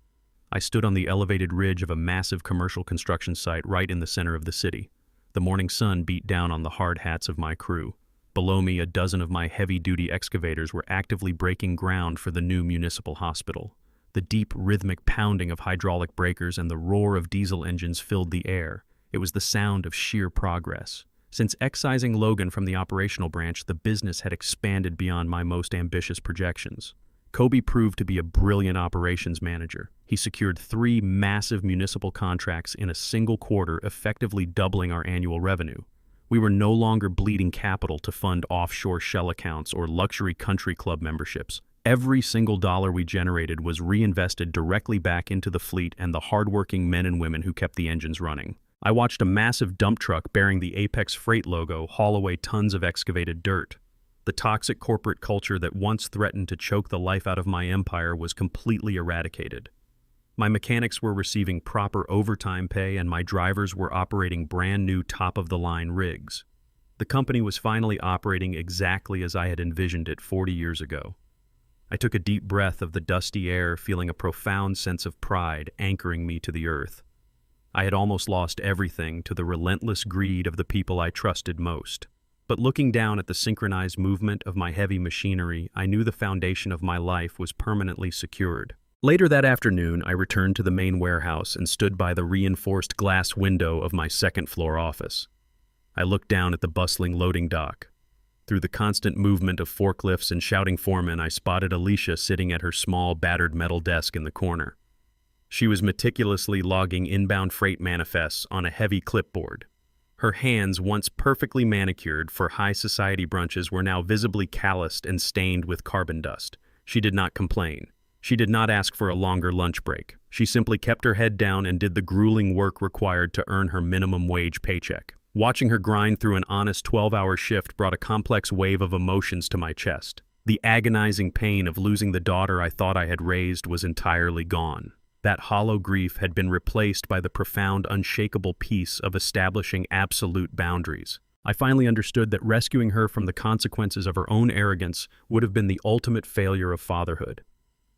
Speaker 1: I stood on the elevated ridge of a massive commercial construction site right in the center of the city. The morning sun beat down on the hard hats of my crew. Below me, a dozen of my heavy-duty excavators were actively breaking ground for the new municipal hospital. The deep, rhythmic pounding of hydraulic breakers and the roar of diesel engines filled the air. It was the sound of sheer progress. Since excising Logan from the operational branch, the business had expanded beyond my most ambitious projections. Kobe proved to be a brilliant operations manager. He secured 3 massive municipal contracts in a single quarter, effectively doubling our annual revenue. We were no longer bleeding capital to fund offshore shell accounts or luxury country club memberships. Every single dollar we generated was reinvested directly back into the fleet and the hardworking men and women who kept the engines running. I watched a massive dump truck bearing the Apex Freight logo haul away tons of excavated dirt. The toxic corporate culture that once threatened to choke the life out of my empire was completely eradicated. My mechanics were receiving proper overtime pay and my drivers were operating brand new top-of-the-line rigs. The company was finally operating exactly as I had envisioned it 40 years ago. I took a deep breath of the dusty air, feeling a profound sense of pride anchoring me to the earth. I had almost lost everything to the relentless greed of the people I trusted most. But looking down at the synchronized movement of my heavy machinery, I knew the foundation of my life was permanently secured. Later that afternoon, I returned to the main warehouse and stood by the reinforced glass window of my second-floor office. I looked down at the bustling loading dock. Through the constant movement of forklifts and shouting foremen, I spotted Alicia sitting at her small, battered metal desk in the corner. She was meticulously logging inbound freight manifests on a heavy clipboard. Her hands, once perfectly manicured for high society brunches, were now visibly calloused and stained with carbon dust. She did not complain. She did not ask for a longer lunch break. She simply kept her head down and did the grueling work required to earn her minimum wage paycheck. Watching her grind through an honest 12-hour shift brought a complex wave of emotions to my chest. The agonizing pain of losing the daughter I thought I had raised was entirely gone. That hollow grief had been replaced by the profound, unshakable peace of establishing absolute boundaries. I finally understood that rescuing her from the consequences of her own arrogance would have been the ultimate failure of fatherhood.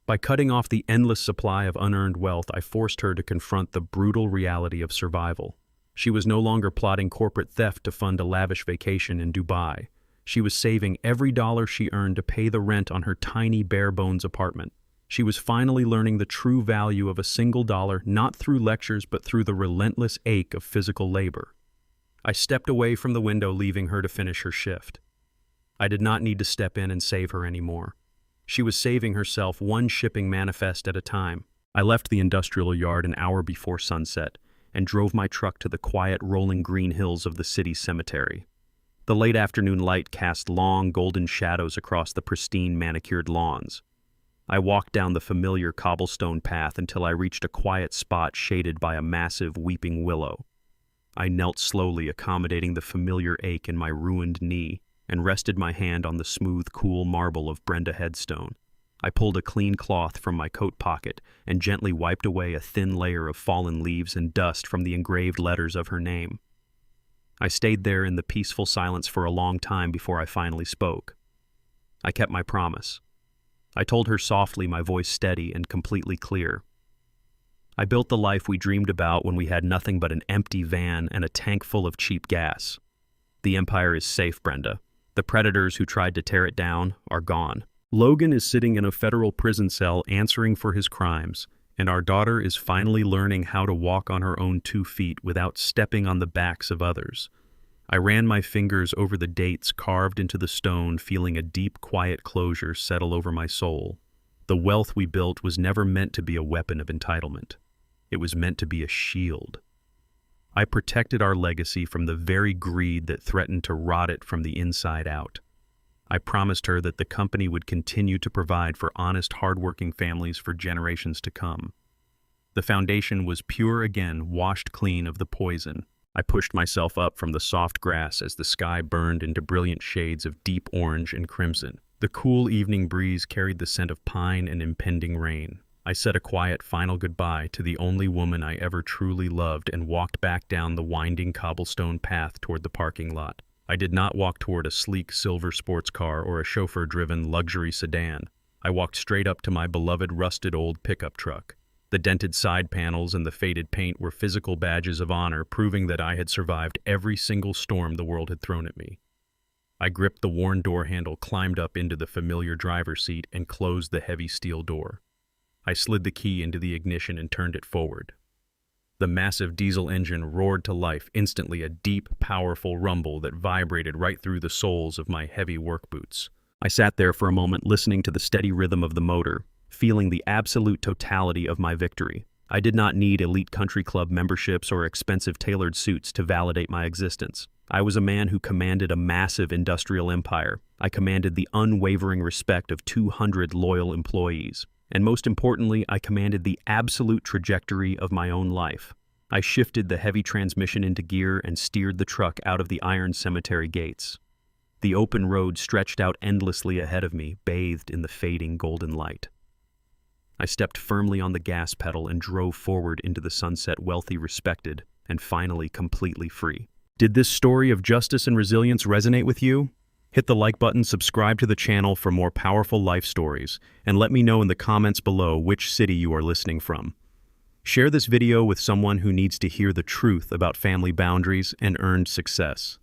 Speaker 1: By cutting off the endless supply of unearned wealth, I forced her to confront the brutal reality of survival. She was no longer plotting corporate theft to fund a lavish vacation in Dubai. She was saving every dollar she earned to pay the rent on her tiny, bare-bones apartment. She was finally learning the true value of a single dollar, not through lectures but through the relentless ache of physical labor. I stepped away from the window, leaving her to finish her shift. I did not need to step in and save her anymore. She was saving herself, one shipping manifest at a time. I left the industrial yard an hour before sunset and drove my truck to the quiet, rolling green hills of the city's cemetery. The late afternoon light cast long, golden shadows across the pristine, manicured lawns. I walked down the familiar cobblestone path until I reached a quiet spot shaded by a massive, weeping willow. I knelt slowly, accommodating the familiar ache in my ruined knee, and rested my hand on the smooth, cool marble of Brenda headstone. I pulled a clean cloth from my coat pocket and gently wiped away a thin layer of fallen leaves and dust from the engraved letters of her name. I stayed there in the peaceful silence for a long time before I finally spoke. I kept my promise. I told her softly, my voice steady and completely clear. I built the life we dreamed about when we had nothing but an empty van and a tank full of cheap gas. The empire is safe, Brenda. The predators who tried to tear it down are gone. Logan is sitting in a federal prison cell answering for his crimes, and our daughter is finally learning how to walk on her own 2 feet without stepping on the backs of others. I ran my fingers over the dates carved into the stone, feeling a deep, quiet closure settle over my soul. The wealth we built was never meant to be a weapon of entitlement. It was meant to be a shield. I protected our legacy from the very greed that threatened to rot it from the inside out. I promised her that the company would continue to provide for honest, hardworking families for generations to come. The foundation was pure again, washed clean of the poison. I pushed myself up from the soft grass as the sky burned into brilliant shades of deep orange and crimson. The cool evening breeze carried the scent of pine and impending rain. I said a quiet final goodbye to the only woman I ever truly loved and walked back down the winding cobblestone path toward the parking lot. I did not walk toward a sleek silver sports car or a chauffeur-driven luxury sedan. I walked straight up to my beloved rusted old pickup truck. The dented side panels and the faded paint were physical badges of honor, proving that I had survived every single storm the world had thrown at me. I gripped the worn door handle, climbed up into the familiar driver's seat, and closed the heavy steel door. I slid the key into the ignition and turned it forward. The massive diesel engine roared to life, instantly a deep, powerful rumble that vibrated right through the soles of my heavy work boots. I sat there for a moment, listening to the steady rhythm of the motor, feeling the absolute totality of my victory. I did not need elite country club memberships or expensive tailored suits to validate my existence. I was a man who commanded a massive industrial empire. I commanded the unwavering respect of 200 loyal employees. And most importantly, I commanded the absolute trajectory of my own life. I shifted the heavy transmission into gear and steered the truck out of the iron cemetery gates. The open road stretched out endlessly ahead of me, bathed in the fading golden light. I stepped firmly on the gas pedal and drove forward into the sunset, wealthy, respected, and finally completely free. Did this story of justice and resilience resonate with you? Hit the like button, subscribe to the channel for more powerful life stories, and let me know in the comments below which city you are listening from. Share this video with someone who needs to hear the truth about family boundaries and earned success.